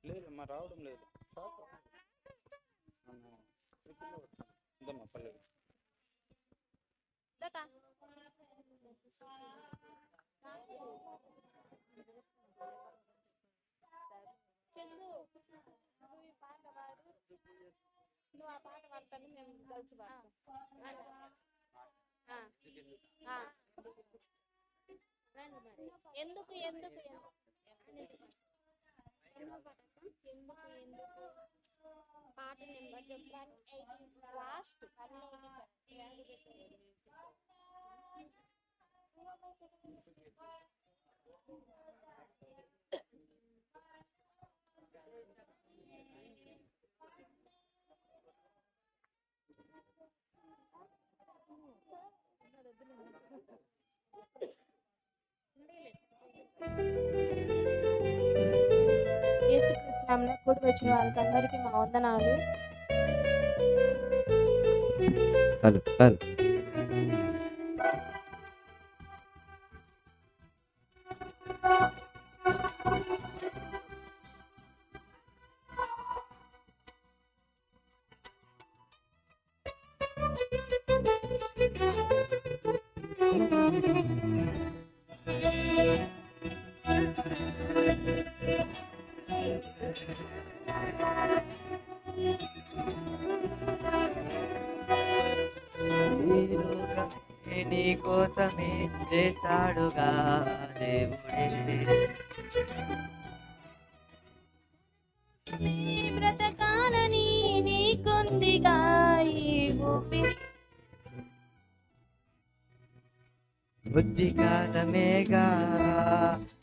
లేదు మా రావడం లేదు పల్లె చందు నువ్వు ఈ పాట పాడు, నువ్వు ఆ పాట పాడతాను, మేము కలిసి పాడతాం. ఎందుకు ఎందుకు ఎందుకు పాట నెంబర్ చెప్పాను, 180 లాస్ట్ 180. యేసుక్రీస్తునామమున కూడి వచ్చిన వారికి అందరికీ మా వందనాలు. నీ కోసమే చేశాడుగా దేవుడే, బ్రతకాలని నీకుందిగా ఈ ఊపిరి, బుద్ధి కాలమేగా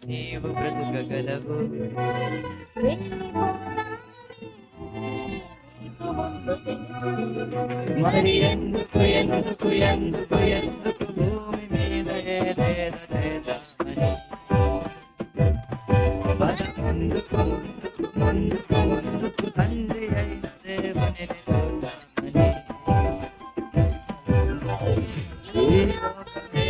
నీవు బ్రతుకగలవు. మరి ఎందుకు ఎందుకు ఎందుకు ఎందుకు భూమి మీద ఏదేదో చేద్దామని, పద ముందుకు ముందుకు ముందుకు ముందుకు తండ్రి అయిన దేవుని చూద్దామని. ఈ లోకమే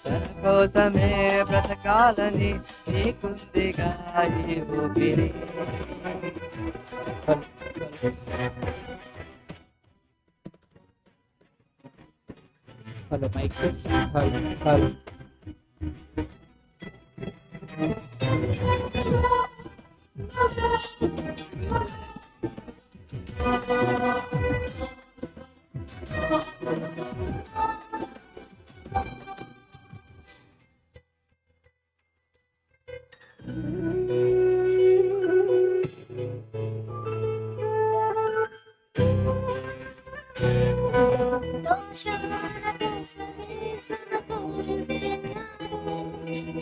తన కోసమే బ్రతకాలని నీకుందిగా ఈ ఊపిరి. హలో మైక్ హలో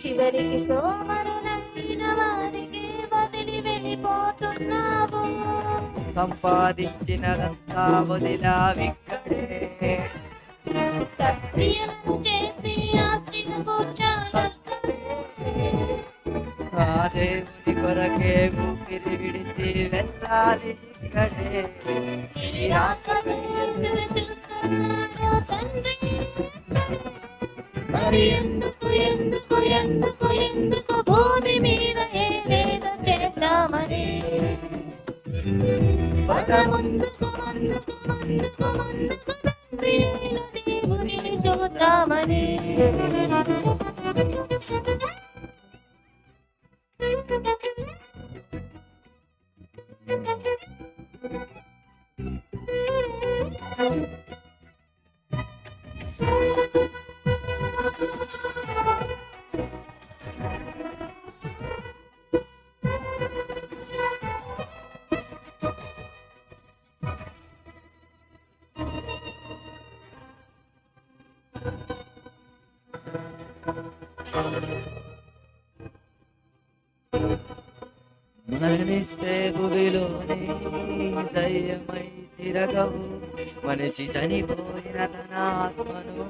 చివరికి సోమరులైన వారికి వదిలి వెళ్ళిపోతున్నావు. సంపాదించినదంతా వదిలావిక్కడే, సత్క్రియలను చేసి ఆస్తిని కూర్చోనక్కడే. ఆ దేవుని కొరకే ఊపిరి విడిచి వెళ్ళాలి ఇక్కడే. నీ రాకకై ఎదురు చూస్తున్నాడు తండ్రి. మరి ఎందుకు ఎందుకు ఎందుకు ఎందుకు భూమి మీద ఏదేదో చేద్దామని, పద ముందుకు ముందుకు ముందుకు ముందుకు తండ్రి అయిన దేవుని చూద్దామని. మరణిస్తే భూమిలోనే దయ్యమై తిరగవు. మనిషి చనిపోయిన తన ఆత్మను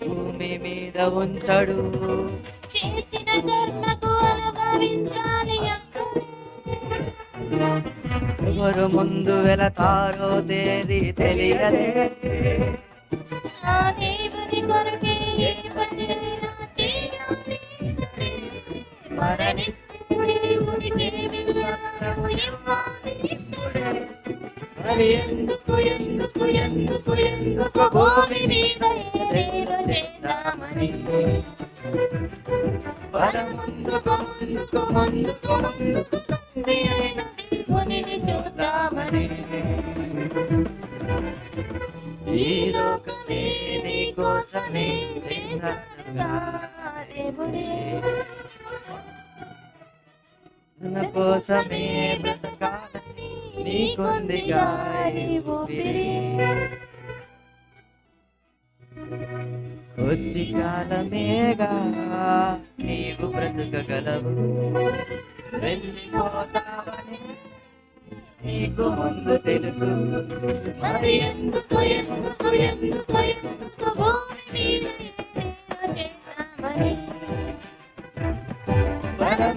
భూమి మీద ఉంచడు. చేసిన కర్మకు అనుభవం అనుభవించాలి అక్కడే. ఎవరు ముందు వెళతారో తేదీ తెలియదే. ఆ దేవుని కొరకే ఏ పనైనా చేయాలి. మరణిస్తే దేవునికి విలువను ఇవ్వాలి ఇప్పుడే. మరి ఎందుకు ఎందుకు ఎందుకు ఎందుకు భూమి మీద ఏదేదో చేద్దామని. ముందుకు ముందుకు ముందుకు ముందుకు తండ్రి అయిన దేవునిని చూద్దామని. ఈ లోకమే నీ కోసమే చేశాడుగా దేవుడే. మన కోసమే బ్రతకాలని నీకుందిగా ఈ ఊపిరి. కొద్ది కాలమేగా నీవు బ్రతకగలవు. వెళ్ళిపోతావని నీకు ముందు తెలుసు. మరి ఎందుకు ఎందుకు ఎందుకు ఎందుకు భూమి మీద ఏదేదో చేద్దామని.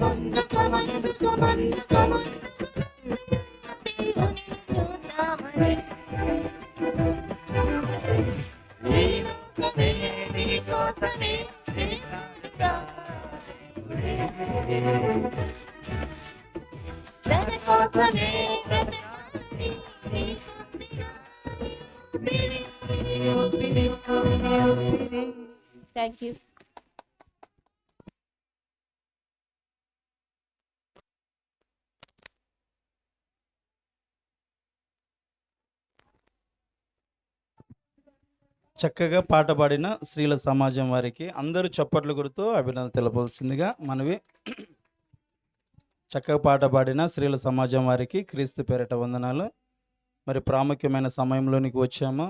ముందుకు ముందుకు ముందుకు ముందుకు దేవుని చూద్దామని. ఈ లోకమే నీ కోసమే చేశాడుగా దేవుడే. తన కోసమే బ్రతకాలని నీకుందిగా ఊపిరి. Thank you. చక్కగా పాట పాడిన స్త్రీల సమాజం వారికి అందరూ చప్పట్లు కొడుతూ అభినందన తెలపాల్సిందిగా మనవి. చక్కగా పాట పాడిన స్త్రీల సమాజం వారికి క్రీస్తు పేరిట వందనాలు. మరి ప్రాముఖ్యమైన సమయంలోనికి వచ్చాము.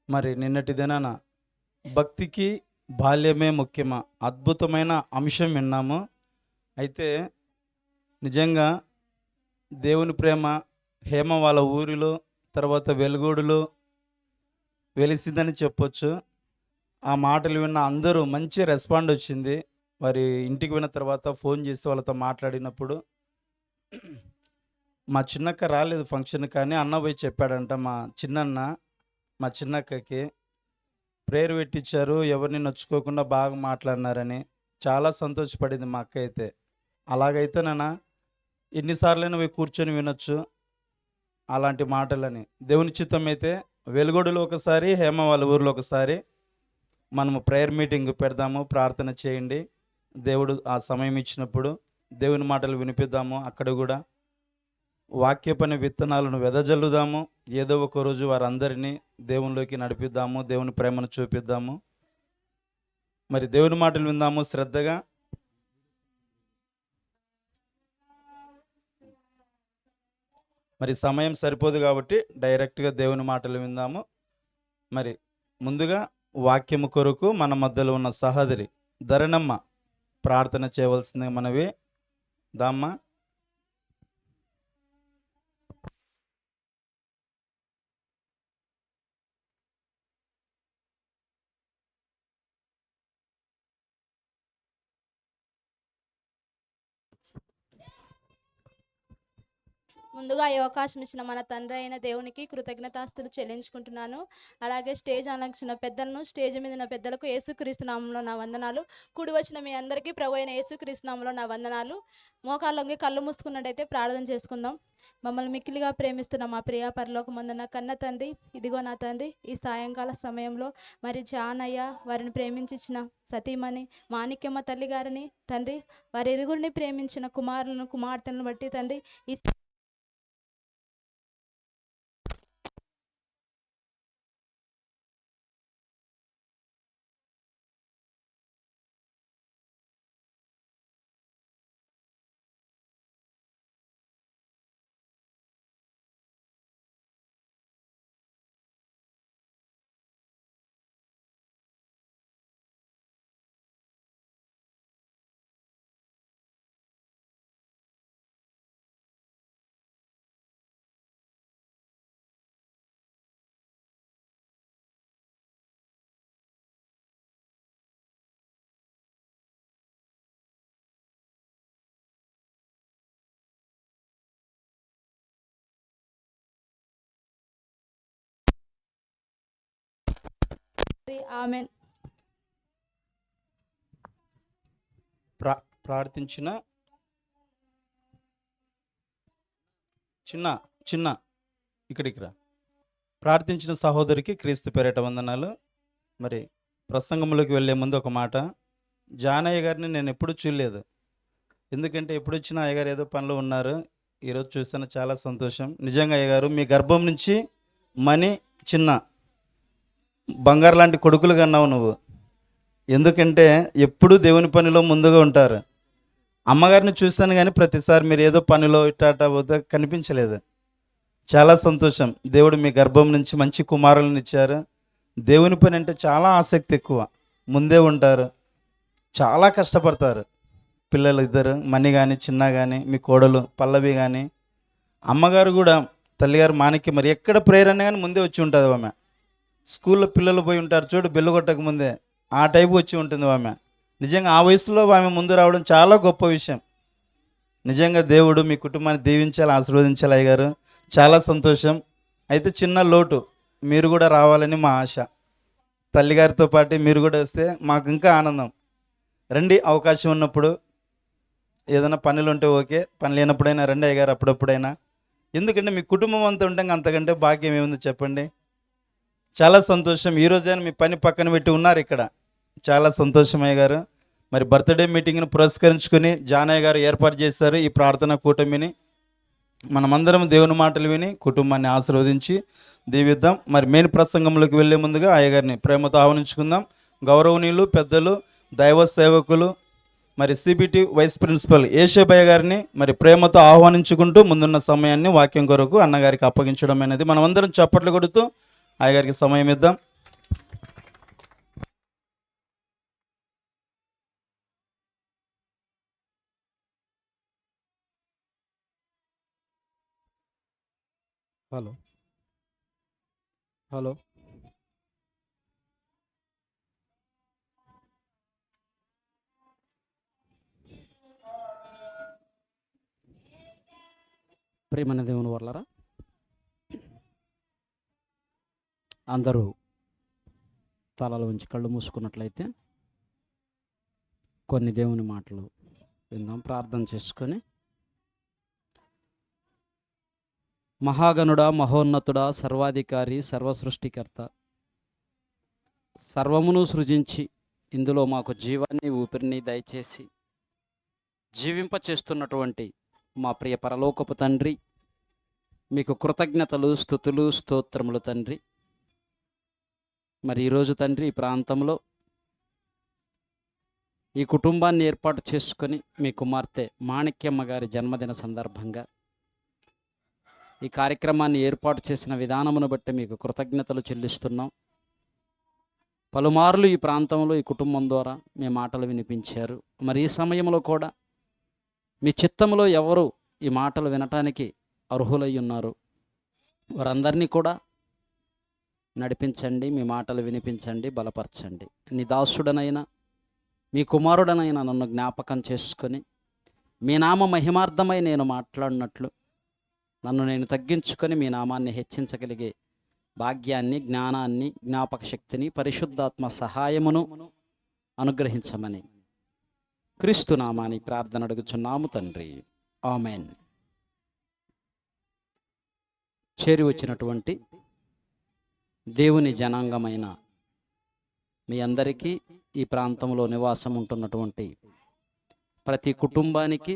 మరి నిన్నటి దినాన భక్తికి బాల్యమే ముఖ్యమా అద్భుతమైన అంశం విన్నాము. అయితే నిజంగా దేవుని ప్రేమ హేమ వాళ్ళ ఊరిలో తర్వాత వెలుగోడులో వెలిసిందని చెప్పొచ్చు. ఆ మాటలు విన్న అందరూ మంచి రెస్పాండ్ వచ్చింది. వారి ఇంటికి విన్న తర్వాత ఫోన్ చేసి వాళ్ళతో మాట్లాడినప్పుడు మా చిన్నక్క రాలేదు ఫంక్షన్, కానీ అన్న పోయి చెప్పాడంట మా చిన్నన్న మా చిన్నక్కకి ప్రేయర్ పెట్టించారు, ఎవరిని నొచ్చుకోకుండా బాగా మాట్లాడినారని. చాలా సంతోషపడింది మా అక్క అయితే. అలాగైతే నాన్న ఎన్నిసార్లైనా పోయి కూర్చొని వినొచ్చు అలాంటి మాటలని. దేవుని చిత్తం అయితే వెలుగొడులో ఒకసారి హేమ వాళ్ళ ఊరిలో ఒకసారి మనము ప్రేయర్ మీటింగ్ పెడదాము. ప్రార్థన చేయండి. దేవుడు ఆ సమయం ఇచ్చినప్పుడు దేవుని మాటలు వినిపిద్దాము. అక్కడ కూడా వాక్యపని విత్తనాలను వెదజల్లుదాము. ఏదో ఒక రోజు వారందరినీ దేవునిలోకి నడిపిద్దాము. దేవుని ప్రేమను చూపిద్దాము. మరి దేవుని మాటలు విందాము శ్రద్ధగా. మరి సమయం సరిపోదు కాబట్టి డైరెక్ట్గా దేవుని మాటలు విందాము. మరి ముందుగా వాక్యము కొరకు మన మధ్యలో ఉన్న సహోదరి ధరణమ్మ ప్రార్థన చేయవలసింది మనవి. దామ్మ. ముందుగా ఈ అవకాశం ఇచ్చిన మన తండ్రి అయిన దేవునికి కృతజ్ఞతాస్తులు చెల్లించుకుంటున్నాను. అలాగే స్టేజ్ అలంకరించిన పెద్దలను, స్టేజ్ మీద ఉన్న పెద్దలకు యేసుక్రీస్తు నామంలో నా వందనాలు. కూడి వచ్చిన మీ అందరికీ ప్రభు అయిన యేసుక్రీస్తు నామంలో నా వందనాలు. మోకాళ్ళొంగి కళ్ళు మూసుకున్నట్టయితే ప్రార్థన చేసుకుందాం. మమ్మల్ని మిక్కిలిగా ప్రేమిస్తున్న మా ప్రియ పరలోకమందున్న కన్న తండ్రి, ఇదిగో నా తండ్రి, ఈ సాయంకాల సమయంలో మరి జానయ్య వారిని ప్రేమించిన సతీమణి మాణిక్యమ్మ తల్లి గారిని తండ్రి, వారి ఇరుగురిని ప్రేమించిన కుమారులను కుమార్తెలను బట్టి తండ్రి ఈ ఆమెన్. ప్రార్థించిన చిన్న చిన్న ఇక్కడికి రా. ప్రార్థించిన సహోదరికి క్రీస్తు పేరిట వందనాలు. మరి ప్రసంగంలోకి వెళ్ళే ముందు ఒక మాట, జానయ్య గారిని నేను ఎప్పుడు చూడలేదు, ఎందుకంటే ఎప్పుడు వచ్చినా అయ్యగారు ఏదో పనిలో ఉన్నారు. ఈరోజు చూస్తాను, చాలా సంతోషం. నిజంగా అయ్యగారు మీ గర్భం నుంచి మణి చిన్న బంగారు లాంటి కొడుకులు కన్నావు నువ్వు. ఎందుకంటే ఎప్పుడూ దేవుని పనిలో ముందుగా ఉంటారు. అమ్మగారిని చూస్తాను కానీ ప్రతిసారి మీరు ఏదో పనిలో ఇట్టాట వద్ద కనిపించలేదు. చాలా సంతోషం. దేవుడు మీ గర్భం నుంచి మంచి కుమారులను ఇచ్చారు. దేవుని పని అంటే చాలా ఆసక్తి ఎక్కువ, ముందే ఉంటారు, చాలా కష్టపడతారు. పిల్లలు ఇద్దరు, మణి కానీ చిన్న కానీ, మీ కోడలు పల్లవి కానీ, అమ్మగారు కూడా తల్లిగారు మాణిక్యం, మరి ఎక్కడ ప్రేరణ కానీ ముందే వచ్చి ఉంటుంది ఆమె. స్కూల్లో పిల్లలు పోయి ఉంటారు చూడు, బెల్లు కొట్టక ముందే ఆ టైపు వచ్చి ఉంటుంది ఆమె. నిజంగా ఆ వయసులో ఆమె ముందు రావడం చాలా గొప్ప విషయం. నిజంగా దేవుడు మీ కుటుంబాన్ని దీవించాలి, ఆశీర్వదించాలి అయ్యగారు. చాలా సంతోషం. అయితే చిన్న లోటు, మీరు కూడా రావాలని మా ఆశ. తల్లిగారితో పాటు మీరు కూడా వస్తే మాకు ఇంకా ఆనందం. రండి, అవకాశం ఉన్నప్పుడు. ఏదైనా పనులు ఉంటే ఓకే, పని లేనప్పుడైనా రండి అయ్యగారు, అప్పుడప్పుడైనా. ఎందుకంటే మీ కుటుంబం అంతా ఉంటే అంతకంటే భాగ్యం ఏముంది చెప్పండి. చాలా సంతోషం. ఈరోజైనా మీ పని పక్కన పెట్టి ఉన్నారు ఇక్కడ. చాలా సంతోషం అయ్యగారు. మరి బర్త్డే మీటింగ్ను పురస్కరించుకొని జానయ్య గారు ఏర్పాటు చేస్తారు ఈ ప్రార్థన కూటమిని. మనమందరం దేవుని మాటలు విని కుటుంబాన్ని ఆశీర్వదించి దీవిద్దాం. మరి మెయిన్ ప్రసంగంలోకి వెళ్ళే ముందుగా అయ్యగారిని ప్రేమతో ఆహ్వానించుకుందాం. గౌరవనీయులు పెద్దలు, దైవ సేవకులు, మరి సిబిటి వైస్ ప్రిన్సిపల్ యేషోబయ్య గారిని మరి ప్రేమతో ఆహ్వానించుకుంటూ ముందున్న సమయాన్ని వాక్యం కొరకు అన్నగారికి అప్పగించడం అనేది, మనమందరం చప్పట్లు కొడుతూ అయ్యగారికి సమయం ఇద్దాం. హలో హలో ప్రియమైన దేవుని వర్లరా, అందరూ తలలు ఉంచి కళ్ళు మూసుకున్నట్లయితే కొన్ని దేవుని మాటలు విందాం, ప్రార్థన చేసుకొని. మహాగణుడా, మహోన్నతుడా, సర్వాధికారి, సర్వసృష్టికర్త, సర్వమును సృజించి ఇందులో మాకు జీవాన్ని ఊపిరిని దయచేసి జీవింపచేస్తున్నటువంటి మా ప్రియ పరలోకపు తండ్రి, మీకు కృతజ్ఞతలు, స్తుతులు, స్తోత్రములు తండ్రి. మరి ఈరోజు తండ్రి ఈ ప్రాంతంలో ఈ కుటుంబాన్ని ఏర్పాటు చేసుకొని మీ కుమార్తె మాణిక్యమ్మ గారి జన్మదిన సందర్భంగా ఈ కార్యక్రమాన్ని ఏర్పాటు చేసిన విధానమును బట్టి మీకు కృతజ్ఞతలు చెల్లిస్తున్నాం. పలుమార్లు ఈ ప్రాంతంలో ఈ కుటుంబం ద్వారా మీ మాటలు వినిపించారు. మరి ఈ సమయంలో కూడా మీ చిత్తంలో ఎవరు ఈ మాటలు వినటానికి అర్హులై ఉన్నారు, వారందరినీ కూడా నడిపించండి, మీ మాటలు వినిపించండి, బలపరచండి. నీ దాసుడనైనా మీ కుమారుడనైనా నన్ను జ్ఞాపకం చేసుకొని మీ నామ మహిమార్థమై నేను మాట్లాడినట్లు నన్ను నేను తగ్గించుకొని మీ నామాన్ని హెచ్చించగలిగే భాగ్యాన్ని, జ్ఞానాన్ని, జ్ఞాపక శక్తిని, పరిశుద్ధాత్మ సహాయమును అనుగ్రహించమని క్రీస్తు నామాని ప్రార్థన అడుగుచున్నాము తండ్రి, ఆమెన్. చేరి వచ్చినటువంటి దేవుని జనాంగమైన మీ అందరికీ, ఈ ప్రాంతంలో నివాసం ఉంటున్నటువంటి ప్రతి కుటుంబానికి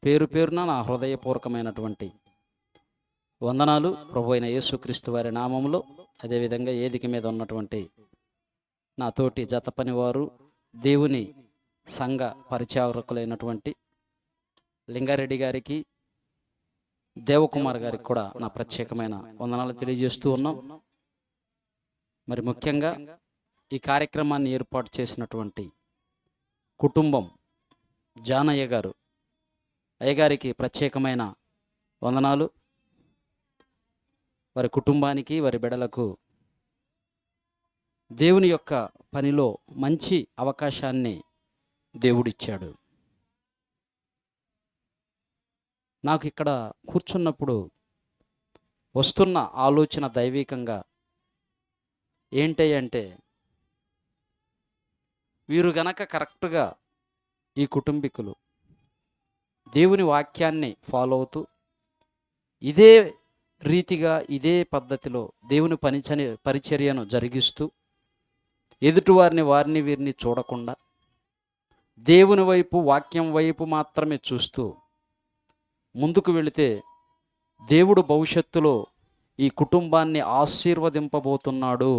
పేరు పేరున నా హృదయపూర్వకమైనటువంటి వందనాలు ప్రభు అయిన యేసుక్రీస్తు వారి నామంలో. అదేవిధంగా వేదిక మీద ఉన్నటువంటి నా తోటి జత పనివారు, దేవుని సంఘ పరిచారకులైనటువంటి లింగారెడ్డి గారికి, దేవకుమార్ గారికి కూడా నా ప్రత్యేకమైన వందనాలు తెలియజేస్తూ ఉన్నాం. మరి ముఖ్యంగా ఈ కార్యక్రమాన్ని ఏర్పాటు చేసినటువంటి కుటుంబం, జానయ్య గారు, అయ్యగారికి ప్రత్యేకమైన వందనాలు. వారి కుటుంబానికి, వారి బిడ్డలకు దేవుని యొక్క పనిలో మంచి అవకాశాన్ని దేవుడిచ్చాడు. నాకు ఇక్కడ కూర్చున్నప్పుడు వస్తున్న ఆలోచన దైవికంగా ఏంటి అంటే, వీరు గనక కరెక్ట్గా ఈ కుటుంబీకులు దేవుని వాక్యాన్ని ఫాలో అవుతూ ఇదే రీతిగా ఇదే పద్ధతిలో దేవుని పరిచర్యను జరిగిస్తూ ఎదుటివారిని వీరిని చూడకుండా దేవుని వైపు వాక్యం వైపు మాత్రమే చూస్తూ ముందుకు వెళితే దేవుడు భవిష్యత్తులో ఈ కుటుంబాన్ని ఆశీర్వదింపబోతున్నాడు.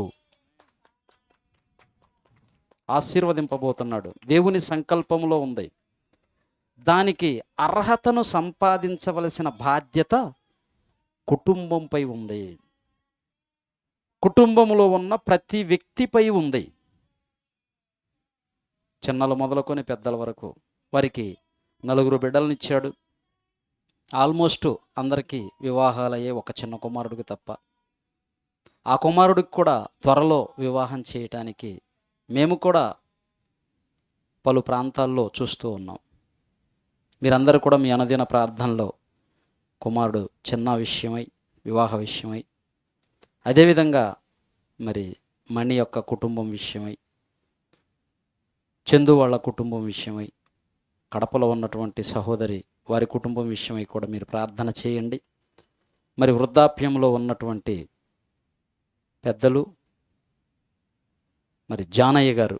దేవుని సంకల్పంలో ఉంది. దానికి అర్హతను సంపాదించవలసిన బాధ్యత కుటుంబంపై ఉంది. కుటుంబంలో ఉన్న ప్రతి వ్యక్తిపై ఉంది. చిన్నలు మొదలుకొని పెద్దల వరకు వారికి 4 బిడ్డలనిచ్చాడు. ఆల్మోస్ట్ అందరికీ వివాహాలయ్యే ఒక చిన్న కుమారుడికి తప్ప. ఆ కుమారుడికి కూడా త్వరలో వివాహం చేయటానికి మేము కూడా పలు ప్రాంతాల్లో చూస్తూ ఉన్నాం. మీరందరూ కూడా మీ అనుదిన ప్రార్థనలో కుమారుడు చిన్న విషయమై వివాహ విషయమై, అదేవిధంగా మరి మణి యొక్క కుటుంబం విషయమై, చందు వాళ్ళ కుటుంబం విషయమై, కడపలో ఉన్నటువంటి సహోదరి వారి కుటుంబం విషయమై కూడా మీరు ప్రార్థన చేయండి. మరి వృద్ధాప్యంలో ఉన్నటువంటి పెద్దలు మరి జానయ్య గారు,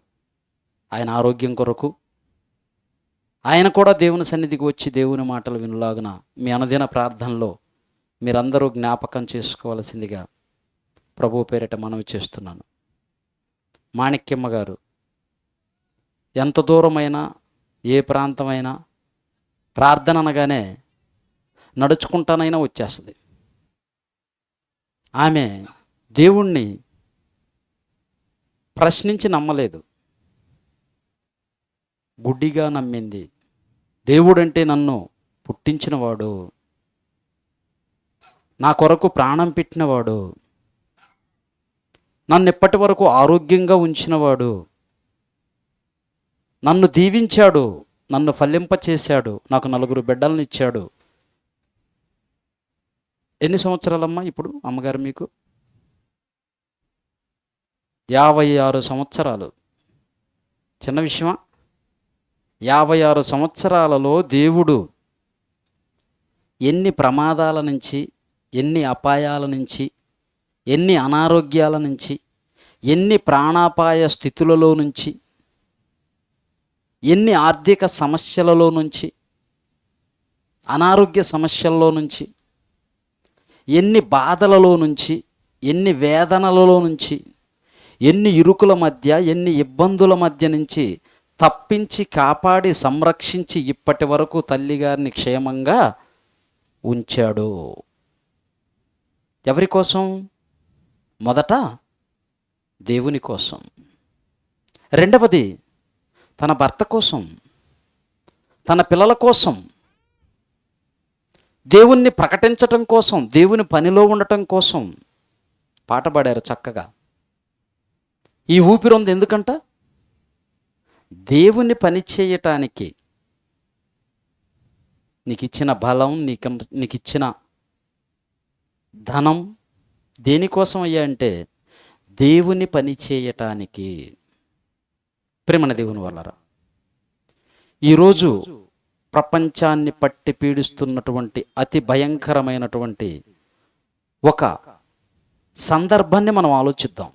ఆయన ఆరోగ్యం కొరకు ఆయన కూడా దేవుని సన్నిధికి వచ్చి దేవుని మాటలు వినులాగున మీ అనుదిన ప్రార్థనలో మీరందరూ జ్ఞాపకం చేసుకోవాల్సిందిగా ప్రభువు పేరిట మనవి చేస్తున్నాను. మాణిక్యమ్మ గారు ఎంత దూరమైనా ఏ ప్రాంతమైనా ప్రార్థన అనగానే నడుచుకుంటానైనా వచ్చేస్తుంది. ఆమె దేవుణ్ణి ప్రశ్నించి నమ్మలేదు, గుడ్డిగా నమ్మింది. దేవుడంటే నన్ను పుట్టించినవాడు, నా కొరకు ప్రాణం పెట్టినవాడు, నన్ను ఇప్పటి వరకు ఆరోగ్యంగా ఉంచినవాడు, నన్ను దీవించాడు, నన్ను ఫలింపచేశాడు, నాకు 4 బిడ్డలను ఇచ్చాడు. ఎన్ని సంవత్సరాలమ్మా ఇప్పుడు అమ్మగారు మీకు? 56 సంవత్సరాలు. చిన్న విషయమా? 56 సంవత్సరాలలో దేవుడు ఎన్ని ప్రమాదాల నుంచి, ఎన్ని అపాయాల నుంచి, ఎన్ని అనారోగ్యాల నుంచి, ఎన్ని ప్రాణాపాయ స్థితులలో నుంచి, ఎన్ని ఆర్థిక సమస్యలలో నుంచి, అనారోగ్య సమస్యల్లో నుంచి, ఎన్ని బాధలలో నుంచి, ఎన్ని వేదనలలో నుంచి, ఎన్ని ఇరుకుల మధ్య, ఎన్ని ఇబ్బందుల మధ్య నుంచి తప్పించి కాపాడి సంరక్షించి ఇప్పటి వరకు తల్లిగారిని క్షేమంగా ఉంచాడు. ఎవరి కోసం? మొదట దేవుని కోసం, రెండవది తన భర్త కోసం, తన పిల్లల కోసం, దేవుణ్ణి ప్రకటించటం కోసం, దేవుని పనిలో ఉండటం కోసం పాట పాడారు చక్కగా. ఈ ఊపిరి ఎందుకంట? దేవుని పని చేయటానికి. నీకు ఇచ్చిన బలం, నీకు ఇచ్చిన ధనం దేనికోసం అయ్యా అంటే దేవుని పని చేయటానికి. ప్రేమన దేవుని వల్లరా, ఈరోజు ప్రపంచాన్ని పట్టి పీడిస్తున్నటువంటి అతి భయంకరమైనటువంటి ఒక సందర్భాన్ని మనం ఆలోచిద్దాం.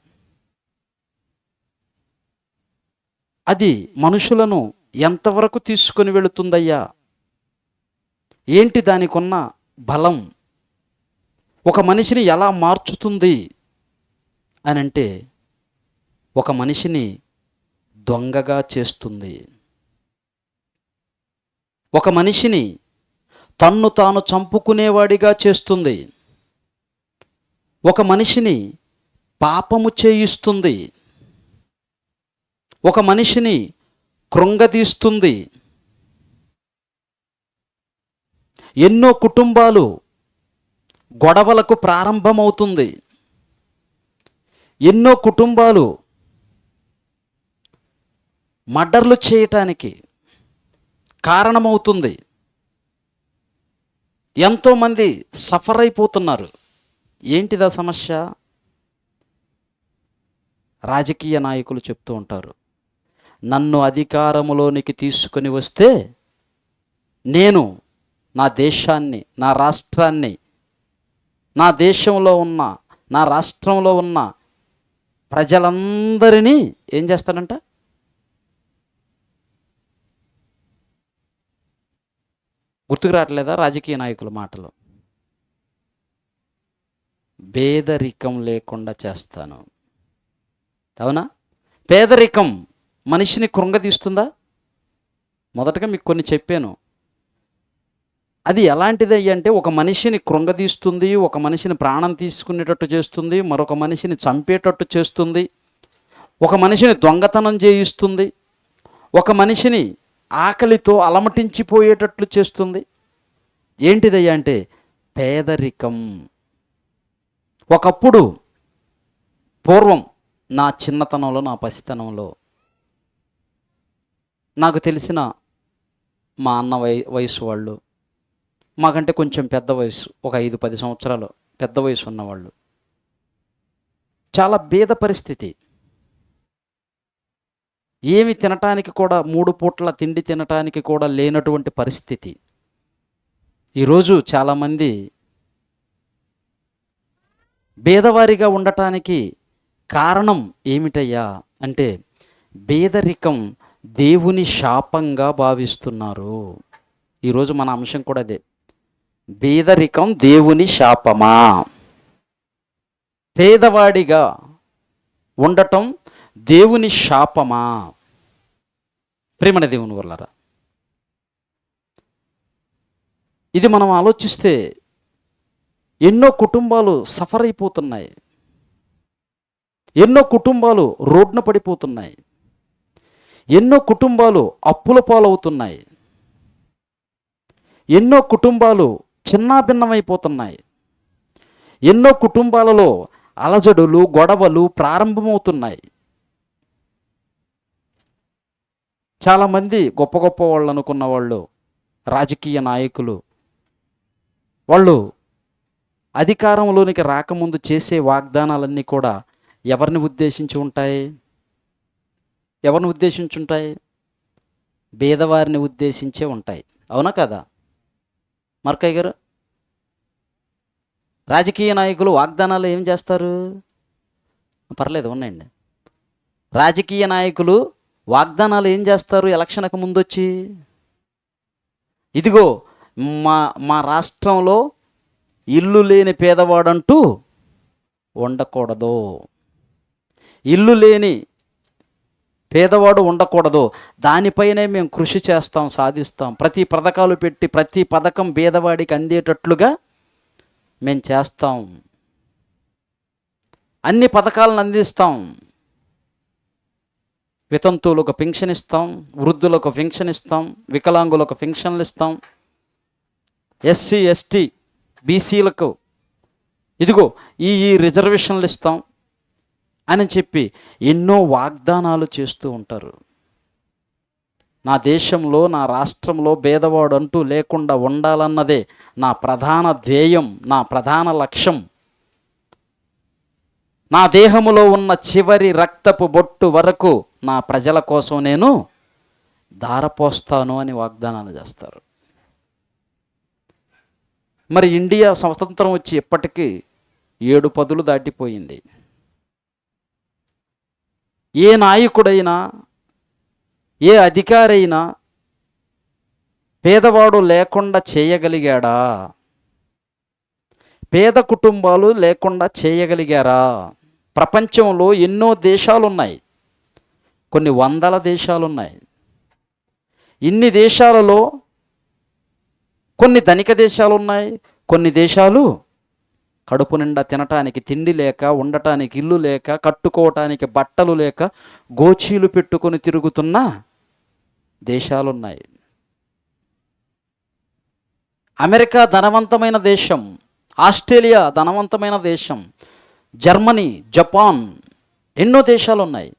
అది మనుషులను ఎంతవరకు తీసుకొని వెళుతుందయ్యా? ఏంటి దానికి ఉన్న బలం? ఒక మనిషిని ఎలా మార్చుతుంది అని అంటే ఒక మనిషిని దొంగగా చేస్తుంది. ఒక మనిషిని తన్ను తాను చంపుకునేవాడిగా చేస్తుంది. ఒక మనిషిని పాపము చేయిస్తుంది. ఒక మనిషిని కృంగదీస్తుంది. ఎన్నో కుటుంబాలు గొడవలకు ప్రారంభమవుతుంది. ఎన్నో కుటుంబాలు మర్డర్లు చేయటానికి కారణమవుతుంది. ఎంతోమంది సఫర్ అయిపోతున్నారు. ఏంటిదా సమస్య? రాజకీయ నాయకులు చెప్తూ ఉంటారు, నన్ను అధికారములోనికి తీసుకొని వస్తే నేను నా దేశాన్ని, నా రాష్ట్రాన్ని, నా దేశంలో ఉన్న, నా రాష్ట్రంలో ఉన్న ప్రజలందరినీ ఏం చేస్తానంట? గుర్తుకు రావట్లేదా రాజకీయ నాయకుల మాటలు? పేదరికం లేకుండా చేస్తాను. అవునా? పేదరికం మనిషిని కృంగదీస్తుందా? మొదటగా మీకు కొన్ని చెప్పాను. అది ఎలాంటిది అంటే ఒక మనిషిని కృంగదీస్తుంది, ఒక మనిషిని ప్రాణం తీసుకునేటట్టు చేస్తుంది, మరొక మనిషిని చంపేటట్టు చేస్తుంది, ఒక మనిషిని దొంగతనం చేయిస్తుంది, ఒక మనిషిని ఆకలితో అలమటించిపోయేటట్లు చేస్తుంది. ఏంటిదయ్యా అంటే పేదరికం. ఒకప్పుడు పూర్వం నా చిన్నతనంలో, నా పసితనంలో నాకు తెలిసిన మా అన్న వయసు వాళ్ళు, మాకంటే కొంచెం పెద్ద వయసు, ఒక 5-10 సంవత్సరాలు పెద్ద వయసు ఉన్నవాళ్ళు, చాలా బీద పరిస్థితి. ఏమి తినటానికి కూడా, 3 పూట్ల తిండి తినటానికి కూడా లేనటువంటి పరిస్థితి. ఈరోజు చాలామంది బీదవారిగా ఉండటానికి కారణం ఏమిటయ్యా అంటే బీదరికం దేవుని శాపంగా భావిస్తున్నారు. ఈరోజు మన అంశం కూడా అదే. బీదరికం దేవుని శాపమా? పేదవాడిగా ఉండటం దేవుని శాపమా? ప్రేమన దేవుని వల్లరా, ఇది మనం ఆలోచిస్తే ఎన్నో కుటుంబాలు సఫర్ అయిపోతున్నాయి, ఎన్నో కుటుంబాలు రోడ్డున పడిపోతున్నాయి, ఎన్నో కుటుంబాలు అప్పుల పాలవుతున్నాయి, ఎన్నో కుటుంబాలు చిన్నాభిన్నమైపోతున్నాయి, ఎన్నో కుటుంబాలలో అలజడులు, గొడవలు ప్రారంభమవుతున్నాయి. చాలామంది గొప్ప గొప్ప వాళ్ళు అనుకున్న వాళ్ళు, రాజకీయ నాయకులు, వాళ్ళు అధికారంలోనికి రాకముందు చేసే వాగ్దానాలన్నీ కూడా ఎవరిని ఉద్దేశించి ఉంటాయి? ఎవరిని ఉద్దేశించి ఉంటాయి? బీదవారిని ఉద్దేశించే ఉంటాయి. అవునా కదా మార్కయ్య గారు? రాజకీయ నాయకులు వాగ్దానాలు ఏం చేస్తారు? పర్లేదు ఉన్నాయండి. రాజకీయ నాయకులు వాగ్దానాలు ఏం చేస్తారు? ఎలక్షన్కి ముందు వచ్చి, ఇదిగో మా రాష్ట్రంలో ఇల్లు లేని పేదవాడంటూ ఉండకూడదు, ఇల్లు లేని పేదవాడు ఉండకూడదు, దానిపైనే మేము కృషి చేస్తాం, సాధిస్తాం, ప్రతి పథకాలు పెట్టి ప్రతి పథకం పేదవాడికి అందేటట్లుగా మేము చేస్తాం, అన్ని పథకాలను అందిస్తాం, వితంతువులకు పెన్షన్ ఇస్తాం, వృద్ధులకు పెన్షన్ ఇస్తాం, వికలాంగులకు పెన్షన్లు ఇస్తాం, ఎస్సీ ఎస్టీ బీసీలకు ఇదిగో ఈ రిజర్వేషన్లు ఇస్తాం అని చెప్పి ఎన్నో వాగ్దానాలు చేస్తూ ఉంటారు. నా దేశంలో, నా రాష్ట్రంలో భేదవాడు అంటూ లేకుండా ఉండాలన్నదే నా ప్రధాన ధ్యేయం, నా ప్రధాన లక్ష్యం. నా దేహములో ఉన్న చివరి రక్తపు బొట్టు వరకు నా ప్రజల కోసం నేను ధారపోస్తాను అని వాగ్దానాలు చేస్తారు. మరి ఇండియా స్వతంత్రం వచ్చి ఇప్పటికీ 7 పదులు దాటిపోయింది. ఏ నాయకుడైనా, ఏ అధికారి అయినా పేదవాడు లేకుండా చేయగలిగాడా? పేద కుటుంబాలు లేకుండా చేయగలిగారా? ప్రపంచంలో ఎన్నో దేశాలు ఉన్నాయి, కొన్ని వందల దేశాలు ఉన్నాయి. ఇన్ని దేశాలలో కొన్ని ధనిక దేశాలు ఉన్నాయి, కొన్ని దేశాలు కడుపు నిండా తినటానికి తిండి లేక, ఉండటానికి ఇల్లు లేక, కట్టుకోవటానికి బట్టలు లేక గోచీలు పెట్టుకొని తిరుగుతున్న దేశాలున్నాయి. అమెరికా ధనవంతమైన దేశం, ఆస్ట్రేలియా ధనవంతమైన దేశం, జర్మనీ, జపాన్, ఎన్నో దేశాలు ఉన్నాయి.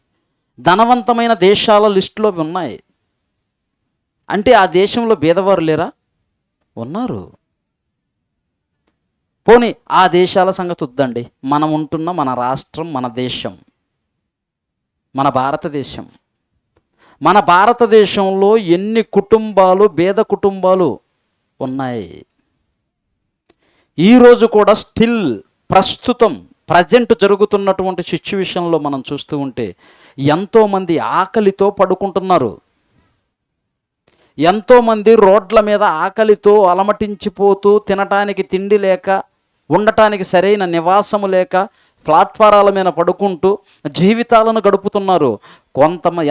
ధనవంతమైన దేశాల లిస్టులో ఉన్నాయి. అంటే ఆ దేశంలో బీదవారు లేరా? ఉన్నారు. పోనీ ఆ దేశాల సంగతి వద్దండి, మనం ఉంటున్న మన రాష్ట్రం, మన దేశం, మన భారతదేశం, మన భారతదేశంలో ఎన్ని కుటుంబాలు, పేద కుటుంబాలు ఉన్నాయి. ఈరోజు కూడా స్టిల్ ప్రస్తుతం ప్రజెంట్ జరుగుతున్నటువంటి సిచ్యువేషన్లో మనం చూస్తూ ఉంటే ఎంతోమంది ఆకలితో పడుకుంటున్నారు. ఎంతోమంది రోడ్ల మీద ఆకలితో అలమటించిపోతూ, తినటానికి తిండి లేక, ఉండటానికి సరైన నివాసము లేక ప్లాట్ఫారాల మీద పడుకుంటూ జీవితాలను గడుపుతున్నారు.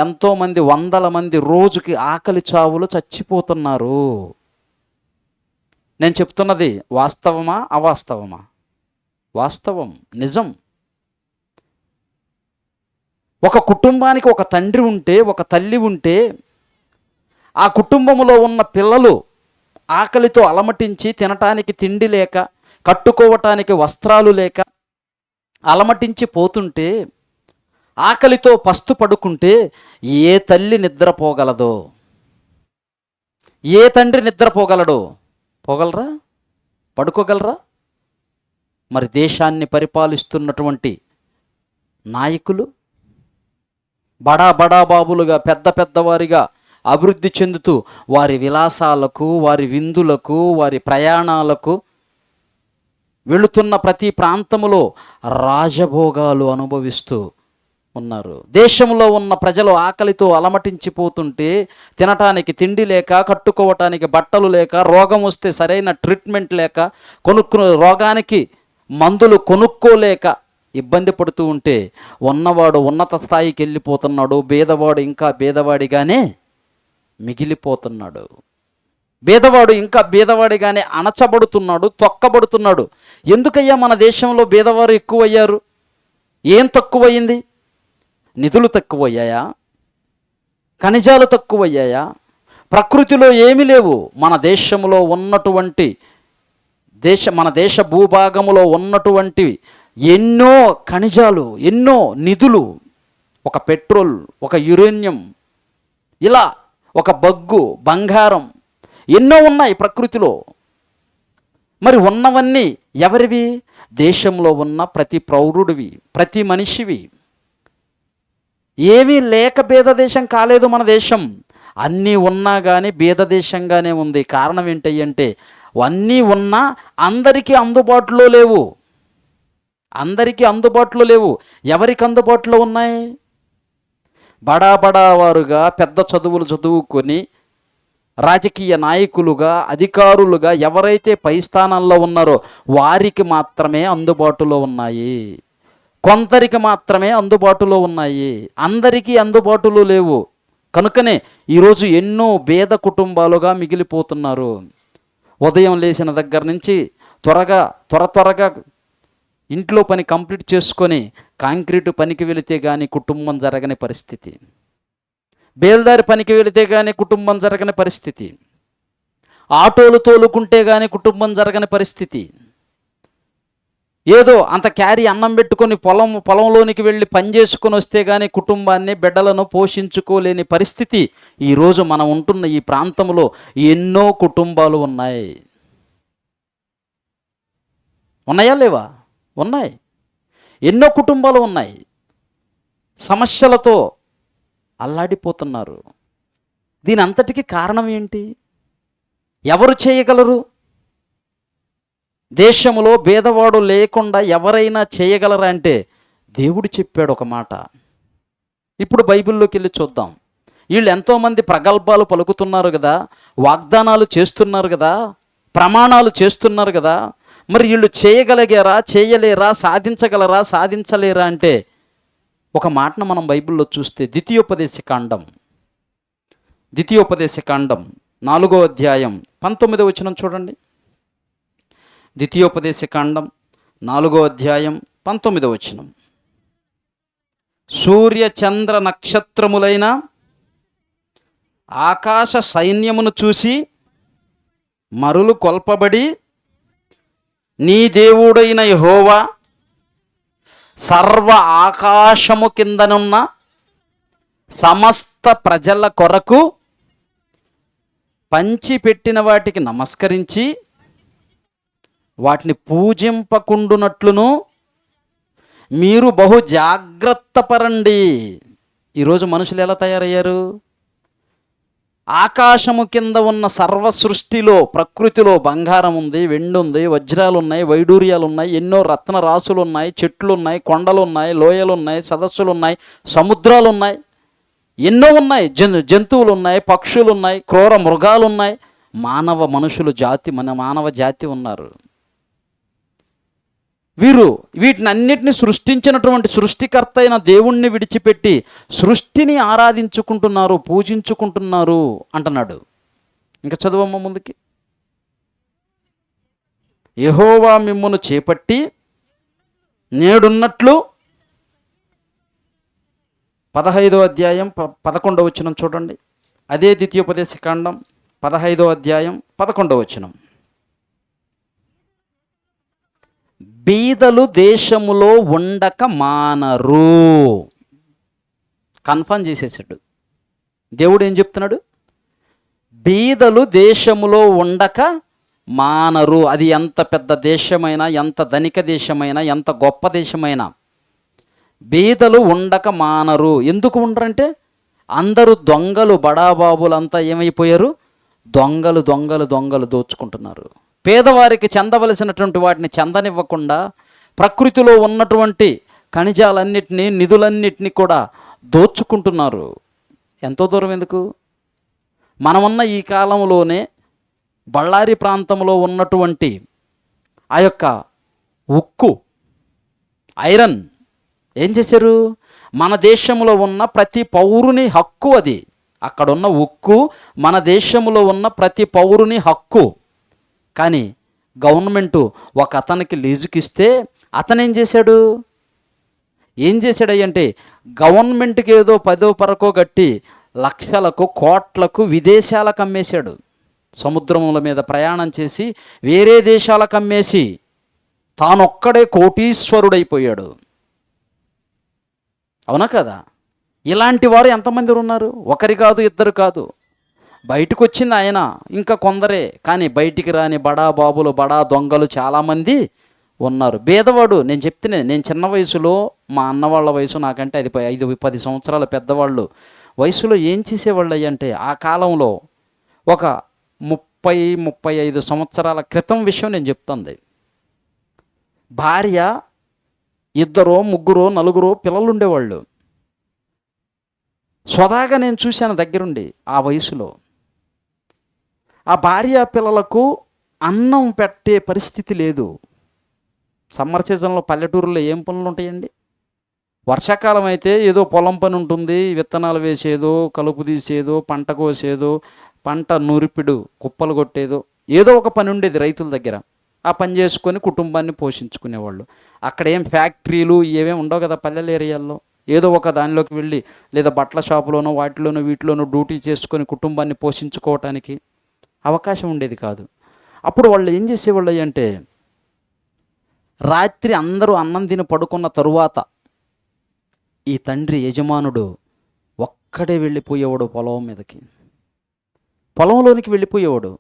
ఎంతోమంది, వందల మంది రోజుకి ఆకలి చావులు చచ్చిపోతున్నారు. నేను చెప్తున్నది వాస్తవమా అవాస్తవమా? వాస్తవం, నిజం. ఒక కుటుంబానికి ఒక తండ్రి ఉంటే, ఒక తల్లి ఉంటే, ఆ కుటుంబంలో ఉన్న పిల్లలు ఆకలితో అలమటించి తినటానికి తిండి లేక, కట్టుకోవటానికి వస్త్రాలు లేక అలమటించి పోతుంటే, ఆకలితో పస్తు పడుకుంటే ఏ తల్లి నిద్రపోగలదో? ఏ తండ్రి నిద్రపోగలడో? పోగలరా? పడుకోగలరా? మరి దేశాన్ని పరిపాలిస్తున్నటువంటి నాయకులు బడా బడా బాబులుగా, పెద్ద పెద్దవారిగా అభివృద్ధి చెందుతూ వారి విలాసాలకు, వారి విందులకు, వారి ప్రయాణాలకు వెళుతున్న ప్రతి ప్రాంతములో రాజభోగాలు అనుభవిస్తూ ఉన్నారు. దేశంలో ఉన్న ప్రజలు ఆకలితో అలమటించిపోతుంటే, తినటానికి తిండి లేక, కట్టుకోవటానికి బట్టలు లేక, రోగం వస్తే సరైన ట్రీట్మెంట్ లేక, రోగానికి మందులు కొనుక్కోలేక ఇబ్బంది పడుతూ ఉంటే, ఉన్నవాడు ఉన్నత స్థాయికి వెళ్ళిపోతున్నాడు, బీదవాడు ఇంకా బీదవాడిగానే మిగిలిపోతున్నాడు. బీదవాడు ఇంకా బీదవాడిగానే అణచబడుతున్నాడు, తొక్కబడుతున్నాడు. ఎందుకయ్యా మన దేశంలో బీదవారు ఎక్కువయ్యారు? ఏం తక్కువయ్యింది? నిధులు తక్కువయ్యాయా? ఖనిజాలు తక్కువయ్యాయా? ప్రకృతిలో ఏమీ లేవు. మన దేశంలో ఉన్నటువంటి మన దేశ భూభాగంలో ఉన్నటువంటి ఎన్నో ఖనిజాలు, ఎన్నో నిధులు, ఒక పెట్రోల్, ఒక యురేనియం, ఇలా ఒక బొగ్గు, బంగారం, ఎన్నో ఉన్నాయి ప్రకృతిలో. మరి ఉన్నవన్నీ ఎవరివి? దేశంలో ఉన్న ప్రతి పౌరుడివి, ప్రతి మనిషివి. ఏమీ లేక బీద దేశం కాలేదు మన దేశం. అన్నీ ఉన్నా కానీ బీద దేశంగానే ఉంది. కారణం ఏంటంటే అన్నీ ఉన్నా అందరికీ అందుబాటులో లేవు. అందరికీ అందుబాటులో లేవు. ఎవరికి అందుబాటులో ఉన్నాయి? బడా బడా వారుగా, పెద్ద చదువులు చదువుకొని రాజకీయ నాయకులుగా, అధికారులుగా ఎవరైతే పై స్థానాల్లో ఉన్నారో వారికి మాత్రమే అందుబాటులో ఉన్నాయి. కొందరికి మాత్రమే అందుబాటులో ఉన్నాయి. అందరికీ అందుబాటులో లేవు. కనుకనే ఈరోజు ఎన్నో పేద కుటుంబాలుగా మిగిలిపోతున్నారు. ఉదయం లేచిన దగ్గర నుంచి త్వరగా ఇంట్లో పని కంప్లీట్ చేసుకొని కాంక్రీటు పనికి వెళితే కానీ కుటుంబం జరగని పరిస్థితి. బేల్దారి పనికి వెళితే కానీ కుటుంబం జరగని పరిస్థితి. ఆటోలు తోలుకుంటే కానీ కుటుంబం జరగని పరిస్థితి. ఏదో అంత క్యారీ అన్నం పెట్టుకొని పొలంలోనికి వెళ్ళి పని చేసుకొని వస్తే కానీ కుటుంబాన్ని, బిడ్డలను పోషించుకోలేని పరిస్థితి ఈరోజు మనం ఉంటున్న ఈ ప్రాంతంలో ఎన్నో కుటుంబాలు ఉన్నాయి. ఉన్నాయా లేవా? ఉన్నాయి. ఎన్నో కుటుంబాలు ఉన్నాయి. సమస్యలతో అల్లాడిపోతున్నారు. దీని అంతటికీ కారణం ఏంటి? ఎవరు చేయగలరు? దేశంలో భేదవాడు లేకుండా ఎవరైనా చేయగలరా అంటే దేవుడు చెప్పాడు ఒక మాట. ఇప్పుడు బైబిల్లోకి వెళ్ళి చూద్దాం. వీళ్ళు ఎంతోమంది ప్రగల్భాలు పలుకుతున్నారు కదా, వాగ్దానాలు చేస్తున్నారు కదా, ప్రమాణాలు చేస్తున్నారు కదా. మరి వీళ్ళు చేయగలిగారా, చేయలేరా, సాధించగలరా, సాధించలేరా అంటే ఒక మాటను మనం బైబిల్లో చూస్తే ద్వితీయోపదేశ కాండం 4వ అధ్యాయం 19వ వచనం చూడండి. ద్వితీయోపదేశ కాండం 4వ అధ్యాయం 19వ వచనం. సూర్య చంద్ర నక్షత్రములైన ఆకాశ సైన్యమును చూసి మరులు కొల్పబడి నీ దేవుడైన యెహోవా సర్వ ఆకాశము కిందనున్న సమస్త ప్రజల కొరకు పంచిపెట్టిన వాటికి నమస్కరించి వాటిని పూజింపకుండునట్లును మీరు బహు జాగ్రత్త పరండి. ఈరోజు మనుషులు ఎలా తయారయ్యారు? ఆకాశము కింద ఉన్న సర్వ సృష్టిలో, ప్రకృతిలో బంగారం ఉంది, వెండి ఉంది, వజ్రాలు ఉన్నాయి, వైడూర్యాలు ఉన్నాయి, ఎన్నో రత్న రాసులు ఉన్నాయి, చెట్లు ఉన్నాయి, కొండలు ఉన్నాయి, లోయలు ఉన్నాయి, సదస్సులు ఉన్నాయి, సముద్రాలు ఉన్నాయి, ఎన్నో ఉన్నాయి, జంతువులు ఉన్నాయి, పక్షులు ఉన్నాయి, క్రూర మృగాలు ఉన్నాయి, మనుషులు జాతి, మానవ జాతి ఉన్నారు. వీరు వీటిని అన్నిటిని సృష్టించినటువంటి సృష్టికర్త అయిన దేవుణ్ణి విడిచిపెట్టి సృష్టిని ఆరాధించుకుంటున్నారు, పూజించుకుంటున్నారు అంటున్నాడు. ఇంకా చదువమ్మ ముందుకి. యెహోవా మిమ్మును చేపట్టి నేడున్నట్లు 15వ అధ్యాయం 11వ వచనం చూడండి. అదే ద్వితీయోపదేశకాండం 15వ అధ్యాయం 11వ వచనం. బీదలు దేశములో ఉండక మానరు. కన్ఫర్మ్ చేసేసాడు దేవుడు. ఏం చెప్తున్నాడు? బీదలు దేశములో ఉండక మానరు. అది ఎంత పెద్ద దేశమైనా, ఎంత ధనిక దేశమైనా, ఎంత గొప్ప దేశమైనా బీదలు ఉండక మానరు. ఎందుకు ఉండరంటే అందరూ దొంగలు, బడాబాబులంతా ఏమైపోయారు? దొంగలు దొంగలు దొంగలు దోచుకుంటున్నారు. పేదవారికి చెందవలసినటువంటి వాటిని చెందనివ్వకుండా ప్రకృతిలో ఉన్నటువంటి ఖనిజాలన్నిటినీ, నిధులన్నిటినీ కూడా దోచుకుంటున్నారు. ఎంతో దూరం ఎందుకు? మనమున్న ఈ కాలంలోనే బళ్ళారి ప్రాంతంలో ఉన్నటువంటి ఆ యొక్క ఉక్కు, ఐరన్ ఏం చేశారు? మన దేశంలో ఉన్న ప్రతి పౌరుని హక్కు అది. అక్కడున్న ఉక్కు మన దేశంలో ఉన్న ప్రతి పౌరుని హక్కు. కానీ గవర్నమెంటు ఒక అతనికి లీజుకి ఇస్తే అతను ఏం చేశాడు? అంటే గవర్నమెంట్కి ఏదో 10వ పరకో గట్టి లక్షలకు, కోట్లకు విదేశాలకు అమ్మేశాడు. సముద్రముల మీద ప్రయాణం చేసి వేరే దేశాలకు అమ్మేసి తానొక్కడే కోటీశ్వరుడైపోయాడు. అవునా కదా? ఇలాంటి వారు ఎంతమంది ఉన్నారు? ఒకరి కాదు, ఇద్దరు కాదు. బయటకు వచ్చింది ఆయన, ఇంకా కొందరే. కానీ బయటికి రాని బడా బాబులు, బడా దొంగలు చాలామంది ఉన్నారు. బేదవాడు, నేను చెప్తేనే, నేను చిన్న వయసులో మా అన్న వాళ్ళ వయసు నాకంటే 5-10 సంవత్సరాల పెద్దవాళ్ళు వయసులో ఏం చేసేవాళ్ళు అంటే, ఆ కాలంలో ఒక 30-35 సంవత్సరాల క్రితం విషయం నేను చెప్తుంది. భార్య 2, 3, 4 పిల్లలు ఉండేవాళ్ళు. స్వదాగా నేను చూశాను దగ్గరుండి. ఆ వయసులో ఆ భార్య పిల్లలకు అన్నం పెట్టే పరిస్థితి లేదు. సమ్మర్ సీజన్లో పల్లెటూరులో ఏం పనులు ఉంటాయండి? వర్షాకాలం అయితే ఏదో పొలం పని ఉంటుంది, విత్తనాలు వేసేదో, కలుపు తీసేదో, పంట కోసేదో, పంట నూర్పిడు కుప్పలు కొట్టేదో, ఏదో ఒక పని ఉండేది రైతుల దగ్గర. ఆ పని చేసుకొని కుటుంబాన్ని పోషించుకునేవాళ్ళు. అక్కడ ఏం ఫ్యాక్టరీలు ఏమేమి ఉండవు కదా పల్లెల ఏరియాల్లో. ఏదో ఒక దానిలోకి వెళ్ళి, లేదా బట్టల షాపులోనో వాటిలోనో వీటిలోనో డ్యూటీ చేసుకొని కుటుంబాన్ని పోషించుకోవటానికి అవకాశం ఉండేది కాదు. అప్పుడు వాళ్ళు ఏం చేసేవాళ్ళు అంటే, రాత్రి అందరూ అన్నం తిని పడుకున్న తరువాత ఈ తండ్రి యజమానుడు ఒక్కడే వెళ్ళిపోయేవాడు పొలంలోనికి వెళ్ళిపోయేవాడు.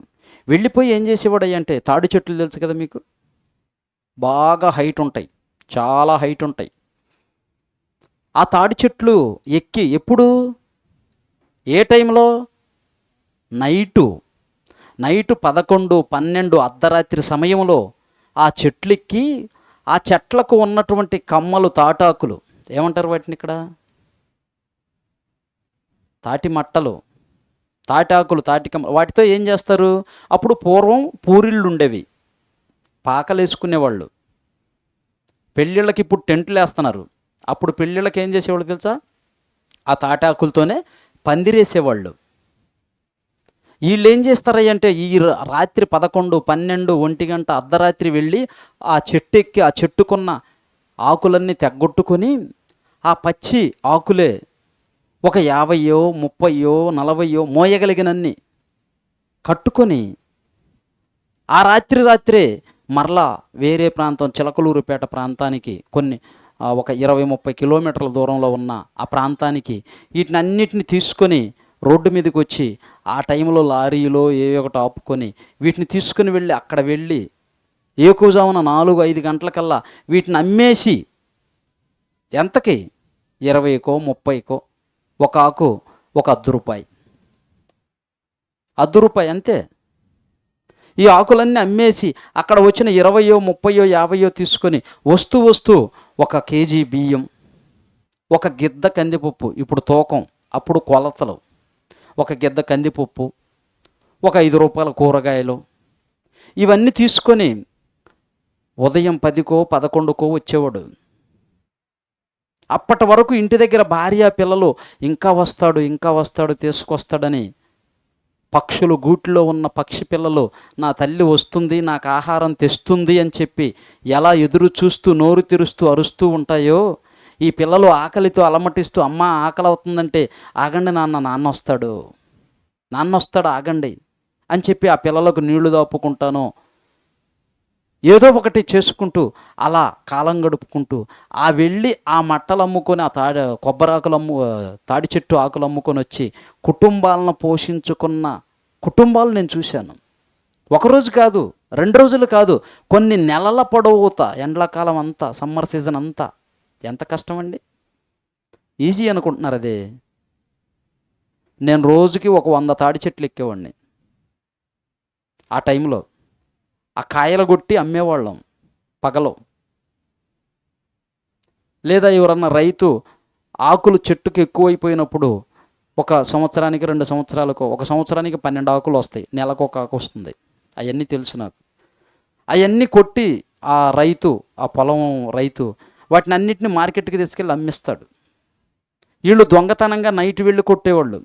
వెళ్ళిపోయి ఏం చేసేవాడు అంటే, తాడి చెట్లు తెలుసు కదా మీకు, బాగా హైట్ ఉంటాయి, చాలా హైట్ ఉంటాయి. ఆ తాడి చెట్లు ఎక్కి ఎప్పుడు, ఏ టైంలో? నైటు 11, 12 అర్ధరాత్రి సమయంలో ఆ చెట్లెక్కి ఆ చెట్లకు ఉన్నటువంటి కమ్మలు, తాటాకులు ఏమంటారు వాటిని ఇక్కడ? తాటి మట్టలు, తాటాకులు, వాటితో ఏం చేస్తారు? అప్పుడు పూర్వం పూరిళ్ళు ఉండేవి, పాకలు వేసుకునేవాళ్ళు. పెళ్ళిళ్ళకి ఇప్పుడు టెంట్లు వేస్తున్నారు. అప్పుడు పెళ్ళిళ్ళకి ఏం చేసేవాళ్ళు తెలుసా? ఆ తాటాకులతోనే పందిరేసేవాళ్ళు. వీళ్ళు ఏం చేస్తారంటే, ఈ రాత్రి 11, 12, 1 గంట అర్ధరాత్రి వెళ్ళి ఆ చెట్టు ఎక్కి ఆ చెట్టుకున్న ఆకులన్నీ తెగ్గొట్టుకొని ఆ పచ్చి ఆకులే ఒక 50, 30, 40 మోయగలిగినన్ని కట్టుకొని ఆ రాత్రే మరలా వేరే ప్రాంతం, చిలకలూరుపేట ప్రాంతానికి ఒక 20-30 కిలోమీటర్ల దూరంలో ఉన్న ఆ ప్రాంతానికి వీటిని అన్నిటిని తీసుకొని రోడ్డు మీదకి వచ్చి ఆ టైంలో లారీలో ఒకటి ఆపుకొని వీటిని తీసుకుని వెళ్ళి అక్కడ వెళ్ళి ఏకుజామున 4-5 గంటలకల్లా వీటిని అమ్మేసి ఎంతకి? 20కో 30కో, ఒక ఆకు ఒక ₹10. రూపాయి అంతే. ఈ ఆకులన్నీ అమ్మేసి అక్కడ వచ్చిన 20, 30, 50 తీసుకొని వస్తూ 1 కేజీ బియ్యం, 1 గిద్ద కందిపప్పు, ఇప్పుడు తూకం అప్పుడు కొలతలు, 1 గిద్ద కందిపప్పు, ఒక 5 రూపాయల కూరగాయలు, ఇవన్నీ తీసుకొని ఉదయం 10కో 11కో వచ్చేవాడు. అప్పటి వరకు ఇంటి దగ్గర భార్య పిల్లలు ఇంకా వస్తాడు తీసుకొస్తాడని, పక్షులు గూటిలో ఉన్న పక్షి పిల్లలు నా తల్లి వస్తుంది నాకు ఆహారం తెస్తుంది అని చెప్పి ఎలా ఎదురు చూస్తూ నోరు తెరుస్తూ అరుస్తూ ఉంటాయో, ఈ పిల్లలు ఆకలితో అలమటిస్తూ అమ్మ ఆకలి అవుతుందంటే ఆగండి నాన్న వస్తాడు ఆగండి అని చెప్పి ఆ పిల్లలకు నీళ్లు దాపుకుంటాను, ఏదో ఒకటి చేసుకుంటూ అలా కాలం గడుపుకుంటూ వెళ్ళి ఆ మట్టలు అమ్ముకొని ఆ తాడి చెట్టు ఆకులు అమ్ముకొని వచ్చి కుటుంబాలను పోషించుకున్న కుటుంబాలు నేను చూశాను. 1 రోజు కాదు, 2 రోజులు కాదు, కొన్ని నెలల పొడవుతా, ఎండాకాలం అంతా, సమ్మర్ సీజన్ అంతా. ఎంత కష్టం అండి. ఈజీ అనుకుంటున్నారు అదే. నేను రోజుకి 100 తాడి చెట్లు ఎక్కేవాడిని. ఆ టైంలో ఆ కాయలు కొట్టి అమ్మేవాళ్ళం పగలో. లేదా ఎవరన్నా రైతు ఆకులు చెట్టుకు ఎక్కువైపోయినప్పుడు 1 సంవత్సరానికి 2 సంవత్సరాలకు 1 సంవత్సరానికి 12 ఆకులు వస్తాయి, నెలకు 1 ఆకు వస్తుంది. అవన్నీ తెలుసు నాకు. అవన్నీ కొట్టి ఆ రైతు, ఆ పొలం రైతు వాటిని అన్నిటిని మార్కెట్కి తీసుకెళ్ళి అమ్మిస్తాడు. వీళ్ళు దొంగతనంగా నైట్ వెళ్ళి కొట్టేవాళ్ళు.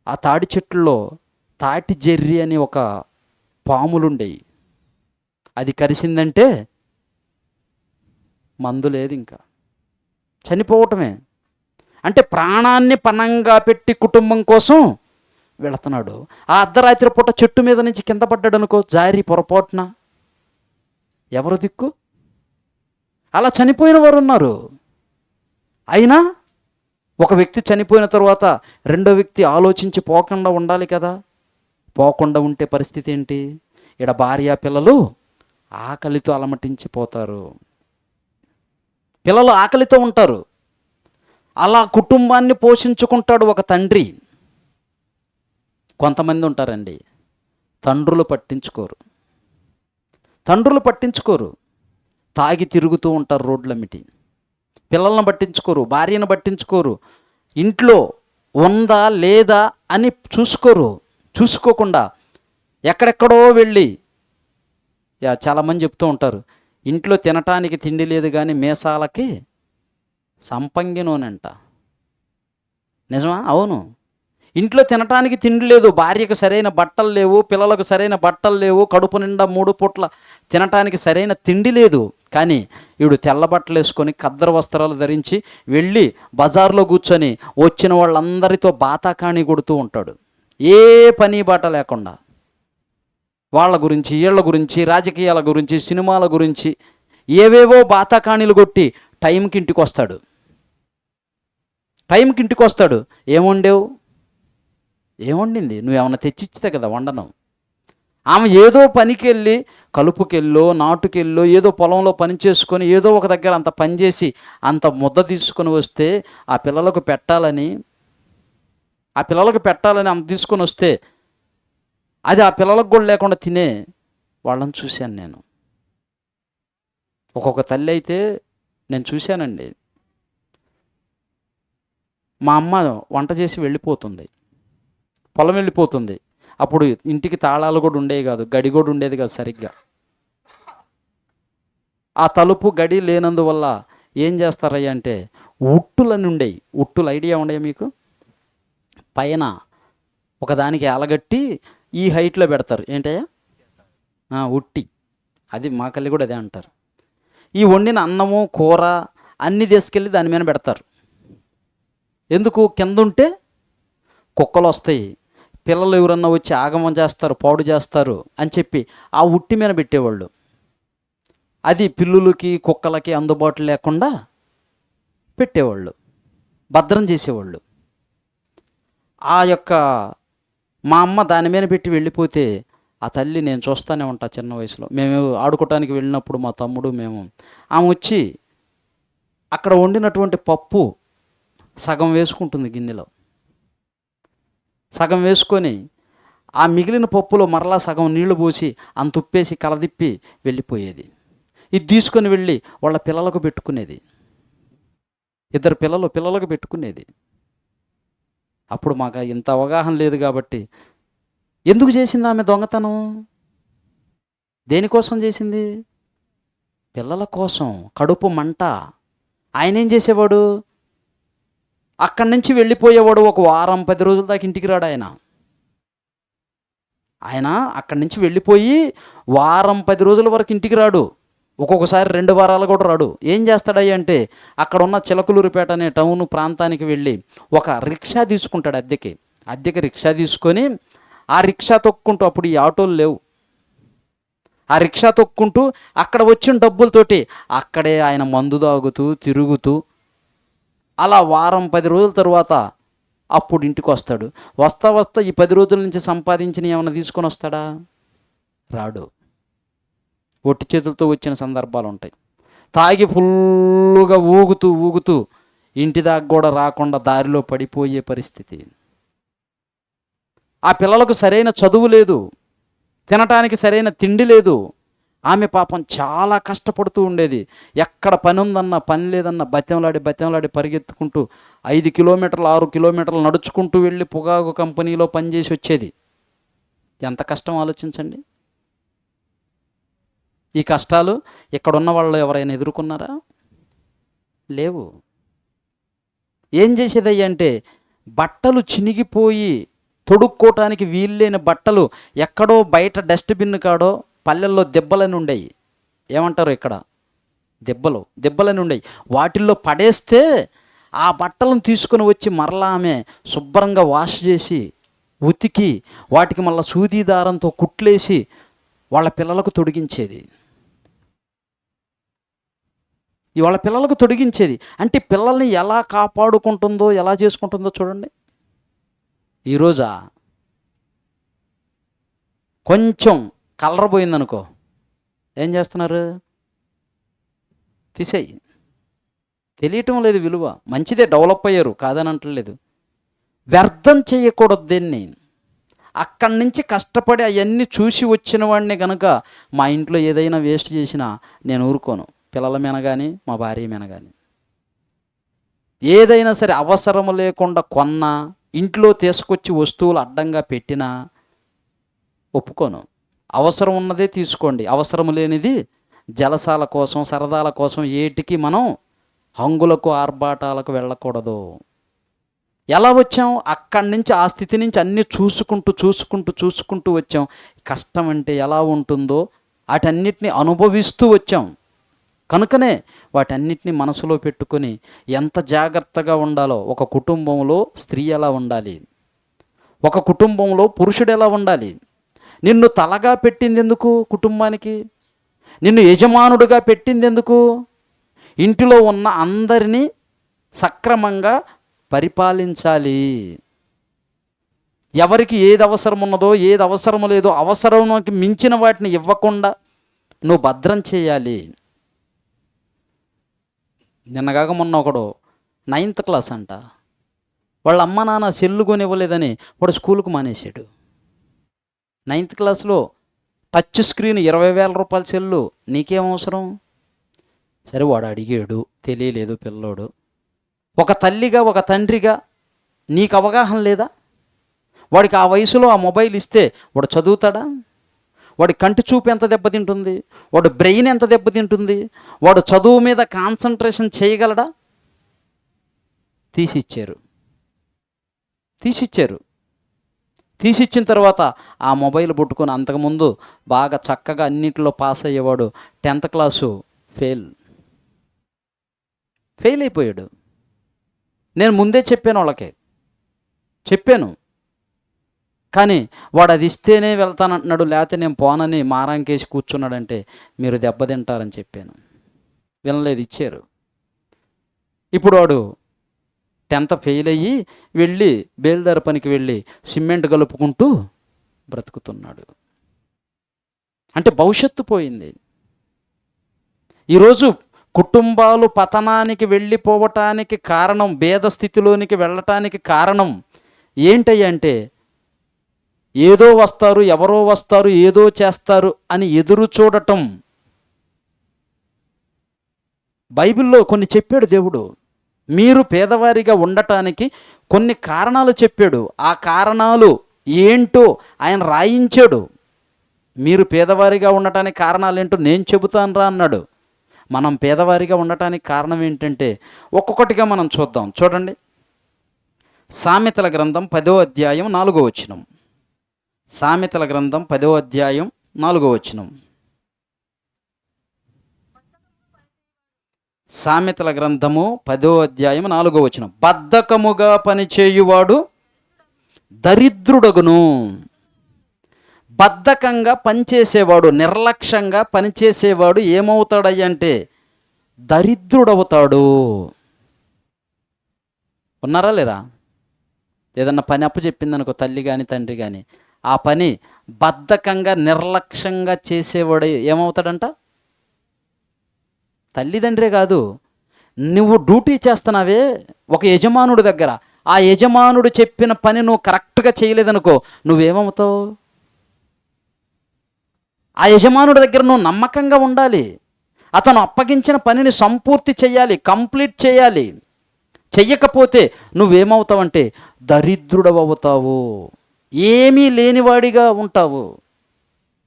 ఆ తాడి చెట్లలో తాటి జెర్రి అని ఒక పాములుండేవి. అది కరిసిందంటే మందు లేదు, ఇంకా చనిపోవటమే. అంటే ప్రాణాన్ని పణంగా పెట్టి కుటుంబం కోసం వెళుతున్నాడు. ఆ అర్ధరాత్రి పూట చెట్టు మీద నుంచి కింద పడ్డాడు అనుకో, జారి పొరపాటున, ఎవరు దిక్కు? అలా చనిపోయిన వారు ఉన్నారు. అయినా ఒక వ్యక్తి చనిపోయిన తర్వాత రెండో వ్యక్తి ఆలోచించి పోకుండా ఉండాలి కదా. పోకుండా ఉంటే పరిస్థితి ఏంటి? ఈడ భార్య పిల్లలు ఆకలితో అలమటించిపోతారు. పిల్లలు ఆకలితో ఉంటారు. అలా కుటుంబాన్ని పోషించుకుంటాడు ఒక తండ్రి. కొంతమంది ఉంటారండి, తండ్రులు పట్టించుకోరు, తాగి తిరుగుతూ ఉంటారు రోడ్లమ్మిటి. పిల్లలను పట్టించుకోరు, భార్యను పట్టించుకోరు, ఇంట్లో ఉందా లేదా అని చూసుకోకుండా ఎక్కడెక్కడో వెళ్ళి, చాలామంది చెప్తూ ఉంటారు, ఇంట్లో తినటానికి తిండి లేదు కానీ మేసాలకి సంపంగి నూనెంట. నిజమా? అవును. ఇంట్లో తినటానికి తిండి లేదు, భార్యకు సరైన బట్టలు లేవు, పిల్లలకు సరైన బట్టలు లేవు, కడుపు నిండా 3 పూట్ల తినటానికి సరైన తిండి లేదు. కానీ వీడు తెల్ల బట్టలు వేసుకొని ఖద్దరు వస్త్రాలు ధరించి వెళ్ళి బజార్లో కూర్చొని వచ్చిన వాళ్ళందరితో బాతాకాణి కొడుతూ ఉంటాడు. ఏ పని బాట లేకుండా వాళ్ళ గురించి, వీళ్ళ గురించి, రాజకీయాల గురించి, సినిమాల గురించి ఏవేవో బాతాకాణీలు కొట్టి టైంకి ఇంటికి వస్తాడు. ఏముండింది? నువ్వేమన్నా తెచ్చిచ్చితే కదా వండను. ఆమె ఏదో పనికి వెళ్ళి, కలుపుకెళ్ళో నాటుకెళ్ళో ఏదో పొలంలో పని చేసుకొని ఏదో ఒక దగ్గర అంత పని చేసి అంత ముద్ద తీసుకొని వస్తే ఆ పిల్లలకు పెట్టాలని అంత తీసుకొని వస్తే అది ఆ పిల్లలకు కూడా లేకుండా తినే వాళ్ళని చూశాను నేను. ఒక్కొక్క తల్లి అయితే నేను చూశానండి. మా అమ్మ వంట చేసి వెళ్ళిపోతుంది, పొలం వెళ్ళిపోతుంది. అప్పుడు ఇంటికి తాళాలు కూడా ఉండేవి కాదు, గడి కూడా ఉండేది కాదు సరిగ్గా. ఆ తలుపు గడి లేనందువల్ల ఏం చేస్తారయ్యా అంటే ఉట్టులని ఉండేవి. ఉట్టులు ఐడియా ఉండేవి మీకు? పైన ఒకదానికి ఆలగట్టి ఈ హైట్లో పెడతారు. ఏంటయ్యా? ఉట్టి. అది మా కల్లి కూడా అదే అంటారు. ఈ వండిన అన్నము కూర అన్నీ తీసుకెళ్ళి దాని మీద పెడతారు. ఎందుకు? కింద ఉంటే కుక్కలు వస్తాయి, పిల్లలు ఎవరన్నా వచ్చి ఆగమం చేస్తారు, పాడు చేస్తారు అని చెప్పి ఆ ఉట్టి మీద పెట్టేవాళ్ళు. అది పిల్లులకి కుక్కలకి అందుబాటు లేకుండా పెట్టేవాళ్ళు, భద్రం చేసేవాళ్ళు. ఆ యొక్క మా అమ్మ దాని మీద పెట్టి వెళ్ళిపోతే ఆ తల్లి నేను చూస్తూనే ఉంటా. చిన్న వయసులో మేము ఆడుకోవటానికి వెళ్ళినప్పుడు మా తమ్ముడు మేము, ఆమె వచ్చి అక్కడ వండినటువంటి పప్పు సగం వేసుకుంటుంది గిన్నెలో, సగం వేసుకొని ఆ మిగిలిన పప్పులో మరలా సగం నీళ్లు పోసి అంత ఉప్పేసి కలదిప్పి వెళ్ళిపోయేది. ఇది తీసుకొని వెళ్ళి వాళ్ళ పిల్లలకు పెట్టుకునేది. 2 పిల్లలకు పెట్టుకునేది. అప్పుడు మాకు ఇంత అవగాహన లేదు కాబట్టి, ఎందుకు చేసింది ఆమె దొంగతనం? దేనికోసం చేసింది? పిల్లల కోసం, కడుపు మంట. ఆయన ఏం చేసేవాడు? అక్కడి నుంచి వెళ్ళిపోయేవాడు. ఒక వారం 10 రోజుల దాకా ఇంటికి రాడు ఆయన. అక్కడి నుంచి వెళ్ళిపోయి వారం 10 రోజుల వరకు ఇంటికి రాడు. ఒక్కొక్కసారి 2 వారాలు కూడా రాడు. ఏం చేస్తాడయ్య అంటే, అక్కడ ఉన్న చిలకలూరిపేట అనే టౌన్ ప్రాంతానికి వెళ్ళి ఒక రిక్షా తీసుకుంటాడు అద్దెకి రిక్షా తీసుకొని ఆ రిక్షా తొక్కుంటూ, అప్పుడు ఈ ఆటోలు లేవు, ఆ రిక్షా తొక్కుంటూ అక్కడ వచ్చిన డబ్బులతోటి అక్కడే ఆయన మందు తాగుతూ తిరుగుతూ అలా వారం 10 రోజుల తర్వాత అప్పుడు ఇంటికి వస్తాడు. వస్తా ఈ 10 రోజుల నుంచి సంపాదించిన ఏమైనా తీసుకొని వస్తాడా? రాడు. ఒట్టి చేతులతో వచ్చిన సందర్భాలు ఉంటాయి. తాగి ఫుల్లుగా ఊగుతూ ఇంటి దాకా కూడా రాకుండా దారిలో పడిపోయే పరిస్థితి. ఆ పిల్లలకు సరైన చదువు లేదు, తినటానికి సరైన తిండి లేదు. ఆమె పాపం చాలా కష్టపడుతూ ఉండేది. ఎక్కడ పని ఉందన్నా పని లేదన్నా బతిమలాడి పరిగెత్తుకుంటూ 5 కిలోమీటర్లు 6 కిలోమీటర్లు నడుచుకుంటూ వెళ్ళి పొగాకు కంపెనీలో పనిచేసి వచ్చేది. ఎంత కష్టం ఆలోచించండి. ఈ కష్టాలు ఇక్కడున్న వాళ్ళు ఎవరైనా ఎదుర్కొన్నారా? లేవు. ఏం చేసేదయ్య అంటే, బట్టలు చినిగిపోయి తొడుక్కోవటానికి వీల్లేని బట్టలు ఎక్కడో బయట డస్ట్బిన్ కాడో పల్లెల్లో దెబ్బలని ఉండేవి. ఏమంటారు ఇక్కడ? దెబ్బలని ఉండేవి. వాటిల్లో పడేస్తే ఆ బట్టలను తీసుకొని వచ్చి మరలా ఆమె శుభ్రంగా వాష్ చేసి ఉతికి వాటికి మళ్ళీ సూది దారంతో కుట్లేసి వాళ్ళ పిల్లలకు తొడిగించేది. వాళ్ళ పిల్లలకు తొడిగించేది. అంటే పిల్లల్ని ఎలా కాపాడుకుంటుందో, ఎలా చేసుకుంటుందో చూడండి. ఈరోజా కొంచెం కలర్ పోయిందనుకో, ఏం చేస్తున్నారు? తీసేయి. తెలియటం లేదు విలువ. మంచిదే, డెవలప్ అయ్యారు, కాదని అంటలేదు. వ్యర్థం చేయకూడదు దేన్ని. అక్కడి నుంచి కష్టపడి అవన్నీ చూసి వచ్చిన వాడిని కనుక మా ఇంట్లో ఏదైనా వేస్ట్ చేసినా నేను ఊరుకోను. పిల్లల మీద కానీ మా భార్య మీద కానీ ఏదైనా సరే అవసరం లేకుండా కొన్నా, ఇంట్లో తీసుకొచ్చి వస్తువులు అడ్డంగా పెట్టినా ఒప్పుకోను. అవసరం ఉన్నదే తీసుకోండి, అవసరం లేనిది జలసాల కోసం సరదాల కోసం ఏటికి మనం హంగులకు ఆర్భాటాలకు వెళ్ళకూడదు. ఎలా వచ్చాం? అక్కడి నుంచి ఆ స్థితి నుంచి అన్నీ చూసుకుంటూ వచ్చాం. కష్టం అంటే ఎలా ఉంటుందో వాటన్నిటిని అనుభవిస్తూ వచ్చాం. కనుకనే వాటన్నిటిని మనసులో పెట్టుకొని ఎంత జాగ్రత్తగా ఉండాలో, ఒక కుటుంబంలో స్త్రీ ఎలా ఉండాలి, ఒక కుటుంబంలో పురుషుడు ఎలా ఉండాలి. నిన్ను తలగా పెట్టింది ఎందుకు? కుటుంబానికి. నిన్ను యజమానుడిగా పెట్టింది ఎందుకు? ఇంటిలో ఉన్న అందరినీ సక్రమంగా పరిపాలించాలి. ఎవరికి ఏది అవసరం ఉన్నదో, ఏది అవసరం లేదో, అవసరానికి మించిన వాటిని ఇవ్వకుండా నువ్వు భద్రం చేయాలి. నిన్నగాక మొన్న ఒకడు 9th క్లాస్ అంట, వాళ్ళ అమ్మ నాన్న సెల్లు కొనివ్వలేదని వాడు స్కూల్కు మానేశాడు. 9th క్లాస్లో టచ్ స్క్రీన్ 20,000 రూపాయల సెల్లు, నీకేం అవసరం? సరే వాడు అడిగాడు, తెలియలేదు పిల్లోడు. ఒక తల్లిగా ఒక తండ్రిగా నీకు అవగాహన లేదా? వాడికి ఆ వయసులో ఆ మొబైల్ ఇస్తే వాడు చదువుతాడా? వాడి కంటి చూపు ఎంత దెబ్బతింటుంది? వాడు బ్రెయిన్ ఎంత దెబ్బతింటుంది? వాడు చదువు మీద కాన్సన్ట్రేషన్ చేయగలడా? తీసిచ్చిన తర్వాత ఆ మొబైల్ పట్టుకొని, అంతకుముందు బాగా చక్కగా అన్నింటిలో పాస్ అయ్యేవాడు 10th క్లాసు ఫెయిల్ అయిపోయాడు. నేను ముందే చెప్పాను, వాళ్ళకి చెప్పాను. కానీ వాడు అది ఇస్తేనే వెళ్తానంటున్నాడు, లేకపోతే నేను పోనని మారాంకేసి కూర్చున్నాడంటే మీరు దెబ్బతింటారని చెప్పాను. వినలేదు, ఇచ్చారు. ఇప్పుడు వాడు 10th ఫెయిల్ అయ్యి వెళ్ళి బేల్దారి పనికి వెళ్ళి సిమెంట్ కలుపుకుంటూ బ్రతుకుతున్నాడు. అంటే భవిష్యత్తు పోయింది. ఈరోజు కుటుంబాలు పతనానికి వెళ్ళిపోవటానికి కారణం, భేద స్థితిలోనికి వెళ్ళటానికి కారణం ఏంటంటే ఏదో వస్తారు, ఎవరో వస్తారు, ఏదో చేస్తారు అని ఎదురు చూడటం. బైబిల్లో కొన్ని చెప్పాడు దేవుడు. మీరు పేదవారిగా ఉండటానికి కొన్ని కారణాలు చెప్పాడు. ఆ కారణాలు ఏంటో ఆయన రాయించాడు. మీరు పేదవారిగా ఉండటానికి కారణాలు ఏంటో నేను చెబుతాను రా అన్నాడు. మనం పేదవారిగా ఉండటానికి కారణం ఏంటంటే ఒక్కొక్కటిగా మనం చూద్దాం. చూడండి, సామెతల గ్రంథం 10వ అధ్యాయం 4వ వచనం. సామెతల గ్రంథం 10వ అధ్యాయం 4వ వచనం. సామెతల గ్రంథము 10వ అధ్యాయం 4వ వచనం. బద్ధకముగా పనిచేయువాడు దరిద్రుడగును. బద్ధకంగా పనిచేసేవాడు, నిర్లక్ష్యంగా పనిచేసేవాడు ఏమవుతాడయ్యంటే దరిద్రుడవుతాడు. ఉన్నారా లేరా? ఏదన్నా పని అప్పు చెప్పిందనుకో తల్లి కానీ తండ్రి కానీ, ఆ పని బద్ధకంగా నిర్లక్ష్యంగా చేసేవాడు ఏమవుతాడంట? తల్లిదండ్రే కాదు, నువ్వు డ్యూటీ చేస్తున్నావే ఒక యజమానుడి దగ్గర, ఆ యజమానుడు చెప్పిన పని నువ్వు కరెక్ట్గా చేయలేదనుకో నువ్వేమవుతావు? ఆ యజమానుడి దగ్గర నువ్వు నమ్మకంగా ఉండాలి. అతను అప్పగించిన పనిని సంపూర్తి చేయాలి, కంప్లీట్ చేయాలి. చెయ్యకపోతే నువ్వేమవుతావంటే దరిద్రుడవుతావు, ఏమీ లేనివాడిగా ఉంటావు.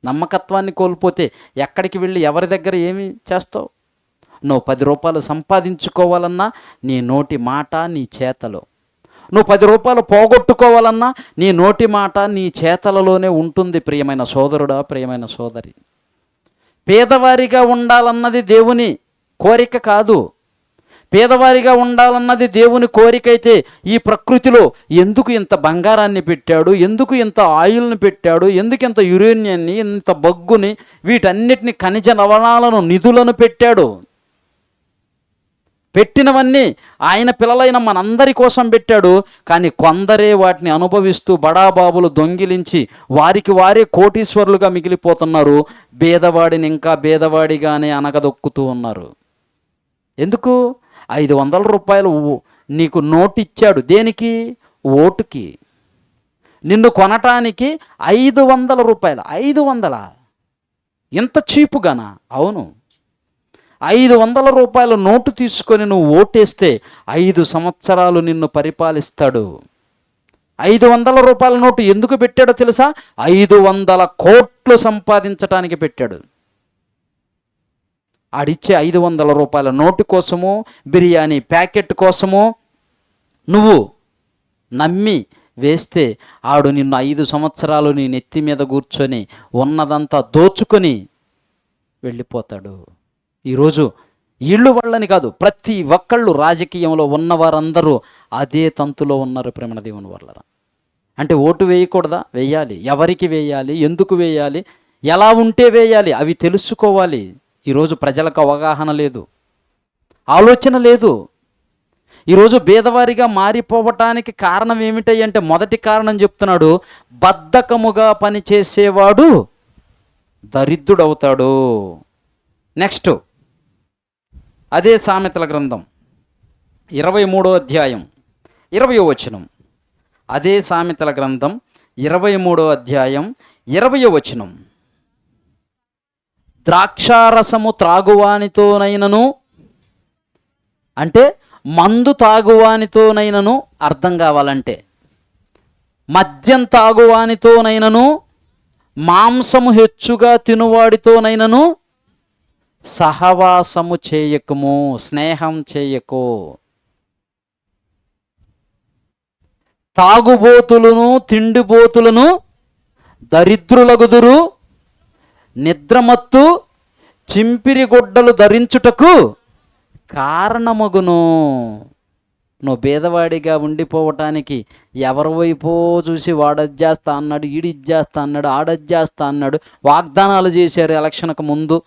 నమ్మకత్వాన్ని కోల్పోతే ఎక్కడికి వెళ్ళి ఎవరి దగ్గర ఏమి చేస్తావు? నువ్వు 10 రూపాయలు సంపాదించుకోవాలన్నా నీ నోటి మాట నీ చేతలో, నువ్వు 10 రూపాయలు పోగొట్టుకోవాలన్నా నీ నోటి మాట నీ చేతలలోనే ఉంటుంది. ప్రియమైన సోదరుడా, ప్రియమైన సోదరి, పేదవారిగా ఉండాలన్నది దేవుని కోరిక కాదు. పేదవారిగా ఉండాలన్నది దేవుని కోరిక అయితే ఈ ప్రకృతిలో ఎందుకు ఇంత బంగారాన్ని పెట్టాడు, ఎందుకు ఇంత ఆయిల్ని పెట్టాడు, ఎందుకు ఇంత యురేనియాన్ని, ఇంత బొగ్గుని, వీటన్నిటిని ఖనిజ లవణాలను, నిధులను పెట్టాడు? పెట్టినవన్నీ ఆయన పిల్లలైన మనందరి కోసం పెట్టాడు. కానీ కొందరే వాటిని అనుభవిస్తూ బడాబాబులు దొంగిలించి వారికి వారే కోటీశ్వరులుగా మిగిలిపోతున్నారు. బేదవాడిని ఇంకా బేదవాడిగానే అనగదొక్కుతూ ఉన్నారు. ఎందుకు? 500 రూపాయలు నీకు నోటు ఇచ్చాడు. దేనికి? ఓటుకి. నిన్ను కొనటానికి 500 రూపాయలు. 500 ఎంత చీపుగానా? అవును. 500 రూపాయల నోటు తీసుకొని నువ్వు ఓటేస్తే 5 సంవత్సరాలు నిన్ను పరిపాలిస్తాడు. 500 రూపాయల నోటు ఎందుకు పెట్టాడో తెలుసా? 500 కోట్లు సంపాదించడానికి పెట్టాడు. ఆడిచ్చే 500 రూపాయల నోటు కోసమో, బిర్యానీ ప్యాకెట్ కోసమో నువ్వు నమ్మి వేస్తే ఆడు నిన్ను 5 సంవత్సరాలు నీ నెత్తి మీద కూర్చొని ఉన్నదంతా దోచుకొని వెళ్ళిపోతాడు. ఈరోజు ఇళ్ళు వాళ్ళని కాదు, ప్రతి ఒక్కళ్ళు రాజకీయంలో ఉన్నవారందరూ అదే తంతులో ఉన్నారు. ప్రేమ దేవుని వల్ల అంటే ఓటు వేయకూడదా? వేయాలి. ఎవరికి వేయాలి, ఎందుకు వేయాలి, ఎలా ఉంటే వేయాలి అవి తెలుసుకోవాలి. ఈరోజు ప్రజలకు అవగాహన లేదు, ఆలోచన లేదు. ఈరోజు బేదవారిగా మారిపోవటానికి కారణం ఏమిటి అంటే మొదటి కారణం చెప్తున్నాడు, బద్ధకముగా పనిచేసేవాడు దరిద్రుడవుతాడు. నెక్స్ట్ అదే సామెతల గ్రంథం 23వ అధ్యాయం 20వ వచనం. అదే సామెతల గ్రంథం 23వ అధ్యాయం 20వ వచనం. ద్రాక్షారసము త్రాగువానితోనైనను, అంటే మందు తాగువానితోనైనను, అర్థం కావాలంటే మద్యం తాగువానితోనైనను, మాంసము హెచ్చుగా తినువాడితోనైనను సహవాసము చేయకము, స్నేహం చేయకు. తాగుబోతులను తిండిబోతులను దరిద్రులగుదురు, నిద్రమత్తు చింపిరి గుడ్డలు ధరించుటకు కారణమగును. నువ్వు భేదవాడిగా ఉండిపోవటానికి ఎవరి వైపో చూసి వాడొచ్చేస్తా అన్నాడు, ఈడిచ్చేస్తా అన్నాడు, ఆడొచ్చేస్తా అన్నాడు, వాగ్దానాలు చేశారు ఎలక్షన్కు ముందు.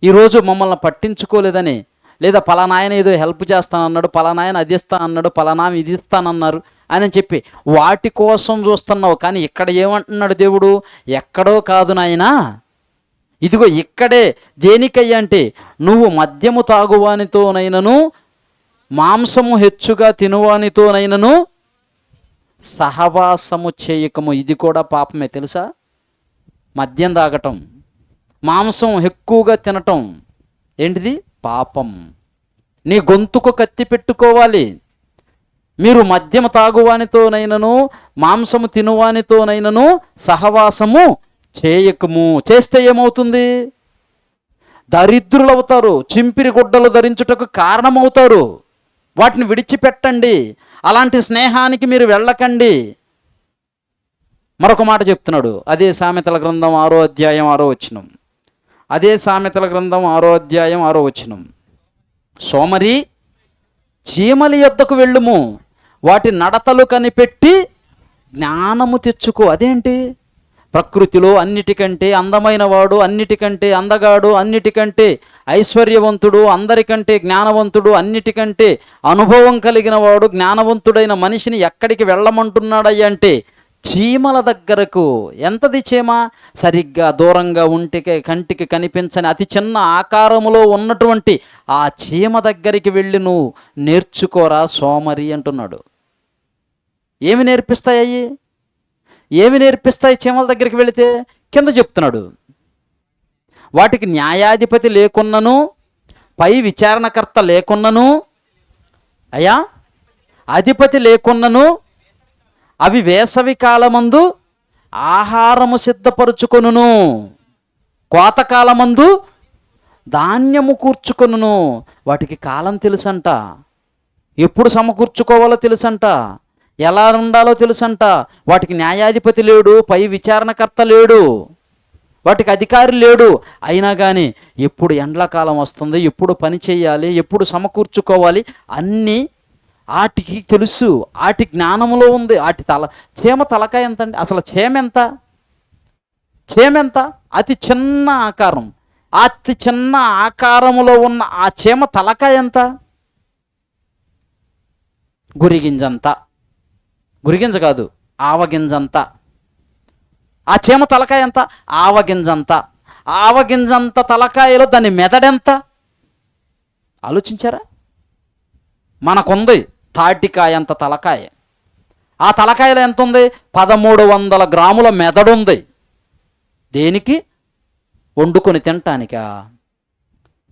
ఈరోజు మమ్మల్ని పట్టించుకోలేదని, లేదా పలానాయన ఏదో హెల్ప్ చేస్తానన్నాడు, పలానాయన అది ఇస్తా అన్నాడు, పలానామ ఇది ఇస్తానన్నారు అని చెప్పి వాటి కోసం చూస్తున్నావు. కానీ ఇక్కడ ఏమంటున్నాడు దేవుడు? ఎక్కడో కాదు నాయనా, ఇదిగో ఇక్కడే. దేనికయ్యా అంటే నువ్వు మద్యము తాగువానితోనైనను, మాంసము హెచ్చుగా తినువానితోనైనను సహవాసము చేయకము, ఇది కూడా పాపమే తెలుసా? మద్యం తాగటం, మాంసం ఎక్కువగా తినటం ఏంటిది? పాపం. నీ గొంతుకు కత్తి పెట్టుకోవాలి. మీరు మద్యము తాగువానితోనైనను మాంసము తినువానితోనైనను సహవాసము చేయకము. చేస్తే ఏమవుతుంది? దరిద్రులవుతారు, చింపిరి గుడ్డలు ధరించుటకు కారణమవుతారు. వాటిని విడిచిపెట్టండి. అలాంటి స్నేహానికి మీరు వెళ్ళకండి. మరొక మాట చెప్తున్నాడు, అదే సామెతల గ్రంథం 6వ అధ్యాయం 6వ వచనం. అదే సామెతల గ్రంథం 6వ అధ్యాయం 6వ వచనం. సోమరి, చీమలి యొద్దకు వెళ్ళుము, వాటి నడతలు కనిపెట్టి జ్ఞానము తెచ్చుకో. అదేంటి? ప్రకృతిలో అన్నిటికంటే అందమైన వాడు, అన్నిటికంటే అందగాడు, అన్నిటికంటే ఐశ్వర్యవంతుడు, అందరికంటే జ్ఞానవంతుడు, అన్నిటికంటే అనుభవం కలిగిన వాడు, జ్ఞానవంతుడైన మనిషిని ఎక్కడికి వెళ్ళమంటున్నాడయ్య అంటే చీమల దగ్గరకు. ఎంతది చీమ? సరిగ్గా దూరంగా ఉంటికి కంటికి కనిపించని అతి చిన్న ఆకారములో ఉన్నటువంటి ఆ చీమ దగ్గరికి వెళ్ళి నువ్వు నేర్చుకోరా సోమరి అంటున్నాడు. ఏమి నేర్పిస్తాయి? ఏమి నేర్పిస్తాయి చీమల దగ్గరికి వెళితే? కింద చెప్తున్నాడు, వాటికి న్యాయాధిపతి లేకున్నను, పై విచారణకర్త లేకున్నను, అయ్యా అధిపతి లేకున్నను, అవి వేసవి కాలమందు ఆహారము సిద్ధపరుచుకొనును, కోతకాలమందు ధాన్యము కూర్చుకొనును. వాటికి కాలం తెలుసంట, ఎప్పుడు సమకూర్చుకోవాలో తెలుసంట, ఎలా ఉండాలో తెలుసంట. వాటికి న్యాయాధిపతి లేడు, పై విచారణకర్త లేడు, వాటికి అధికారి లేడు. అయినా కానీ ఎప్పుడు ఎండ్లకాలం వస్తుంది, ఎప్పుడు పని చేయాలి, ఎప్పుడు సమకూర్చుకోవాలి అన్నీ వాటికి తెలుసు. వాటి జ్ఞానంలో ఉంది. వాటి చీమ తలకాయ ఎంత అండి? అసలు చీమ ఎంత? చీమ ఎంత? అతి చిన్న ఆకారం. అతి చిన్న ఆకారములో ఉన్న ఆ చీమ తలకాయ ఎంత? గురిగింజంత. గురిగింజ కాదు, ఆవగింజంత. ఆ చీమ తలకాయ ఎంత? ఆవగింజంత. ఆవగింజంత తలకాయలో దాని మెదడెంత? ఆలోచించారా? మనకుంది తాటికాయ అంత తలకాయ. ఆ తలకాయలో ఎంత ఉంది? 1300 గ్రాముల మెదడుంది. దేనికి? వండుకొని తినటానికా?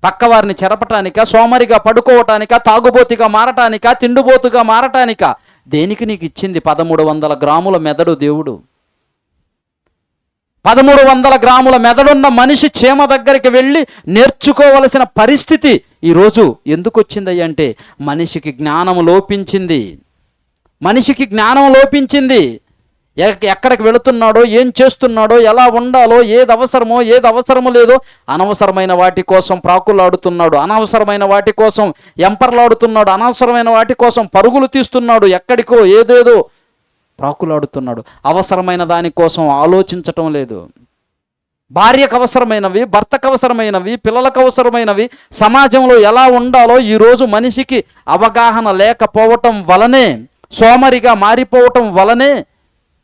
పక్కవారిని చెరపటానికా? సోమరిగా పడుకోవటానికా? తాగుబోతుగా మారటానికా? తిండిబోతుగా మారటానికా? దేనికి నీకు ఇచ్చింది 1300 గ్రాముల మెదడు దేవుడు? 1300 గ్రాముల మెదడున్న మనిషి చీమ దగ్గరికి వెళ్ళి నేర్చుకోవలసిన పరిస్థితి ఈరోజు ఎందుకు వచ్చింది అంటే మనిషికి జ్ఞానం లోపించింది. మనిషికి జ్ఞానం లోపించింది. ఎక్కడికి వెళుతున్నాడో, ఏం చేస్తున్నాడో, ఎలా ఉండాలో, ఏది అవసరమో ఏది అవసరమో లేదో అనవసరమైన వాటి కోసం ప్రాకులాడుతున్నాడు, అనవసరమైన వాటి కోసం ఎంపర్లాడుతున్నాడు, అనవసరమైన వాటి కోసం పరుగులు తీస్తున్నాడు, ఎక్కడికో ఏదేదో ప్రాకులాడుతున్నాడు. అవసరమైన దానికోసం ఆలోచించటం లేదు. భార్యకు అవసరమైనవి, భర్తకు అవసరమైనవి, పిల్లలకు అవసరమైనవి, సమాజంలో ఎలా ఉండాలో ఈరోజు మనిషికి అవగాహన లేకపోవటం వలనే, సోమరిగా మారిపోవటం వలనే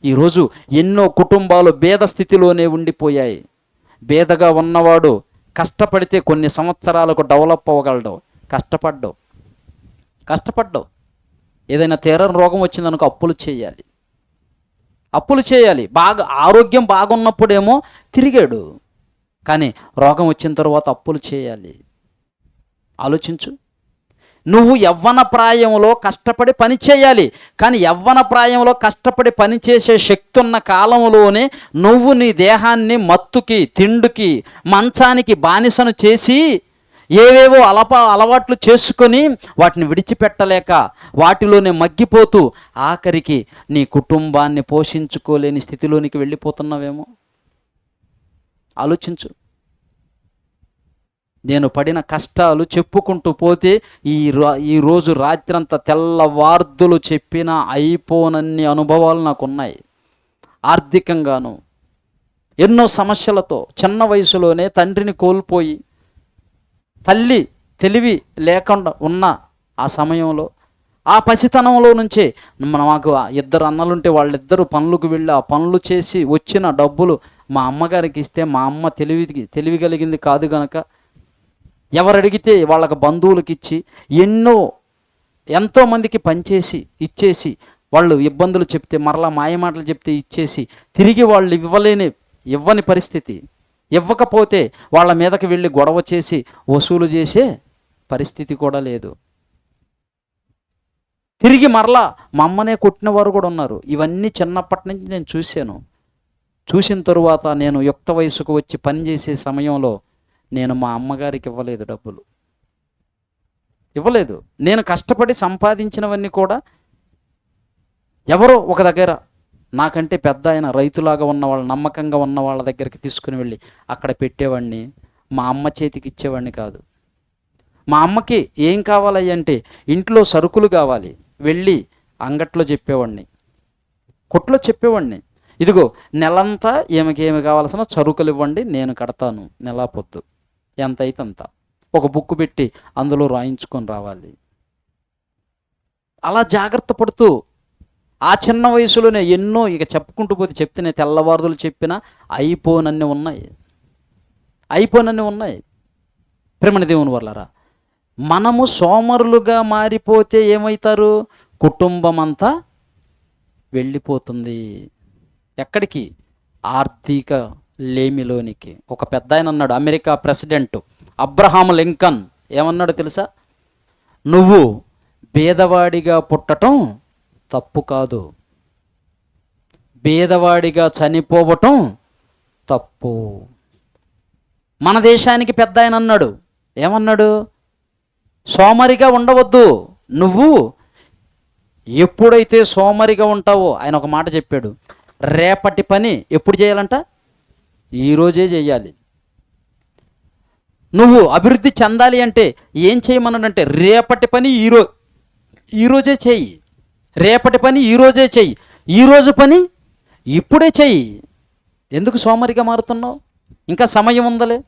ఈరోజు ఎన్నో కుటుంబాలు భేద స్థితిలోనే ఉండిపోయాయి. భేదగా ఉన్నవాడు కష్టపడితే కొన్ని సంవత్సరాలకు డెవలప్ అవ్వగలడు. కష్టపడ్డావు ఏదైనా తీరని రోగం వచ్చిందనుకో అప్పులు చేయాలి. బాగా ఆరోగ్యం బాగున్నప్పుడేమో తిరిగాడు, కానీ రోగం వచ్చిన తర్వాత అప్పులు చేయాలి. ఆలోచించు. నువ్వు యవ్వన ప్రాయంలో కష్టపడి పని చేయాలి, కానీ యవ్వన ప్రాయంలో కష్టపడి పని చేసే శక్తి ఉన్న కాలంలోనే నువ్వు నీ దేహాన్ని మత్తుకి, తిండికి, మంచానికి బానిసను చేసి ఏవేవో అలవాట్లు చేసుకొని వాటిని విడిచిపెట్టలేక వాటిలోనే మగ్గిపోతూ ఆఖరికి నీ కుటుంబాన్ని పోషించుకోలేని స్థితిలోనికి వెళ్ళిపోతున్నావేమో. ఆలోచించు. నేను పడిన కష్టాలు చెప్పుకుంటూ పోతే ఈరోజు రాత్రంతా తెల్లవార్దులు చెప్పిన అయిపోనన్ని అనుభవాలు నాకున్నాయి. ఆర్థికంగాను ఎన్నో సమస్యలతో చిన్న వయసులోనే తండ్రిని కోల్పోయి తల్లి తెలివి లేకుండా ఉన్న ఆ సమయంలో, ఆ పసితనంలో నుంచే మాకు 2 అన్నలుంటే వాళ్ళిద్దరూ పనులకు వెళ్ళి ఆ పనులు చేసి వచ్చిన డబ్బులు మా అమ్మగారికి ఇస్తే మా అమ్మ తెలివి కలిగింది కాదు గనక ఎవరు అడిగితే వాళ్ళకి బంధువులకి ఇచ్చి ఎంతోమందికి పనిచేసి ఇచ్చేసి వాళ్ళు ఇబ్బందులు చెప్తే మరలా మాయమాటలు చెప్తే ఇచ్చేసి తిరిగి వాళ్ళు ఇవ్వని పరిస్థితి. ఇవ్వకపోతే వాళ్ళ మీదకి వెళ్ళి గొడవ చేసి వసూలు చేసే పరిస్థితి కూడా లేదు. తిరిగి మరలా మా అమ్మనే కొట్టిన వారు కూడా ఉన్నారు. ఇవన్నీ చిన్నప్పటి నుంచి నేను చూశాను. చూసిన తరువాత నేను యుక్త వయసుకు వచ్చి పనిచేసే సమయంలో నేను మా అమ్మగారికి ఇవ్వలేదు, డబ్బులు ఇవ్వలేదు. నేను కష్టపడి సంపాదించినవన్నీ కూడా ఎవరో ఒక దగ్గర నాకంటే పెద్ద ఆయన రైతులాగా ఉన్న వాళ్ళ, నమ్మకంగా ఉన్న వాళ్ళ దగ్గరికి తీసుకుని వెళ్ళి అక్కడ పెట్టేవాడిని. మా అమ్మ చేతికి ఇచ్చేవాడిని కాదు. మా అమ్మకి ఏం కావాలి అంటే ఇంట్లో సరుకులు కావాలి, వెళ్ళి అంగట్లో చెప్పేవాడిని, కొట్లో చెప్పేవాడిని, ఇదిగో నెలంతా ఏమికి ఏమి కావాల్సిన సరుకులు ఇవ్వండి, నేను కడతాను, నెలా పొద్దు ఎంత అయితే అంత, ఒక బుక్ పెట్టి అందులో రాయించుకొని రావాలి. అలా జాగ్రత్త పడుతూ ఆ చిన్న వయసులోనే ఎన్నో, ఇక చెప్పుకుంటూ పోతే చెప్తేనే తెల్లవారులు చెప్పినా అయిపోనన్ని ఉన్నాయి. ప్రేమని దేవుని వల్లరా, మనము సోమరులుగా మారిపోతే ఏమవుతారు? కుటుంబం అంతా వెళ్ళిపోతుంది. ఎక్కడికి? ఆర్థిక లేమిలోనికి. ఒక పెద్ద ఆయన అన్నాడు, అమెరికా ప్రెసిడెంట్ అబ్రహాం లింకన్ ఏమన్నాడు తెలుసా? నువ్వు పేదవాడిగా పుట్టటం తప్పు కాదు, పేదవాడిగా చనిపోవటం తప్పు. మన దేశానికి పెద్ద ఆయన అన్నాడు, ఏమన్నాడు? సోమరిగా ఉండవద్దు. నువ్వు ఎప్పుడైతే సోమరిగా ఉంటావో, ఆయన ఒక మాట చెప్పాడు, రేపటి పని ఎప్పుడు చేయాలంట? ఈరోజే చేయాలి. నువ్వు అభివృద్ధి చెందాలి అంటే ఏం చేయమన్నాడంటే రేపటి పని ఈరోజే చెయ్యి, రేపటి పని ఈరోజే చెయ్యి, ఈరోజు పని ఇప్పుడే చెయ్యి. ఎందుకు సోమరిగా మారుతున్నావు? ఇంకా సమయం ఉందలే,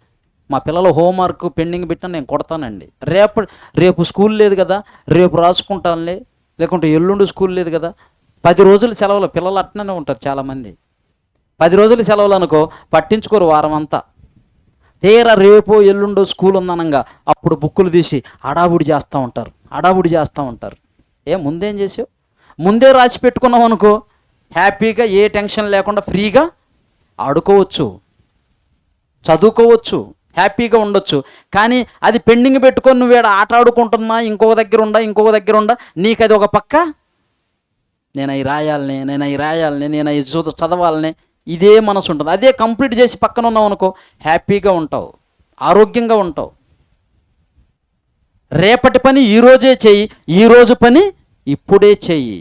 మా పిల్లలు హోంవర్క్ పెండింగ్ పెట్టినా నేను కొడతానండి, రేపు స్కూల్ లేదు కదా, రేపు రాసుకుంటానులే, లేకుంటే ఎల్లుండి స్కూల్ లేదు కదా. 10 రోజులు సెలవులు, పిల్లలు అట్లనే ఉంటారు చాలామంది. 10 రోజులు సెలవులు అనుకో, పట్టించుకోరు వారం అంతా. తీరా రేపు ఎల్లుండో స్కూల్ ఉందనంగా అప్పుడు బుక్కులు తీసి హడావుడి చేస్తూ ఉంటారు. ముందేం చేసావు? ముందే రాసి పెట్టుకున్నావు అనుకో, హ్యాపీగా ఏ టెన్షన్ లేకుండా ఫ్రీగా ఆడుకోవచ్చు, చదువుకోవచ్చు, హ్యాపీగా ఉండొచ్చు. కానీ అది పెండింగ్ పెట్టుకొని నువ్వు ఆట ఆడుకుంటున్నా, ఇంకొక దగ్గర ఉండా, నీకు అది ఒక పక్క, నేను అవి రాయాలని, నేను అవి చదవాలని, ఇదే మనసు ఉంటుంది. అదే కంప్లీట్ చేసి పక్కన ఉన్నావు అనుకో, హ్యాపీగా ఉంటావు, ఆరోగ్యంగా ఉంటావు. రేపటి పని ఈరోజే చెయ్యి, ఈరోజు పని ఇప్పుడే చెయ్యి.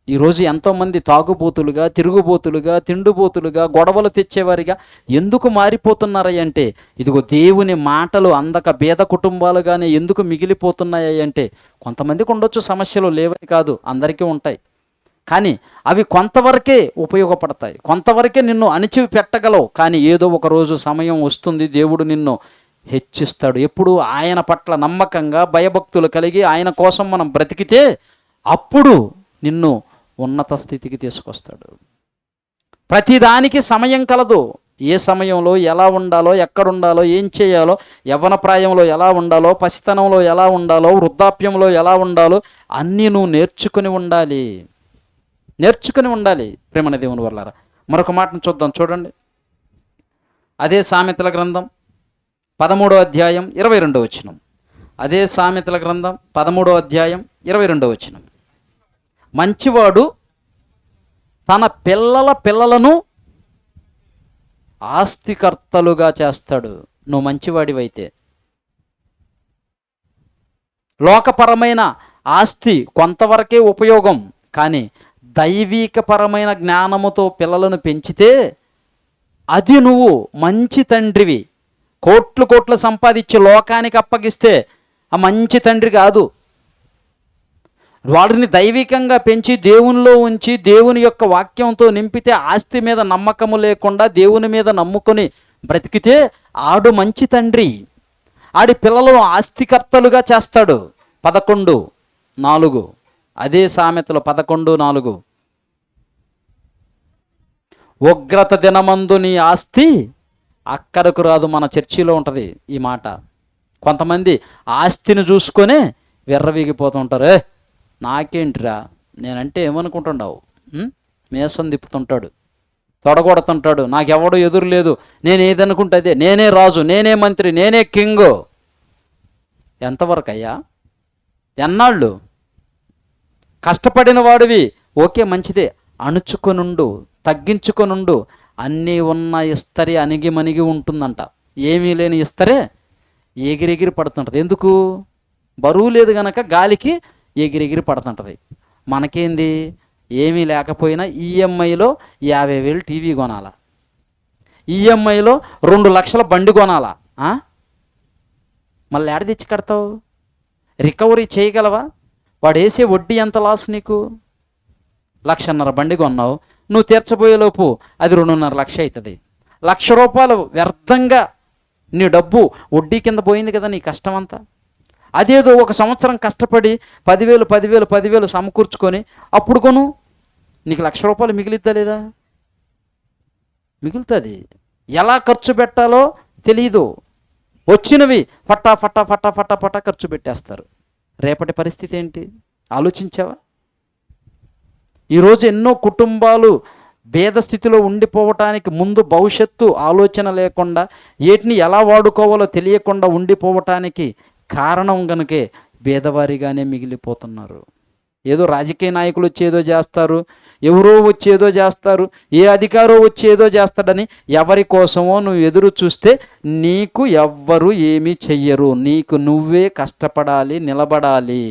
ఈరోజు ఎంతోమంది తాగుబోతులుగా, తిరుగుబోతులుగా, తిండిబోతులుగా, గొడవలు తెచ్చేవారిగా ఎందుకు మారిపోతున్నాయి అంటే, ఇదిగో దేవుని మాటలు అందక బేద కుటుంబాలుగానే ఎందుకు మిగిలిపోతున్నాయి అంటే, కొంతమందికి ఉండొచ్చు సమస్యలు, లేవని కాదు, అందరికీ ఉంటాయి. కానీ అవి కొంతవరకే ఉపయోగపడతాయి, కొంతవరకే నిన్ను అణిచి పెట్టగలవు. కానీ ఏదో ఒక రోజు సమయం వస్తుంది, దేవుడు నిన్ను హెచ్చిస్తాడు. ఎప్పుడు ఆయన పట్ల నమ్మకంగా భయభక్తులు కలిగి ఆయన కోసం మనం బ్రతికితే అప్పుడు నిన్ను ఉన్నత స్థితికి తీసుకొస్తాడు. ప్రతిదానికి సమయం కలదు. ఏ సమయంలో ఎలా ఉండాలో, ఎక్కడుండాలో, ఏం చేయాలో, యవ్వన ప్రాయంలో ఎలా ఉండాలో, పసితనంలో ఎలా ఉండాలో, వృద్ధాప్యంలో ఎలా ఉండాలో అన్నీ నువ్వు నేర్చుకుని ఉండాలి. ప్రేమన దేవుని వల్లారా, మరొక మాటను చూద్దాం, చూడండి. అదే సామెతల గ్రంథం 13వ అధ్యాయం 22వ వచనం. అదే సామెతల గ్రంథం 13వ అధ్యాయం 22వ వచనం. మంచివాడు తన పిల్లలను ఆస్తికర్తలుగా చేస్తాడు. నువ్వు మంచివాడివైతే. లోకపరమైన ఆస్తి కొంతవరకే ఉపయోగం, కానీ దైవికపరమైన జ్ఞానముతో పిల్లలను పెంచితే అది నువ్వు మంచి తండ్రివి. కోట్లు సంపాదించి లోకానికి అప్పగిస్తే ఆ మంచి తండ్రి కాదు. వాడిని దైవికంగా పెంచి దేవునిలో ఉంచి దేవుని యొక్క వాక్యంతో నింపితే, ఆస్తి మీద నమ్మకము లేకుండా దేవుని మీద నమ్ముకొని బ్రతికితే ఆడు మంచి తండ్రి. ఆడి పిల్లలను ఆస్తికర్తలుగా చేస్తాడు. 11:4 అదే సామెతలు 11:4. ఉగ్రత దినమందు నీ ఆస్తి అక్కడకు రాదు. మన చర్చిలో ఉంటుంది ఈ మాట. కొంతమంది ఆస్తిని చూసుకొని విర్రవీగిపోతూ ఉంటారు. నాకేంటిరా, నేనంటే ఏమనుకుంటున్నావు? మేసం తిప్పుతుంటాడు, తొడగొడుతుంటాడు, నాకెవడో ఎదురు లేదు, నేను ఏదనుకుంటే అదే, నేనే రాజు, నేనే మంత్రి, నేనే కింగు. ఎంతవరకు అయ్యా? ఎన్నాళ్ళు? కష్టపడిన వాడివి, ఓకే మంచిదే, అణుచుకొనుండు, తగ్గించుకొనుండు. అన్నీ ఉన్న ఇస్తరి అణిగిమణిగి ఉంటుందంట. ఏమీ లేని ఇస్తరే ఎగిరెగిరి పడుతుంటుంది. ఎందుకు? బరువు లేదు గనక గాలికి ఎగిరెగిరి పడుతుంటుంది. మనకేంది? ఏమీ లేకపోయినా ఈఎంఐలో 50,000 టీవీ కొనాలా, ఈఎంఐలో 2 లక్షల బండి కొనాలా? మళ్ళీ ఏడ తెచ్చి కడతావు? రికవరీ చేయగలవా? వాడు వేసే వడ్డీ ఎంత లాస్ నీకు? 1,50,000 బండి కొన్నావు, నువ్వు తీర్చబోయేలోపు అది 2.5 లక్షలు అవుతుంది. ₹1,00,000 వ్యర్థంగా నీ డబ్బు వడ్డీ కింద పోయింది కదా, నీ కష్టం అంతా. అదేదో 1 సంవత్సరం కష్టపడి 10,000 సమకూర్చుకొని అప్పుడు కొను, నీకు ₹1,00,000 మిగిలిద్దా లేదా? మిగులుతుంది. ఎలా ఖర్చు పెట్టాలో తెలియదు. వచ్చినవి ఫట్టా ఫట్టా ఫట్టా ఫట్టా ఫట్టా ఖర్చు పెట్టేస్తారు. రేపటి పరిస్థితి ఏంటి ఆలోచించావా? ఈరోజు ఎన్నో కుటుంబాలు భేద స్థితిలో ఉండిపోవటానికి ముందు భవిష్యత్తు ఆలోచన లేకుండా, ఏటిని ఎలా వాడుకోవాలో తెలియకుండా ఉండిపోవటానికి కారణం కనుకే భేదవారిగానే మిగిలిపోతున్నారు. ఏదో రాజకీయ నాయకులు వచ్చేదో చేస్తారు, ఎవరో వచ్చేదో చేస్తారు, ఏ అధికారో వచ్చేదో చేస్తాడని ఎవరి కోసమో నువ్వు ఎదురు చూస్తే నీకు ఎవ్వరు ఏమీ చెయ్యరు. నీకు నువ్వే కష్టపడాలి, నిలబడాలి.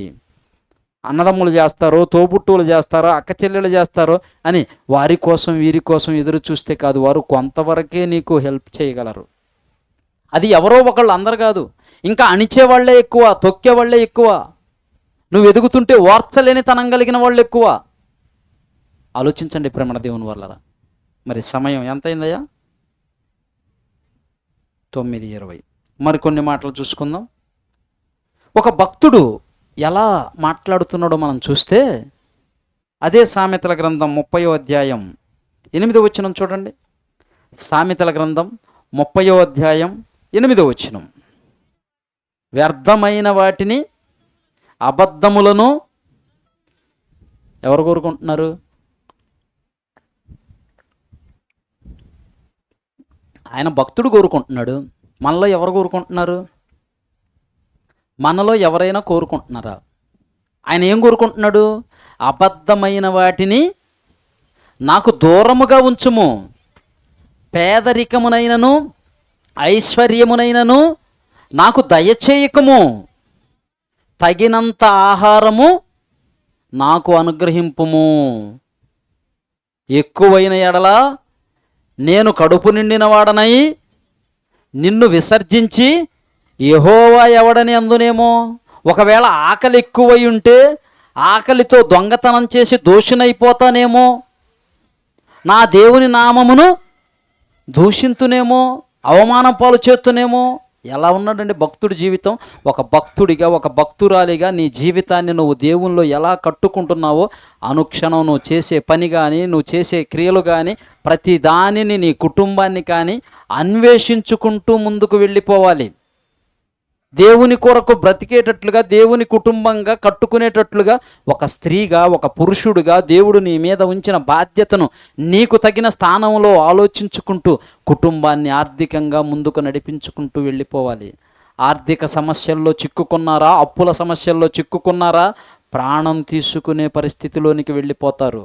అన్నదమ్ములు చేస్తారో, తోబుట్టువులు చేస్తారో, అక్క చెల్లెలు చేస్తారో అని వారి కోసం వీరి కోసం ఎదురు చూస్తే కాదు, వారు కొంతవరకే నీకు హెల్ప్ చేయగలరు. అది ఎవరో ఒకళ్ళు, అందరు కాదు. ఇంకా అణిచేవాళ్లే ఎక్కువ, తొక్కేవాళ్లే ఎక్కువ. నువ్వు ఎదుగుతుంటే ఓర్చలేని తనం కలిగిన వాళ్ళు ఎక్కువ. ఆలోచించండి ప్రేమణ దేవుని వల్లరా. మరి సమయం ఎంతైందయ్యా? 9:20. మరికొన్ని మాటలు చూసుకుందాం. ఒక భక్తుడు ఎలా మాట్లాడుతున్నాడో మనం చూస్తే అదే సామెతల గ్రంథం 30వ అధ్యాయం 8వ వచనం చూడండి. సామెతల గ్రంథం 30వ అధ్యాయం 8వ వచనం. వ్యర్థమైన వాటిని, అబద్ధములను ఎవరు కోరుకుంటున్నారు? ఆయన భక్తుడు కోరుకుంటున్నాడు. మనలో ఎవరు కోరుకుంటున్నారు? మనలో ఎవరైనా కోరుకుంటున్నారా? ఆయన ఏం కోరుకుంటున్నాడు? అబద్ధమైన వాటిని నాకు దూరముగా ఉంచుము, పేదరికమునైనను ఐశ్వర్యమునైనను నాకు దయచేయకము, తగినంత ఆహారము నాకు అనుగ్రహింపుము. ఎక్కువైన ఎడల నేను కడుపు నిండిన వాడనై నిన్ను విసర్జించి యెహోవా ఎవడని అందునేమో. ఒకవేళ ఆకలి ఎక్కువై ఉంటే ఆకలితో దొంగతనం చేసి దోషినైపోతానేమో, నా దేవుని నామమును దూషింతునేమో, అవమానం పాలు చేస్తునేమో. ఎలా ఉన్నాడండి భక్తుడి జీవితం? ఒక భక్తుడిగా, ఒక భక్తురాలిగా నీ జీవితాన్ని నువ్వు దేవునిలో ఎలా కట్టుకుంటున్నావో, అనుక్షణం నువ్వు చేసే పని కానీ, నువ్వు చేసే క్రియలు కానీ, ప్రతి దానిని, నీ కుటుంబాన్ని కానీ అన్వేషించుకుంటూ ముందుకు వెళ్ళిపోవాలి. దేవుని కొరకు బ్రతికేటట్లుగా, దేవుని కుటుంబంగా కట్టుకునేటట్లుగా ఒక స్త్రీగా, ఒక పురుషుడిగా దేవుడు నీ మీద ఉంచిన బాధ్యతను నీకు తగిన స్థానంలో ఆలోచించుకుంటూ కుటుంబాన్ని ఆర్థికంగా ముందుకు నడిపించుకుంటూ వెళ్ళిపోవాలి. ఆర్థిక సమస్యల్లో చిక్కుకున్నారా? అప్పుల సమస్యల్లో చిక్కుకున్నారా? ప్రాణం తీసుకునే పరిస్థితిలోనికి వెళ్ళిపోతారు.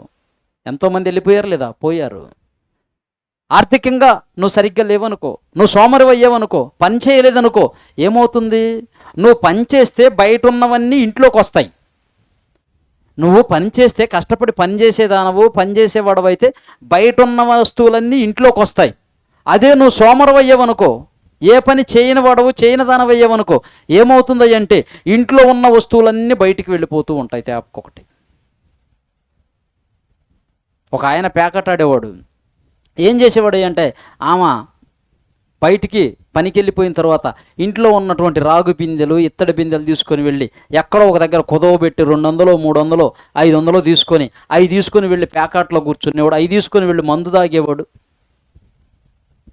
ఎంతోమంది వెళ్ళిపోయారు లేదా? పోయారు. ఆర్థికంగా నువ్వు సరిగ్గా లేవనుకో, నువ్వు సోమరివి అయ్యావనుకో, పని చేయలేదనుకో, ఏమవుతుంది? నువ్వు పని చేస్తే బయట ఉన్నవన్నీ ఇంట్లోకి వస్తాయి. నువ్వు పని చేస్తే, కష్టపడి పని చేసేదానవు, పని చేసేవాడవు అయితే బయట ఉన్న వస్తువులన్నీ ఇంట్లోకి వస్తాయి. అదే నువ్వు సోమరివి అయ్యావనుకో, ఏ పని చేయని వాడవు, చేయని దానవు అయ్యావనుకో, ఏమవుతుంది అంటే ఇంట్లో ఉన్న వస్తువులన్నీ బయటికి వెళ్ళిపోతూ ఉంటాయి. తేపకొకటి. ఒక ఆయన ప్యాకెట్ ఆడేవాడు. ఏం చేసేవాడు అంటే, ఆమె బయటికి పనికి వెళ్ళిపోయిన తర్వాత ఇంట్లో ఉన్నటువంటి రాగు బిందెలు, ఇత్తడి బిందెలు తీసుకొని వెళ్ళి ఎక్కడో ఒక దగ్గర కుదవబెట్టి 200, 300, 500 తీసుకొని అవి తీసుకొని వెళ్ళి ప్యాకెట్లో కూర్చునేవాడు. అవి తీసుకొని వెళ్ళి మందు తాగేవాడు.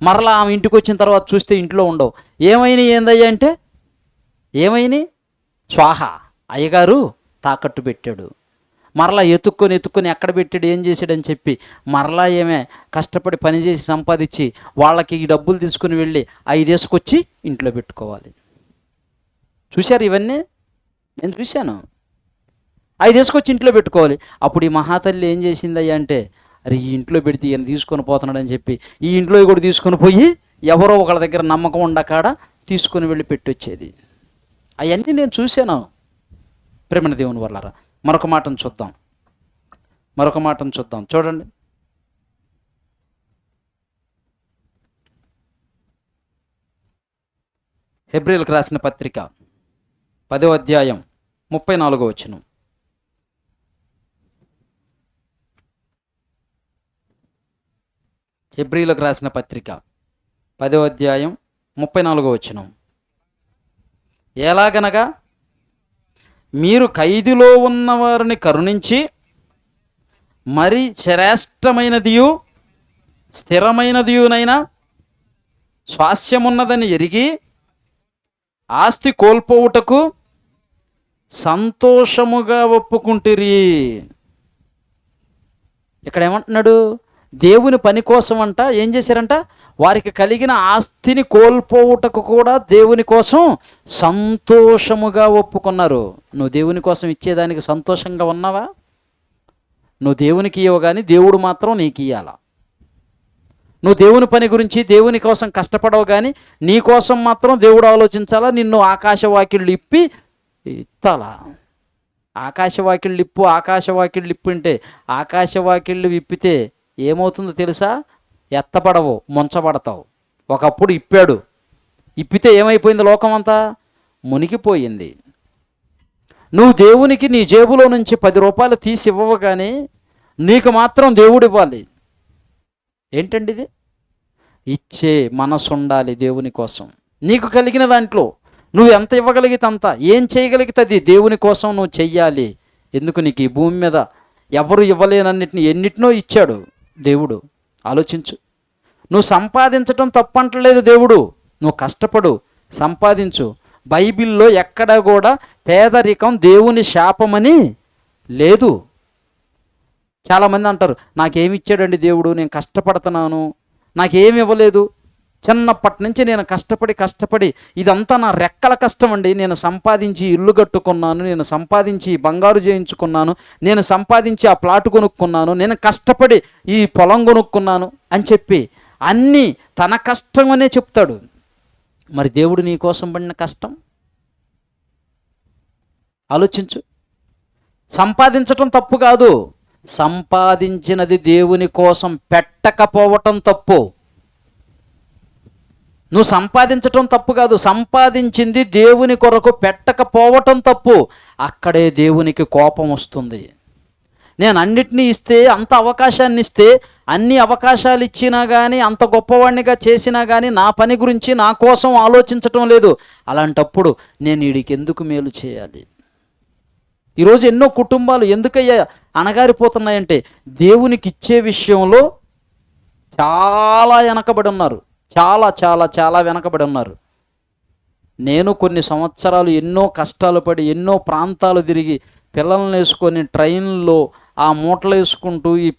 మరలా ఆమె ఇంటికి వచ్చిన తర్వాత చూస్తే ఇంట్లో ఉండవు. ఏమైనా ఏందయ్యా అంటే, ఏమైనా స్వాహ, అయ్యగారు తాకట్టు పెట్టాడు. మరలా ఎత్తుక్కొని ఎక్కడ పెట్టాడు ఏం చేశాడని చెప్పి మరలా ఏమే కష్టపడి పని చేసి సంపాదించి వాళ్ళకి ఈ డబ్బులు తీసుకుని వెళ్ళి 5 వేసుకొచ్చి ఇంట్లో పెట్టుకోవాలి. చూశారు ఇవన్నీ? నేను చూశాను. 5 వేసుకొచ్చి ఇంట్లో పెట్టుకోవాలి. అప్పుడు ఈ మహాతల్లి ఏం చేసిందయ్యా అంటే, అరే ఈ ఇంట్లో పెడితే ఈయన తీసుకొని పోతున్నాడని చెప్పి ఈ ఇంట్లో కూడా తీసుకొని పోయి ఎవరో ఒకళ్ళ దగ్గర నమ్మకం ఉండకాడ తీసుకొని వెళ్ళి పెట్టొచ్చేది. అవన్నీ నేను చూశాను ప్రేమన దేవుని వల్లరా. మరొక మాటను చూద్దాం. చూడండి, హెబ్రీయులకు రాసిన పత్రిక 10వ అధ్యాయం 34వ వచనం. హెబ్రీయులకు రాసిన పత్రిక 10వ అధ్యాయం 34వ వచనం. ఎలాగనగా మీరు ఖైదులో ఉన్నవారిని కరుణించి మరి శ్రేష్టమైనదియు స్థిరమైనదియునైనా స్వాస్యమున్నదని ఎరిగి ఆస్తి కోల్పోవుటకు సంతోషముగా ఒప్పుకుంటిరి. ఇక్కడ ఏమంటున్నాడు? దేవుని పని కోసం అంట ఏం చేశారంట? వారికి కలిగిన ఆస్తిని కోల్పోవుటకు కూడా దేవుని కోసం సంతోషముగా ఒప్పుకున్నారు. నువ్వు దేవుని కోసం ఇచ్చేదానికి సంతోషంగా ఉన్నావా? నువ్వు దేవునికి ఇవ్వవు కానీ దేవుడు మాత్రం నీకు ఇయ్యాల. నువ్వు దేవుని పని గురించి దేవుని కోసం కష్టపడవు కానీ నీ కోసం మాత్రం దేవుడు ఆలోచించాలా? నిన్ను ఆకాశవాకిళ్ళు ఇప్పి ఇత్తాలా? ఆకాశవాకిళ్ళు ఇప్పు అంటే ఆకాశవాకిళ్ళు విప్పితే ఏమవుతుందో తెలుసా? ఎత్తపడవు, ముంచబడతావు. ఒకప్పుడు ఇప్పితే ఏమైపోయింది? లోకం అంతా మునిగిపోయింది. నువ్వు దేవునికి నీ జేబులో నుంచి 10 రూపాయలు తీసి ఇవ్వవు కానీ నీకు మాత్రం దేవుడు ఇవ్వాలి. ఏంటండి ఇది? ఇచ్చే మనసు ఉండాలి దేవుని కోసం. నీకు కలిగిన దాంట్లో నువ్వు ఎంత ఇవ్వగలిగితే అంత, ఏం చేయగలిగితే అది దేవుని కోసం నువ్వు చెయ్యాలి. ఎందుకు? నీకు ఈ భూమి మీద ఎవరు ఇవ్వలేనన్నిటిని ఎన్నిటినో ఇచ్చాడు దేవుడు. ఆలోచించు. నువ్వు సంపాదించటం తప్పంటలేదు దేవుడు. నువ్వు కష్టపడు, సంపాదించు. బైబిల్లో ఎక్కడ కూడా పేదరికం దేవుని శాపమని లేదు. చాలామంది అంటారు, నాకేమి ఇచ్చాడండి దేవుడు, నేను కష్టపడుతున్నాను, నాకేమి ఇవ్వలేదు. చిన్నప్పటి నుంచి నేను కష్టపడి ఇదంతా నా రెక్కల కష్టం అండి. నేను సంపాదించి ఇల్లు కట్టుకున్నాను, నేను సంపాదించి బంగారు చేయించుకున్నాను, నేను సంపాదించి ఆ ప్లాట్ కొనుక్కున్నాను, నేను కష్టపడి ఈ పొలం కొనుక్కున్నాను అని చెప్పి అన్నీ తన కష్టం అనే చెప్తాడు. మరి దేవుడు నీ కోసం పడిన కష్టం ఆలోచించు. సంపాదించటం తప్పు కాదు, సంపాదించినది దేవుని కోసం పెట్టకపోవటం తప్పు. నువ్వు సంపాదించటం తప్పు కాదు, సంపాదించింది దేవుని కొరకు పెట్టకపోవటం తప్పు. అక్కడే దేవునికి కోపం వస్తుంది. నేను అన్నిటినీ ఇస్తే, అంత అవకాశాన్ని ఇస్తే, అన్ని అవకాశాలు ఇచ్చినా కానీ, అంత గొప్పవాడినిగా చేసినా కానీ నా పని గురించి నా కోసం ఆలోచించటం లేదు. అలాంటప్పుడు నేను వీడికి ఎందుకు మేలు చేయాలి? ఈరోజు ఎన్నో కుటుంబాలు ఎందుకయ్యా అణగారిపోతున్నాయంటే దేవునికి ఇచ్చే విషయంలో చాలా వెనకబడి ఉన్నారు. చాలా వెనకబడి ఉన్నారు. నేను కొన్ని సంవత్సరాలు ఎన్నో కష్టాలు పడి ఎన్నో ప్రాంతాలు తిరిగి పిల్లల్ని వేసుకొని ట్రైన్లో ఆ మూటలు వేసుకుంటూ ఈ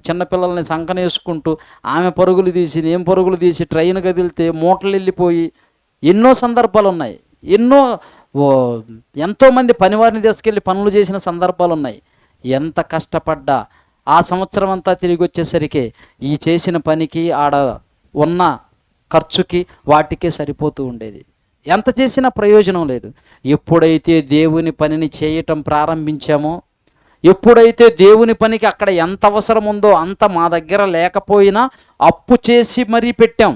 చిన్నపిల్లల్ని సంకనేసుకుంటూ ఆమె పరుగులు తీసి నేను పరుగులు తీసి ట్రైన్ కదిలితే మూటలు వెళ్ళిపోయి ఎన్నో సందర్భాలు ఉన్నాయి. ఎంతోమంది పనివారిని తీసుకెళ్ళి పనులు చేసిన సందర్భాలు ఉన్నాయి. ఎంత కష్టపడ్డా ఆ సంవత్సరం అంతా తిరిగి వచ్చేసరికి ఈ చేసిన పనికి ఆడ ఉన్న ఖర్చుకి వాటికే సరిపోతూ ఉండేది. ఎంత చేసినా ప్రయోజనం లేదు. ఎప్పుడైతే దేవుని పనిని చేయటం ప్రారంభించామో, ఎప్పుడైతే దేవుని పనికి అక్కడ ఎంత అవసరం ఉందో అంత మా దగ్గర లేకపోయినా అప్పు చేసి మరీ పెట్టాం.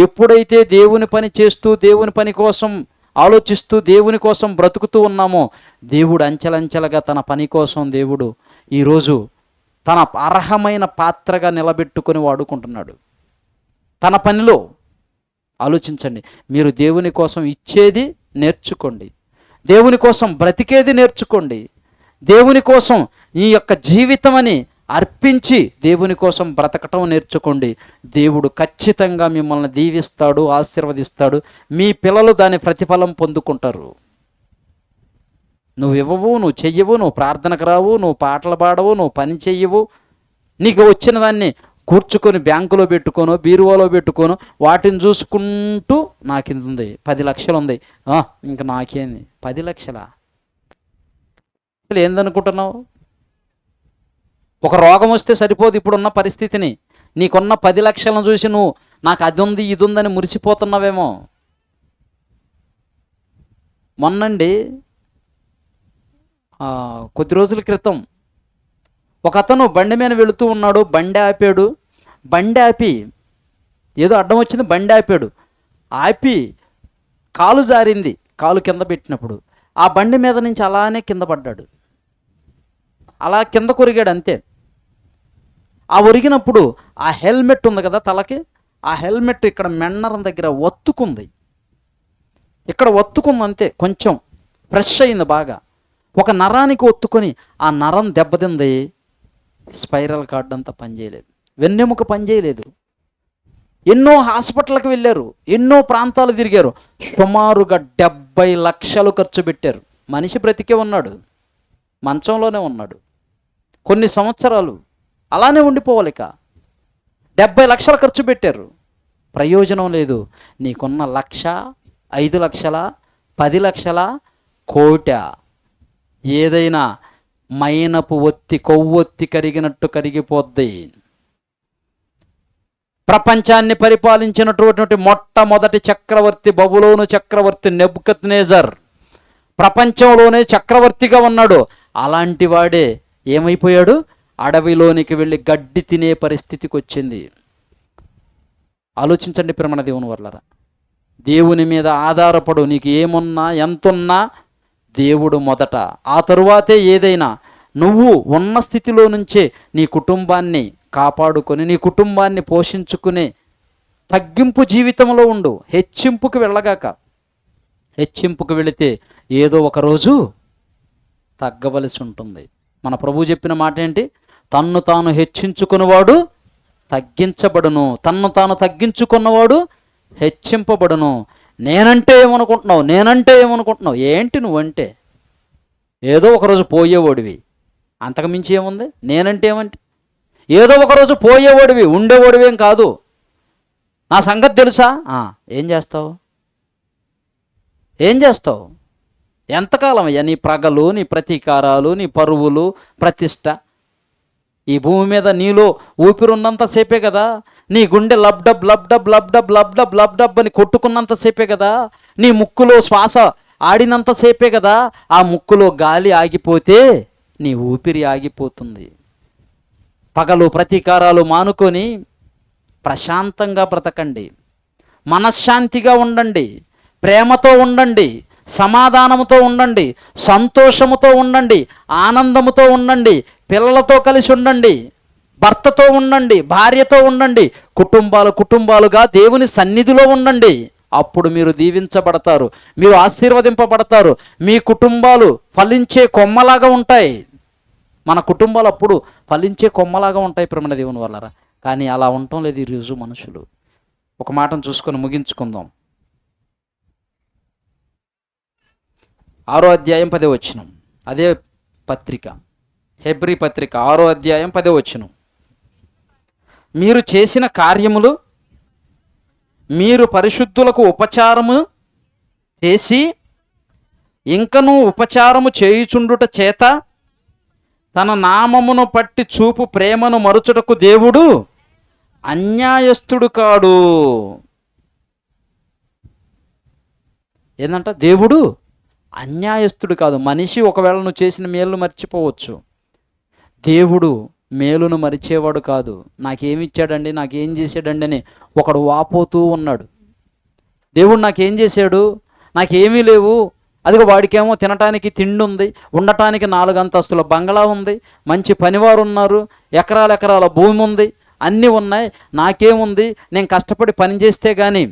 ఎప్పుడైతే దేవుని పని చేస్తూ దేవుని పని కోసం ఆలోచిస్తూ దేవుని కోసం బ్రతుకుతూ ఉన్నామో, దేవుడు అంచెలంచెలుగా తన పని కోసం దేవుడు ఈరోజు తన అర్హమైన పాత్రగా నిలబెట్టుకొని వాడుకుంటున్నాడు తన పనిలో. ఆలోచించండి. మీరు దేవుని కోసం ఇచ్చేది నేర్చుకోండి, దేవుని కోసం బ్రతికేది నేర్చుకోండి, దేవుని కోసం ఈ యొక్క జీవితం అని అర్పించి దేవుని కోసం బ్రతకటం నేర్చుకోండి. దేవుడు ఖచ్చితంగా మిమ్మల్ని దీవిస్తాడు, ఆశీర్వదిస్తాడు. మీ పిల్లలు దాని ప్రతిఫలం పొందుకుంటారు. నువ్వు ఇవ్వవు, నువ్వు చెయ్యవు, నువ్వు ప్రార్థనకు రావు, నువ్వు పాటలు పాడవు, నువ్వు పని చెయ్యవు. నీకు వచ్చిన దాన్ని కూర్చుకొని బ్యాంకులో పెట్టుకోను, బీరువాలో పెట్టుకోను, వాటిని చూసుకుంటూ నాకు ఇంత ఉంది, 10 లక్షలు ఉంది, ఇంకా నాకేంది 10 లక్షలా? అసలు ఏందనుకుంటున్నావు? ఒక రోగం వస్తే సరిపోదు ఇప్పుడున్న పరిస్థితిని. నీకున్న 10 లక్షలను చూసి నువ్వు నాకు అది ఉంది ఇది ఉందని మురిసిపోతున్నావేమో. మొన్నండి కొద్ది రోజుల క్రితం ఒక అతను బండి మీద వెళుతూ ఉన్నాడు, బండి ఆపాడు. బండి ఆపి ఏదో అడ్డం వచ్చింది, బండి ఆపాడు. ఆపి కాలు జారింది, కాలు కింద పెట్టినప్పుడు ఆ బండి మీద నుంచి అలానే కింద పడ్డాడు. అలా కింద కొరిగాడు అంతే. ఆ ఒరిగినప్పుడు ఆ హెల్మెట్ ఉంది కదా తలకి, ఆ హెల్మెట్ ఇక్కడ మెన్నరం దగ్గర ఒత్తుకుంది, ఇక్కడ ఒత్తుకుంది అంతే. కొంచెం ఫ్రెష్ అయింది బాగా. ఒక నరానికి ఒత్తుకొని ఆ నరం దెబ్బతింది. స్పైరల్ కార్డ్ అంతా పనిచేయలేదు, వెన్నెముక పనిచేయలేదు. ఎన్నో హాస్పిటల్కి వెళ్ళారు, ఎన్నో ప్రాంతాలు తిరిగారు. సుమారుగా 70 లక్షలు ఖర్చు పెట్టారు. మనిషి బ్రతికే ఉన్నాడు, మంచంలోనే ఉన్నాడు. కొన్ని సంవత్సరాలు అలానే ఉండిపోవాలి. 70 లక్షలు ఖర్చు పెట్టారు, ప్రయోజనం లేదు. నీకున్న 1,00,000, 5 లక్షల, 10 లక్షల, కోట, ఏదైనా మైనపు ఒత్తి, కొవ్వొత్తి కరిగినట్టు కరిగిపోద్ది. ప్రపంచాన్ని పరిపాలించినటువంటి మొట్టమొదటి చక్రవర్తి బబులోను చక్రవర్తి నెబుకద్నెజర్ ప్రపంచంలోనే చక్రవర్తిగా ఉన్నాడు. అలాంటి వాడే ఏమైపోయాడు? అడవిలోనికి వెళ్ళి గడ్డి తినే పరిస్థితికి వచ్చింది. ఆలోచించండి ప్రియమైన దేవుని వర్లారా. దేవుని మీద ఆధారపడు. నీకు ఏమున్నా ఎంతున్నా దేవుడు మొదట, ఆ తరువాతే ఏదైనా. నువ్వు ఉన్న స్థితిలో నుంచే నీ కుటుంబాన్ని కాపాడుకొని, నీ కుటుంబాన్ని పోషించుకునే తగ్గింపు జీవితంలో ఉండు. హెచ్చింపుకు వెళ్ళగాక. హెచ్చింపుకు వెళితే ఏదో ఒకరోజు తగ్గవలసి ఉంటుంది. మన ప్రభు చెప్పిన మాట ఏంటి? తన్ను తాను హెచ్చించుకున్నవాడు తగ్గించబడును, తన్ను తాను తగ్గించుకున్నవాడు హెచ్చింపబడును. నేనంటే ఏమనుకుంటున్నావు? నేనంటే ఏమనుకుంటున్నావు? ఏంటి నువ్వంటే? ఏదో ఒకరోజు పోయేవాడివి, అంతకు మించి ఏముంది? నేనంటే ఏమంటే ఏదో ఒకరోజు పోయేవాడివి, ఉండేవాడివేం కాదు. నా సంగతి తెలుసా? ఏం చేస్తావు? ఏం చేస్తావు? ఎంతకాలం అయ్యా నీ ప్రగలు, నీ ప్రతీకారాలు, నీ పరువులు, ప్రతిష్ట? ఈ భూమి మీద నీలో ఊపిరున్నంతసేపే కదా. నీ గుండె లబ్డబ్ లబ్డబ్ లబ్డబ్ లబ్డబ్ లబ్డబ్ అని కొట్టుకున్నంతసేపే కదా. నీ ముక్కులో శ్వాస ఆడినంతసేపే కదా. ఆ ముక్కులో గాలి ఆగిపోతే నీ ఊపిరి ఆగిపోతుంది. పగలు ప్రతీకారాలు మానుకొని ప్రశాంతంగా బ్రతకండి, మనశ్శాంతిగా ఉండండి, ప్రేమతో ఉండండి, సమాధానంతో ఉండండి, సంతోషముతో ఉండండి, ఆనందముతో ఉండండి, పిల్లలతో కలిసి ఉండండి, భర్తతో ఉండండి, భార్యతో ఉండండి, కుటుంబాలుగా దేవుని సన్నిధిలో ఉండండి. అప్పుడు మీరు దీవించబడతారు, మీరు ఆశీర్వదింపబడతారు. మీ కుటుంబాలు ఫలించే కొమ్మలాగా ఉంటాయి. మన కుటుంబాలు అప్పుడు ఫలించే కొమ్మలాగా ఉంటాయి ప్రేమ దేవుని వల్లరా. కానీ అలా ఉండటం లేదు ఈరోజు మనుషులు. ఒక మాటను చూసుకొని ముగించుకుందాం. 6వ అధ్యాయం 10వ వచనం, అదే పత్రిక, హెబ్రీ పత్రిక 6వ అధ్యాయం 10వ వచనం. మీరు చేసిన కార్యములు, మీరు పరిశుద్ధులకు ఉపచారము చేసి ఇంకనూ ఉపచారము చేయుచుండుట చేత తన నామమును పట్టి చూపు ప్రేమను మరుచుటకు దేవుడు అన్యాయస్తుడు కాడు. ఏందంట? దేవుడు అన్యాయస్తుడు కాదు. మనిషి ఒకవేళ నువ్వు చేసిన మేలు మర్చిపోవచ్చు, దేవుడు మేలును మరిచేవాడు కాదు. నాకేమిచ్చాడండి, నాకేం చేశాడండి అని ఒకడు వాపోతూ ఉన్నాడు. దేవుడు నాకేం చేశాడు, నాకేమీ లేవు, అదిగో వాడికేమో తినటానికి తిండి ఉంది, ఉండటానికి 4 అంతస్తుల బంగ్లా ఉంది, మంచి పనివారు ఉన్నారు, ఎకరాల భూమి ఉంది, అన్నీ ఉన్నాయి, నాకేముంది, నేను కష్టపడి పని చేస్తే కానీ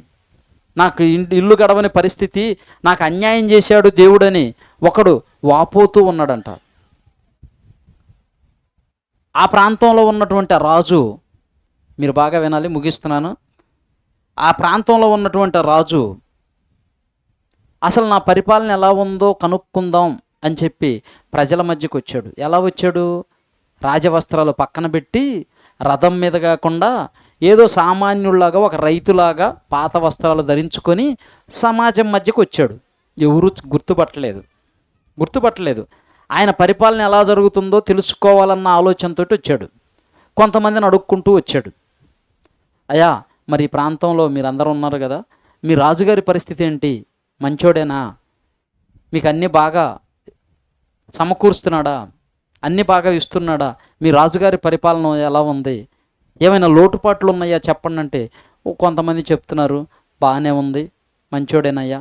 నాకు ఇల్లు గడవని పరిస్థితి, నాకు అన్యాయం చేశాడు దేవుడని ఒకడు వాపోతూ ఉన్నాడంట. ఆ ప్రాంతంలో ఉన్నటువంటి రాజు, మీరు బాగా వినాలి, ముగిస్తున్నాను. ఆ ప్రాంతంలో ఉన్నటువంటి రాజు అసలు నా పరిపాలన ఎలా ఉందో కనుక్కుందాం అని చెప్పి ప్రజల మధ్యకు వచ్చాడు. ఎలా వచ్చాడు? రాజవస్త్రాలు పక్కన పెట్టి రథం మీద కాకుండా ఏదో సామాన్యుల్లాగా, ఒక రైతులాగా పాత వస్త్రాలు ధరించుకొని సమాజం మధ్యకు వచ్చాడు. ఎవరు గుర్తుపట్టలేదు. ఆయన పరిపాలన ఎలా జరుగుతుందో తెలుసుకోవాలన్న ఆలోచనతో వచ్చాడు. కొంతమందిని అడుక్కుంటూ వచ్చాడు. అయ్యా, మరి ఈ ప్రాంతంలో మీరందరూ ఉన్నారు కదా, మీ రాజుగారి పరిస్థితి ఏంటి? మంచోడేనా? మీకు అన్నీ బాగా సమకూరుస్తున్నాడా? అన్నీ బాగా ఇస్తున్నాడా? మీ రాజుగారి పరిపాలన ఎలా ఉంది? ఏమైనా లోటుపాట్లు ఉన్నాయా చెప్పండి అంటే కొంతమంది చెప్తున్నారు, బాగానే ఉంది, మంచోడేనయ్యా,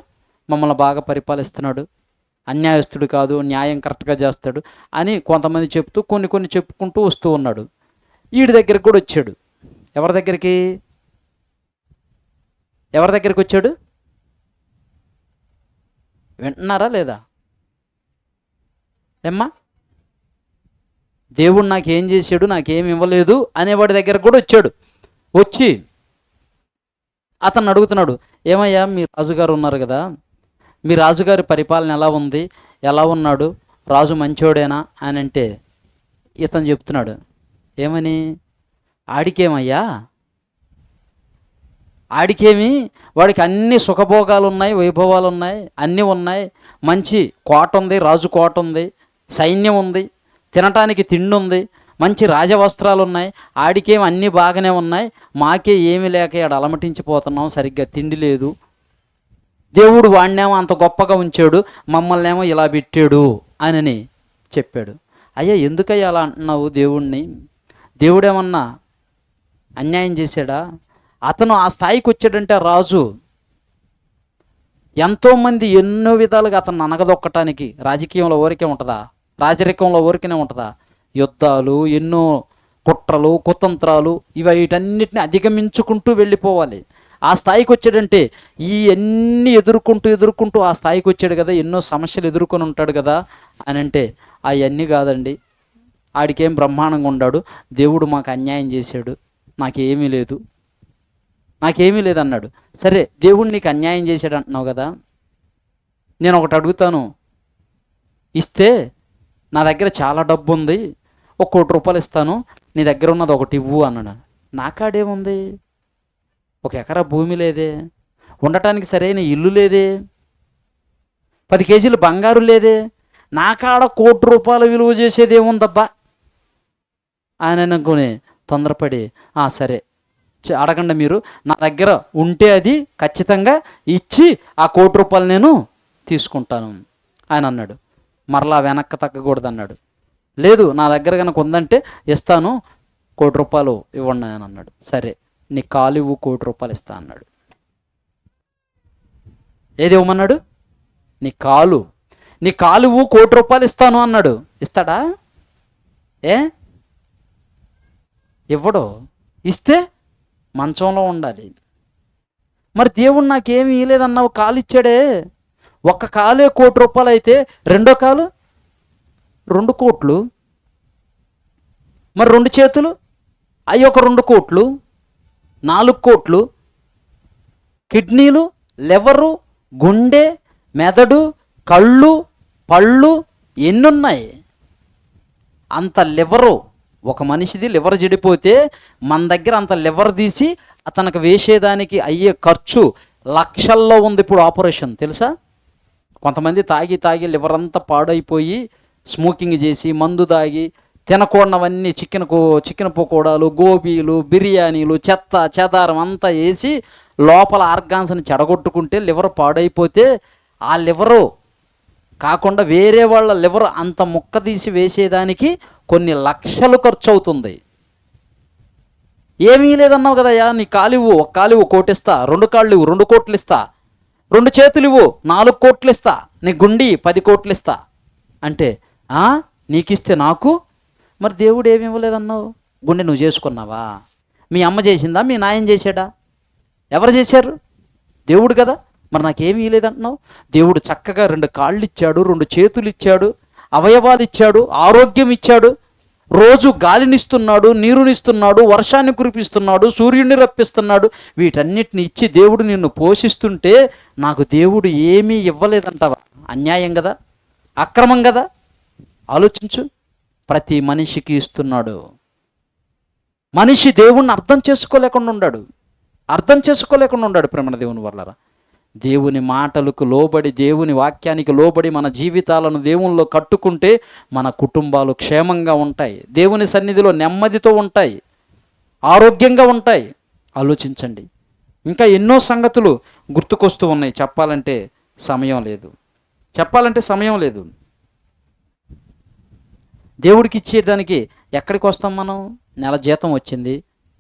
మమ్మల్ని బాగా పరిపాలిస్తున్నాడు, అన్యాయస్తుడు కాదు, న్యాయం కరెక్ట్గా చేస్తాడు అని కొంతమంది చెప్తూ కొన్ని చెప్పుకుంటూ వస్తూ ఉన్నాడు. వీడి దగ్గరికి కూడా వచ్చాడు. ఎవరి దగ్గరికి వచ్చాడు? వింటున్నారా లేదా? ఏమ్మా, దేవుడు నాకేం చేశాడు, నాకేం ఇవ్వలేదు అనేవాడి దగ్గర కూడా వచ్చాడు. వచ్చి అతను అడుగుతున్నాడు, ఏమయ్యా మీ రాజుగారు ఉన్నారు కదా, మీ రాజుగారి పరిపాలన ఎలా ఉంది, ఎలా ఉన్నాడు, రాజు మంచోడేనా అని అంటే ఇతను చెప్తున్నాడు, ఏమని? ఆడికేమయ్యా, ఆడికేమి, వాడికి అన్ని సుఖభోగాలు ఉన్నాయి, వైభవాలు ఉన్నాయి, అన్నీ ఉన్నాయి, మంచి కోట ఉంది, రాజు కోట ఉంది, సైన్యం ఉంది, తినటానికి తిండి ఉంది, మంచి రాజవస్త్రాలు ఉన్నాయి, ఆడికేమి అన్నీ బాగానే ఉన్నాయి, మాకే ఏమీ లేక ఆడ అలమటించిపోతున్నాం, సరిగ్గా తిండి లేదు, దేవుడు వాడినేమో అంత గొప్పగా ఉంచాడు, మమ్మల్ని ఏమో ఇలా పెట్టాడు అని చెప్పాడు. అయ్యా, ఎందుకయ్యా అలా అంటున్నావు దేవుణ్ణి? దేవుడేమన్నా అన్యాయం చేశాడా? అతను ఆ స్థాయికి వచ్చాడంటే రాజు ఎంతోమంది ఎన్నో విధాలుగా అతను అనగదొక్కటానికి, రాజకీయంలో ఊరికే ఉంటుందా, రాజరికంలో ఊరికనే ఉంటుందా, యుద్ధాలు, ఎన్నో కుట్రలు, కుతంత్రాలు, వీటన్నిటిని అధిగమించుకుంటూ వెళ్ళిపోవాలి. ఆ స్థాయికి వచ్చాడంటే ఈ అన్నీ ఎదుర్కొంటూ ఆ స్థాయికి వచ్చాడు కదా, ఎన్నో సమస్యలు ఎదుర్కొని ఉంటాడు కదా అని అంటే అవన్నీ కాదండి, ఆడికేం బ్రహ్మాండంగా ఉన్నాడు, దేవుడు మాకు అన్యాయం చేశాడు, నాకేమీ లేదు అన్నాడు. సరే, దేవుడు నీకు అన్యాయం చేశాడు అంటున్నావు కదా, నేను ఒకటి అడుగుతాను, ఇస్తే నా దగ్గర చాలా డబ్బు ఉంది, ఒక ₹1,00,00,000 ఇస్తాను, నీ దగ్గర ఉన్నది ఒకటి ఇవ్వు అన్నాడు. నా కాడేముంది? 1 ఎకరా భూమి లేదే, ఉండటానికి సరైన ఇల్లు లేదే, 10 కేజీలు బంగారు లేదే, నా కాడ ₹1,00,00,000 విలువ చేసేది ఏముందబ్బా అని అనుకుని తొందరపడి, సరే అడగండి మీరు, నా దగ్గర ఉంటే అది ఖచ్చితంగా ఇచ్చి ఆ ₹1,00,00,000 నేను తీసుకుంటాను అని అన్నాడు. మరలా వెనక్కి తగ్గకూడదు అన్నాడు. లేదు, నా దగ్గర కనుక ఉందంటే ఇస్తాను, ₹1,00,00,000 ఇవ్వండి అని అన్నాడు. సరే, నీ కాలు ఇవ్వు, ₹1,00,00,000 ఇస్తా అన్నాడు. ఏది ఇవ్వమన్నాడు? నీ కాలు ఇవ్వు, ₹1,00,00,000 ఇస్తాను అన్నాడు. ఇస్తాడా? ఇవ్వడు. ఇస్తే మంచంలో ఉండాలి. మరి దేవుడు నాకేమి ఇవ్వలేదన్నావు, కాలు ఇచ్చాడే, ఒక్క కాలే ₹1,00,00,000 అయితే రెండో కాలు 2 కోట్లు, మరి 2 చేతులు అవి ఒక 2 కోట్లు, 4 కోట్లు, కిడ్నీలు, లివరు, గుండె, మెదడు, కళ్ళు, పళ్ళు ఎన్నున్నాయి? అంత లివరు, ఒక మనిషిది లివర్ చెడిపోతే మన దగ్గర అంత లివర్ తీసి అతనికి వేసేదానికి అయ్యే ఖర్చు లక్షల్లో ఉంది. ఇప్పుడు ఆపరేషన్ తెలుసా? కొంతమంది తాగి లివర్ అంతా పాడైపోయి స్మోకింగ్ చేసి మందు తాగి తినకూడనవన్నీ చికెన్ పకోడాలు, గోబీలు, బిర్యానీలు, చెత్త చెదారం అంతా వేసి లోపల ఆర్గాన్స్ని చెడగొట్టుకుంటే లివర్ పాడైపోతే ఆ లివరు కాకుండా వేరే వాళ్ళ లివర్ అంత ముక్క తీసి వేసేదానికి కొన్ని లక్షలు ఖర్చు అవుతుంది. ఏమీ లేదన్నావు కదయ్యా, నీ కాలివ్వు, ఒక కాలివ్వు ₹1,00,00,000 ఇస్తా, 2 కాళ్ళు ఇవ్వు ₹2,00,00,000 ఇస్తా, 2 చేతులు ఇవ్వు ₹4,00,00,000 ఇస్తా, నీ గుండి ₹10,00,00,000 ఇస్తా అంటే నీకిస్తే నాకు, మరి దేవుడు ఏమి ఇవ్వలేదన్నావు? గుండె నువ్వు చేసుకున్నావా? మీ అమ్మ చేసిందా, మీ నాయన చేశాడా? ఎవరు చేశారు? దేవుడు కదా. మరి నాకేమీ ఇవ్వలేదంటున్నావు? దేవుడు చక్కగా 2 కాళ్ళు ఇచ్చాడు, 2 చేతులు ఇచ్చాడు, అవయవాలు ఇచ్చాడు, ఆరోగ్యం ఇచ్చాడు, రోజు గాలినిస్తున్నాడు, నీరునిస్తున్నాడు, వర్షాన్ని కురిపిస్తున్నాడు, సూర్యుడిని రప్పిస్తున్నాడు. వీటన్నిటిని ఇచ్చి దేవుడు నిన్ను పోషిస్తుంటే నాకు దేవుడు ఏమీ ఇవ్వలేదంటావా? అన్యాయం కదా. అక్రమం కదా? ఆలోచించు. ప్రతి మనిషికి ఇస్తున్నాడు. మనిషి దేవుణ్ణి అర్థం చేసుకోలేకుండా ఉన్నాడు ప్రేమణ దేవుని వల్లరా. దేవుని మాటలకు లోబడి, దేవుని వాక్యానికి లోబడి మన జీవితాలను దేవునిలో కట్టుకుంటే మన కుటుంబాలు క్షేమంగా ఉంటాయి, దేవుని సన్నిధిలో నెమ్మదితో ఉంటాయి, ఆరోగ్యంగా ఉంటాయి. ఆలోచించండి. ఇంకా ఎన్నో సంగతులు గుర్తుకొస్తూ ఉన్నాయి. చెప్పాలంటే సమయం లేదు. దేవుడికి ఇచ్చేదానికి ఎక్కడికి వస్తాం మనం? నెల జీతం వచ్చింది,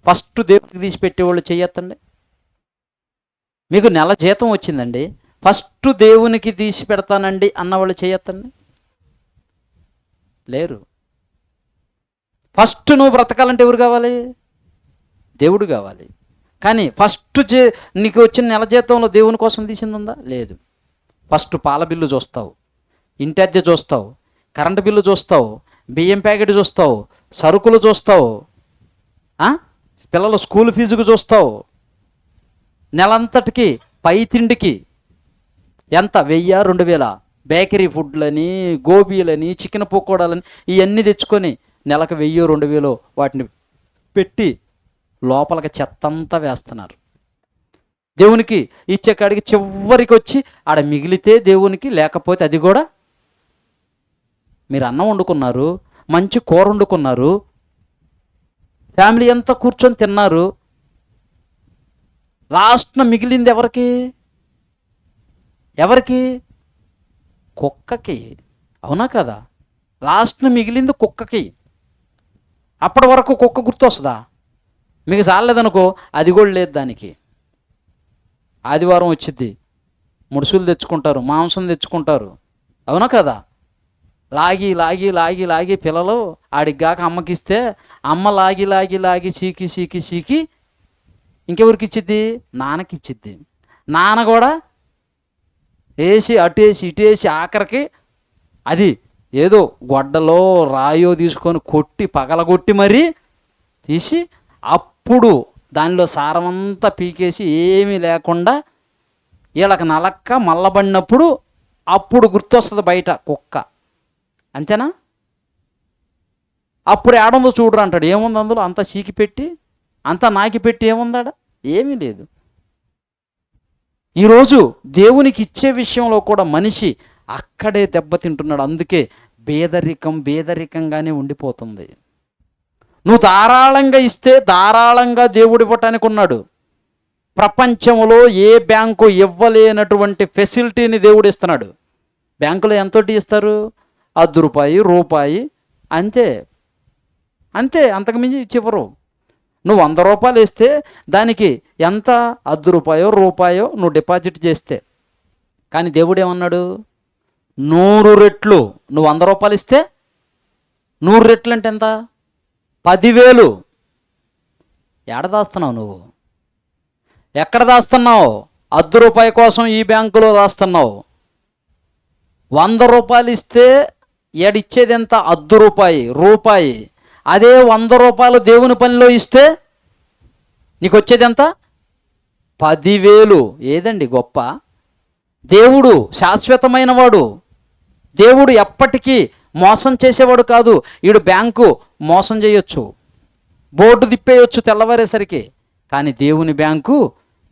ఫస్ట్ దేవుడికి తీసి పెట్టేవాళ్ళు చెయ్యొద్దండి. మీకు నెల జీతం వచ్చిందండి, ఫస్ట్ దేవునికి తీసి పెడతానండి అన్నవాళ్ళు చేయొద్దండి. లేరు. ఫస్ట్ నువ్వు బ్రతకాలంటే ఎవరు కావాలి? దేవుడు కావాలి. కానీ ఫస్ట్ నీకు వచ్చిన నెల జీతంలో దేవుని కోసం తీసింది ఉందా? లేదు. ఫస్ట్ పాల బిల్లు చూస్తావు, ఇంటి అద్దె చూస్తావు, కరెంటు బిల్లు చూస్తావు, బియ్యం ప్యాకెట్ చూస్తావు, సరుకులు చూస్తావు, పిల్లల స్కూల్ ఫీజుకు చూస్తావు, నెలంతటికి పై తిండికి ఎంత 1000-2000 బేకరీ ఫుడ్లని, గోబీలని, చికెన్ పకోడాలని ఇవన్నీ తెచ్చుకొని నెలకు 1000-2000 వాటిని పెట్టి లోపలికి చెత్తంతా వేస్తున్నారు. దేవునికి ఇచ్చే కాడికి చివరికి వచ్చి ఆడ మిగిలితే దేవునికి, లేకపోతే అది కూడా. మీరు అన్నం వండుకున్నారు, మంచి కూర వండుకున్నారు, ఫ్యామిలీ అంతా కూర్చొని తిన్నారు, లాస్ట్న మిగిలింది ఎవరికి? కుక్కకి. అవునా కదా? లాస్ట్న మిగిలింది కుక్కకి. అప్పటి వరకు కుక్క గుర్తొస్తుందా? మీకు చాలేదనుకో, అది కూడా లేదు దానికి. ఆదివారం వచ్చిద్ది, ముడుసులు తెచ్చుకుంటారు, మాంసం తెచ్చుకుంటారు. అవునా కదా? లాగి పిల్లలు ఆడికి గాక అమ్మకిస్తే, అమ్మ లాగి సీకి ఇంకెవరికి ఇచ్చిద్ది? నాన్నకి ఇచ్చిద్ది. నాన్న కూడా వేసి అటేసి ఇటేసి ఆఖరికి అది ఏదో గొడ్డలో రాయో తీసుకొని కొట్టి పగలగొట్టి మరీ తీసి అప్పుడు దానిలో సారమంతా పీకేసి ఏమీ లేకుండా వీళ్ళకి నలక్క మల్లబడినప్పుడు అప్పుడు గుర్తొస్తుంది బయట కుక్క. అంతేనా? అప్పుడు ఏడందో చూడరు అంటాడు. ఏముంది అందులో? అంతా చీకి పెట్టి, అంతా నాకి పెట్టి ఏముందాడ? ఏమీ లేదు. ఈరోజు దేవునికి ఇచ్చే విషయంలో కూడా మనిషి అక్కడే దెబ్బతింటున్నాడు. అందుకే బేదరికంగానే ఉండిపోతుంది. నువ్వు ధారాళంగా ఇస్తే ధారాళంగా దేవుడు ఇవ్వటానికి ఉన్నాడు. ప్రపంచంలో ఏ బ్యాంకు ఇవ్వలేనటువంటి ఫెసిలిటీని దేవుడు ఇస్తున్నాడు. బ్యాంకులో ఎంతోటి ఇస్తారు? ₹1, అంతే. అంతకుమించి చివరు. నువ్వు ₹100 వేస్తే దానికి ఎంత? ₹1 నువ్వు డిపాజిట్ చేస్తే. కానీ దేవుడు ఏమన్నాడు? 100 రెట్లు. నువ్వు ₹100 ఇస్తే 100 రెట్లు అంటే ఎంత? 10,000. ఎక్కడ దాస్తున్నావు నువ్వు? ఎక్కడ దాస్తున్నావు? ₹1 కోసం ఈ బ్యాంకులో దాస్తున్నావు. ₹100 ఇస్తే ఏడిచ్చేది ఎంత? ₹1. అదే ₹100 దేవుని పనిలో ఇస్తే నీకు వచ్చేది ఎంత? 10,000. ఏదండి గొప్ప? దేవుడు శాశ్వతమైన వాడు. దేవుడు ఎప్పటికీ మోసం చేసేవాడు కాదు. ఈడు బ్యాంకు మోసం చేయొచ్చు, బోర్డు తిప్పేయచ్చు తెల్లవారేసరికి. కానీ దేవుని బ్యాంకు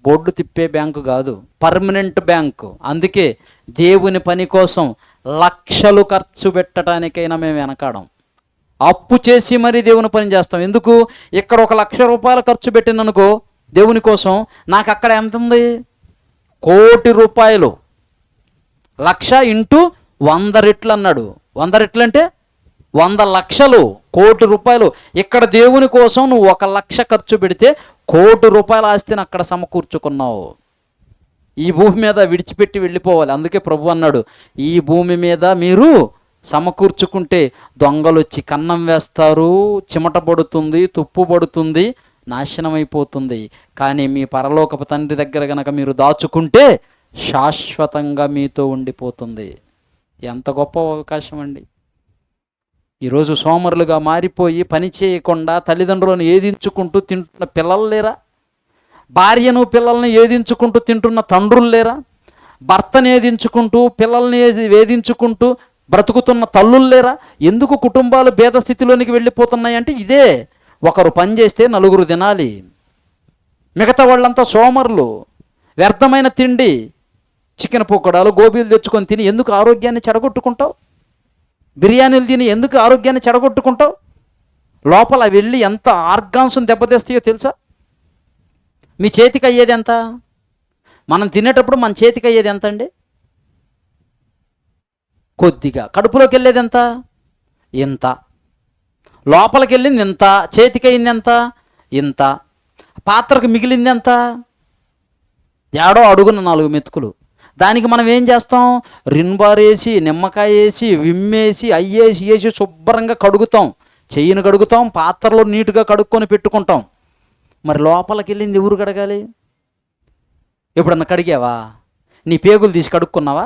బోర్డు తిప్పే బ్యాంకు కాదు, పర్మనెంట్ బ్యాంకు. అందుకే దేవుని పని కోసం లక్షలు ఖర్చు పెట్టడానికైనా మేము వెనకాడం. అప్పు చేసి మరీ దేవుని పని చేస్తాం. ఎందుకు? ఇక్కడ ₹1,00,000 ఖర్చు పెట్టిననుకో దేవుని కోసం, నాకు అక్కడ ఎంత ఉంది? ₹1,00,00,000. 1,00,000 ఇంటూ 100 రెట్లు అన్నాడు. 100 రెట్లు అంటే 100 లక్షలు, ₹1,00,00,000. ఇక్కడ దేవుని కోసం నువ్వు 1,00,000 ఖర్చు పెడితే ₹1,00,00,000 ఆస్తిని అక్కడ సమకూర్చుకున్నావు. ఈ భూమి మీద విడిచిపెట్టి వెళ్ళిపోవాలి. అందుకే ప్రభు అన్నాడు, ఈ భూమి మీద మీరు సమకూర్చుకుంటే దొంగలు వచ్చి కన్నం వేస్తారు, చిమట పడుతుంది, తుప్పు పడుతుంది, నాశనం అయిపోతుంది. కానీ మీ పరలోకపు తండ్రి దగ్గర గనక మీరు దాచుకుంటే శాశ్వతంగా మీతో ఉండిపోతుంది. ఎంత గొప్ప అవకాశం అండి! ఈరోజు సోమరులుగా మారిపోయి పని చేయకుండా తల్లిదండ్రులను ఏదించుకుంటూ తింటున్న పిల్లలు లేరా? భార్యను పిల్లల్ని ఏదించుకుంటూ తింటున్న తండ్రులు లేరా? భర్తను ఏదించుకుంటూ పిల్లల్ని వేధించుకుంటూ బ్రతుకుతున్న తల్లులు లేరా? ఎందుకు కుటుంబాలు భేద స్థితిలోనికి వెళ్ళిపోతున్నాయి అంటే ఇదే. ఒకరు పని చేస్తే నలుగురు తినాలి, మిగతా వాళ్ళంతా సోమరులు, వ్యర్థమైన తిండి, చికెన్ పొక్కడాలు గోబీలు తెచ్చుకొని తిని ఎందుకు ఆరోగ్యాన్ని చెడగొట్టుకుంటావు? బిర్యానీలు తిని ఎందుకు ఆరోగ్యాన్ని చెడగొట్టుకుంటావు? లోపల వెళ్ళి ఎంత ఆర్గాన్స్ని దెబ్బతీస్తాయో తెలుసా? మీ చేతికి అయ్యేది ఎంత? మనం తినేటప్పుడు మన చేతికి అయ్యేది ఎంత అండి? కొద్దిగా. కడుపులోకి వెళ్ళేది ఎంత? ఇంత. లోపలికి వెళ్ళింది ఇంత, చేతికి అయింది ఎంత? ఇంత. పాత్రకు మిగిలింది ఎంత? ఏడో అడుగున 4 మెతుకులు. దానికి మనం ఏం చేస్తాం? రిన్బారేసి, నిమ్మకాయ వేసి, విమ్మేసి, అయ్యేసి వేసి శుభ్రంగా కడుగుతాం, చెయ్యిని కడుగుతాం, పాత్రలో నీట్గా కడుక్కొని పెట్టుకుంటాం. మరి లోపలికి వెళ్ళింది ఎవరు కడగాలి? ఎప్పుడన్నా కడిగావా? నీ పేగులు తీసి కడుక్కున్నావా?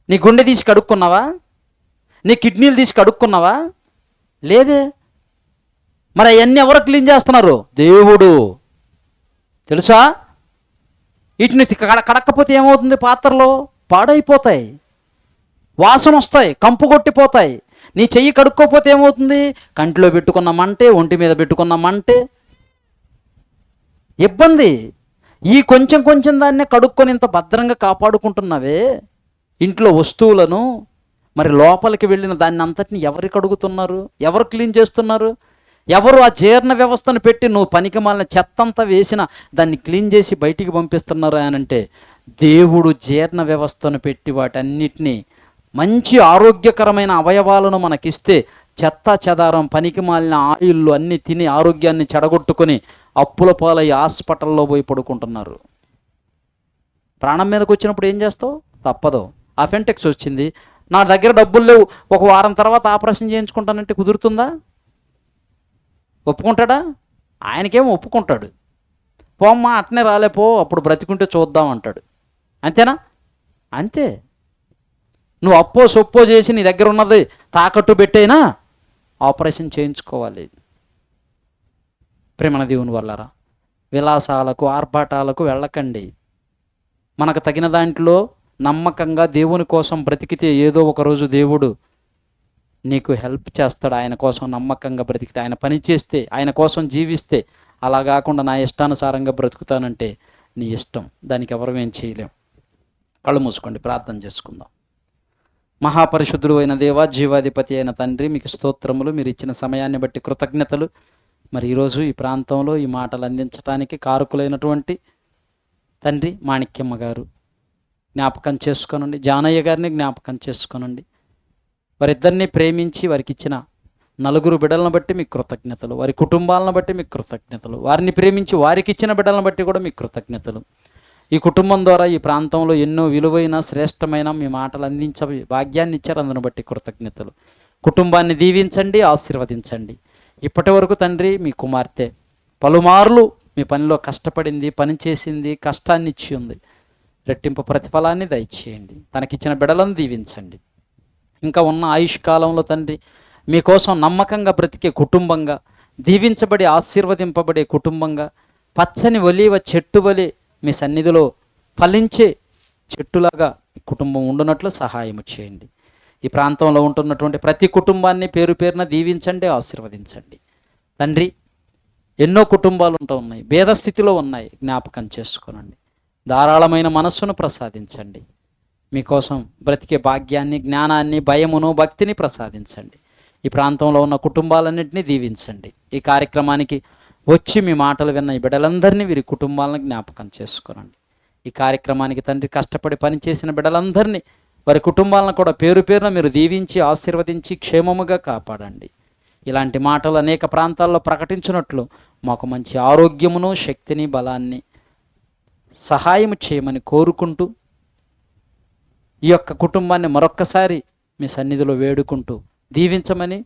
నీ గుండె తీసి కడుక్కున్నావా? నీ కిడ్నీలు తీసి కడుక్కున్నావా? లేదే. మరి అవన్నీ ఎవరు క్లీన్ చేస్తున్నారు? దేవుడు. తెలుసా? వీటిని కడక్కపోతే ఏమవుతుంది? పాత్రలో పాడైపోతాయి, వాసన వస్తాయి, కంపు కొట్టిపోతాయి. నీ చెయ్యి కడుక్కోపోతే ఏమవుతుంది? కంటిలో పెట్టుకున్న మంటే, ఒంటి మీద పెట్టుకున్న మంటే, ఇబ్బంది. ఈ కొంచెం కొంచెం దాన్నే కడుక్కొని ఇంత భద్రంగా కాపాడుకుంటున్నావే ఇంట్లో వస్తువులను, మరి లోపలికి వెళ్ళిన దాన్ని అంతటిని ఎవరు కడుగుతున్నారు? ఎవరు క్లీన్ చేస్తున్నారు? ఎవరు ఆ జీర్ణ వ్యవస్థను పెట్టి నువ్వు పనికి మాలిన చెత్తంతా వేసిన దాన్ని క్లీన్ చేసి బయటికి పంపిస్తున్నారు అని అంటే, దేవుడు జీర్ణ వ్యవస్థను పెట్టి వాటన్నిటినీ మంచి ఆరోగ్యకరమైన అవయవాలను మనకిస్తే చెత్త చెదారం పనికి మాలిన ఆయిల్లు అన్నీ తిని ఆరోగ్యాన్ని చెడగొట్టుకొని అప్పుల పాలై హాస్పిటల్లో పోయి పడుకుంటున్నారు. ప్రాణం మీదకి వచ్చినప్పుడు ఏం చేస్తావు? తప్పదు. అపెండిక్స్ వచ్చింది, నా దగ్గర డబ్బులు లేవు, ఒక వారం తర్వాత ఆపరేషన్ చేయించుకుంటానంటే కుదురుతుందా? ఒప్పుకుంటాడా? ఆయనకేమో ఒప్పుకుంటాడు. పోమ్మా అట్నే రాలేపో, అప్పుడు బ్రతికుంటే చూద్దాం అంటాడు. అంతేనా? అంతే. నువ్వు అప్పో సొప్పో చేసి నీ దగ్గర ఉన్నది తాకట్టు పెట్టైనా ఆపరేషన్ చేయించుకోవాలి. ప్రేమన దేవుని వల్లరా, విలాసాలకు ఆర్భాటాలకు వెళ్ళకండి. మనకు తగిన దాంట్లో నమ్మకంగా దేవుని కోసం బ్రతికితే ఏదో ఒక రోజు దేవుడు నీకు హెల్ప్ చేస్తాడు. ఆయన కోసం నమ్మకంగా బ్రతికితే, ఆయన పని చేస్తే, ఆయన కోసం జీవిస్తే. అలా కాకుండా నా ఇష్టానుసారంగా బ్రతుకుతానంటే నీ ఇష్టం, దానికి ఎవరు ఏం చేయలేం. కళ్ళు మూసుకోండి, ప్రార్థన చేసుకుందాం. మహాపరిశుద్ధుడు అయిన దేవా, జీవాధిపతి అయిన తండ్రి, మీకు స్తోత్రములు. మీరు ఇచ్చిన సమయాన్ని బట్టి కృతజ్ఞతలు. మరి ఈరోజు ఈ ప్రాంతంలో ఈ మాటలు అందించడానికి కారకులైనటువంటి తండ్రి మాణిక్యమ్మ గారు జ్ఞాపకం చేసుకోనండి, జానయ్య గారిని జ్ఞాపకం చేసుకోనండి. వారిద్దరిని ప్రేమించి వారికి ఇచ్చిన 4 బిడ్డలను బట్టి మీకు కృతజ్ఞతలు, వారి కుటుంబాలను బట్టి మీకు కృతజ్ఞతలు, వారిని ప్రేమించి వారికి ఇచ్చిన బిడ్డలను బట్టి కూడా మీకు కృతజ్ఞతలు. ఈ కుటుంబం ద్వారా ఈ ప్రాంతంలో ఎన్నో విలువైన శ్రేష్టమైన మీ మాటలు అందించ భాగ్యాన్ని ఇచ్చారు, అందును బట్టి కృతజ్ఞతలు. కుటుంబాన్ని దీవించండి, ఆశీర్వదించండి. ఇప్పటి వరకు తండ్రి మీ కుమార్తె పలుమార్లు మీ పనిలో కష్టపడింది, పని చేసింది, కష్టాన్ని ఇచ్చి ఉంది. రెట్టింపు ప్రతిఫలాన్ని దయచేయండి. తనకిచ్చిన బిడ్డలను దీవించండి. ఇంకా ఉన్న ఆయుష్కాలంలో తండ్రి మీకోసం నమ్మకంగా బ్రతికే కుటుంబంగా, దీవించబడి ఆశీర్వదింపబడే కుటుంబంగా, పచ్చని ఒలీవ చెట్టు వలె మీ సన్నిధిలో ఫలించే చెట్టులాగా ఈ కుటుంబం ఉండునట్లు సహాయం చేయండి. ఈ ప్రాంతంలో ఉంటున్నటువంటి ప్రతి కుటుంబాన్ని పేరు పేరున దీవించండి, ఆశీర్వదించండి. తండ్రి, ఎన్నో కుటుంబాలు ఉన్నాయి, భేద స్థితిలో ఉన్నాయి, జ్ఞాపకం చేసుకోనండి. ధారాళమైన మనస్సును ప్రసాదించండి. మీకోసం బ్రతికే భాగ్యాన్ని, జ్ఞానాన్ని, భయమును, భక్తిని ప్రసాదించండి. ఈ ప్రాంతంలో ఉన్న కుటుంబాలన్నింటినీ దీవించండి. ఈ కార్యక్రమానికి వచ్చి మీ మాటలు విన్న ఈ బిడ్డలందరినీ, వీరి కుటుంబాలను జ్ఞాపకం చేసుకోనండి. ఈ కార్యక్రమానికి తండ్రి కష్టపడి పనిచేసిన బిడ్డలందరినీ, వారి కుటుంబాలను కూడా పేరు పేరున మీరు దీవించి ఆశీర్వదించి క్షేమముగా కాపాడండి. ఇలాంటి మాటలు అనేక ప్రాంతాల్లో ప్రకటించినట్లు మాకు మంచి ఆరోగ్యమును, శక్తిని, బలాన్ని సహాయం చేయమని కోరుకుంటూ, ఈ యొక్క కుటుంబాన్ని మరొక్కసారి మీ సన్నిధిలో వేడుకుంటూ దీవించమని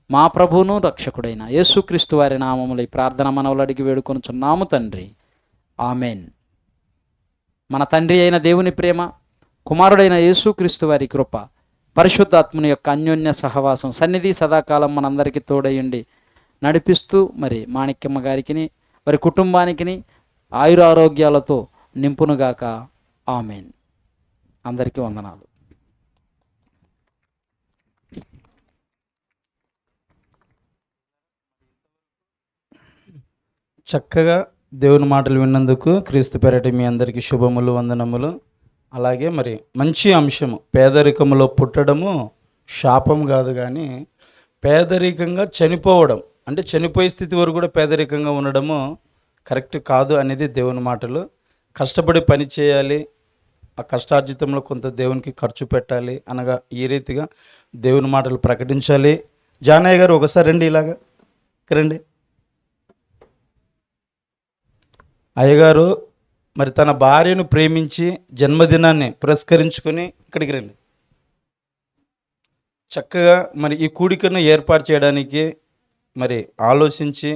మా ప్రభువును రక్షకుడైన యేసుక్రీస్తు వారి నామములో ఈ ప్రార్థన మనవులు అడిగి వేడుకొనుచున్నాము తండ్రి, ఆమెన్. మన తండ్రి అయిన దేవుని ప్రేమ, కుమారుడైన యేసుక్రీస్తు వారి కృప, పరిశుద్ధాత్మని యొక్క అన్యోన్య సహవాసం, సన్నిధి సదాకాలం మనందరికీ తోడయుండి నడిపిస్తూ మరి మాణిక్యమ్మ గారికి, వారి కుటుంబానికి ఆయురారోగ్యాలతో నింపునుగాక. ఆమెన్. అందరికీ వందనాలు. చక్కగా దేవుని మాటలు విన్నందుకు క్రీస్తు పేరట మీ అందరికీ శుభములు, వందనములు. అలాగే మరి మంచి అంశము, పేదరికములో పుట్టడము శాపం కాదు, కానీ పేదరికంగా చనిపోవడం అంటే చనిపోయే స్థితి వరకు కూడా పేదరికంగా ఉండడము కరెక్ట్ కాదు అనేది దేవుని మాటలు. కష్టపడి పని చేయాలి, ఆ కష్టార్జితంలో కొంత దేవునికి ఖర్చు పెట్టాలి అనగా ఈ రీతిగా దేవుని మాటలు ప్రకటించాలి. జానయ్య గారు ఒకసారి రండి, ఇలాగా రండి. అయ్యగారు మరి తన భార్యను ప్రేమించి జన్మదినాన్ని పురస్కరించుకొని ఇక్కడికి రండి. చక్కగా మరి ఈ కూడికను ఏర్పాటు చేయడానికి మరి ఆలోచించి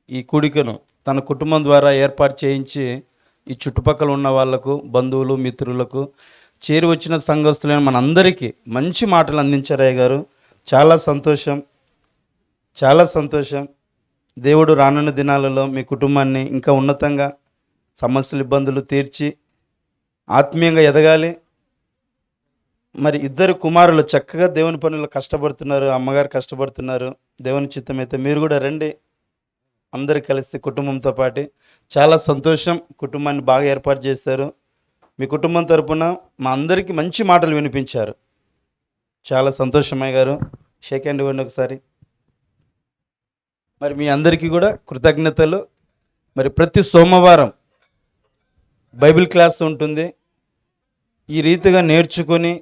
ఈ కూడికను తన కుటుంబం ద్వారా ఏర్పాటు చేయించి ఈ చుట్టుపక్కల ఉన్న వాళ్లకు, బంధువులు, మిత్రులకు, చేరి వచ్చిన సంఘస్థులైన మనందరికీ మంచి మాటలు అందించారు అయ్యగారు. చాలా సంతోషం, చాలా సంతోషం. దేవుడు రానున్న దినాలలో మీ కుటుంబాన్ని ఇంకా ఉన్నతంగా సమస్యలు, ఇబ్బందులు తీర్చి ఆత్మీయంగా ఎదగాలి. మరి ఇద్దరు కుమారులు చక్కగా దేవుని పనుల్లో కష్టపడుతున్నారు, అమ్మగారు కష్టపడుతున్నారు. దేవుని చిత్తం అయితే మీరు కూడా రండి, అందరు కలిసి కుటుంబంతో పాటు. చాలా సంతోషం, కుటుంబాన్ని బాగా ఏర్పాటు చేశారు. మీ కుటుంబం తరపున మా అందరికీ మంచి మాటలు వినిపించారు. చాలా సంతోషమయ్య గారు. షేక్ హ్యాండ్ ఇవ్వండి ఒకసారి. మరి మీ అందరికీ కూడా కృతజ్ఞతలు. మరి ప్రతి సోమవారం బైబిల్ క్లాస్ ఉంటుంది. ఈ రీతిగా నేర్చుకొని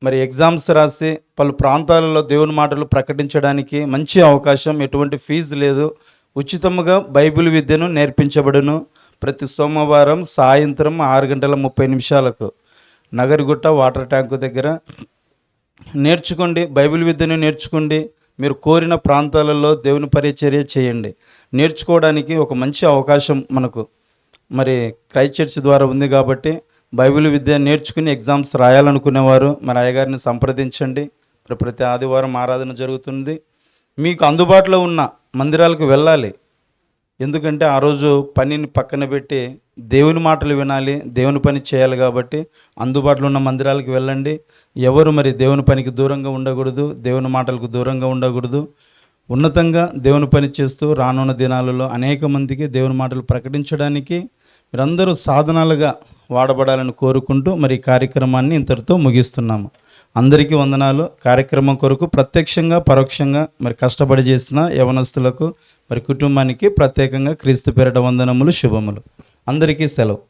మరి ఎగ్జామ్స్ రాసి పలు ప్రాంతాలలో దేవుని మాటలు ప్రకటించడానికి మంచి అవకాశం. ఎటువంటి ఫీజు లేదు, ఉచితముగా బైబిల్ విద్యను నేర్పించబడును. ప్రతి సోమవారం సాయంత్రం 6:30 నగరిగుట్ట వాటర్ ట్యాంకు దగ్గర నేర్చుకోండి, బైబిల్ విద్యను నేర్చుకోండి. మీరు కోరిన ప్రాంతాలలో దేవుని పరిచర్య చేయండి. నేర్చుకోవడానికి ఒక మంచి అవకాశం మనకు మరి క్రైస్ట్ చర్చ్ ద్వారా ఉంది కాబట్టి బైబిల్ విద్య నేర్చుకుని ఎగ్జామ్స్ రాయాలనుకునేవారు మరి అయ్యగారిని సంప్రదించండి. ప్రతి ఆదివారం ఆరాధన జరుగుతుంది. మీకు అందుబాటులో ఉన్న మందిరాలకు వెళ్ళాలి, ఎందుకంటే ఆ రోజు పనిని పక్కన పెట్టి దేవుని మాటలు వినాలి, దేవుని పని చేయాలి. కాబట్టి అందుబాటులో ఉన్న మందిరాలకు వెళ్ళండి. ఎవరు మరి దేవుని పనికి దూరంగా ఉండకూడదు, దేవుని మాటలకు దూరంగా ఉండకూడదు. ఉన్నతంగా దేవుని పని చేస్తూ రానున్న దినాలలో అనేక మందికి దేవుని మాటలు ప్రకటించడానికి మీరందరూ సాధనాలుగా వాడబడాలని కోరుకుంటూ మరి ఈ కార్యక్రమాన్ని ఇంతటితో ముగిస్తున్నాము. అందరికీ వందనాలు. కార్యక్రమం కొరకు ప్రత్యక్షంగా పరోక్షంగా మరి కష్టపడి చేసిన యవనస్తులకు మరి కుటుంబానికి ప్రత్యేకంగా క్రీస్తు పేరిట వందనములు, శుభములు. అందరికీ సెలవు.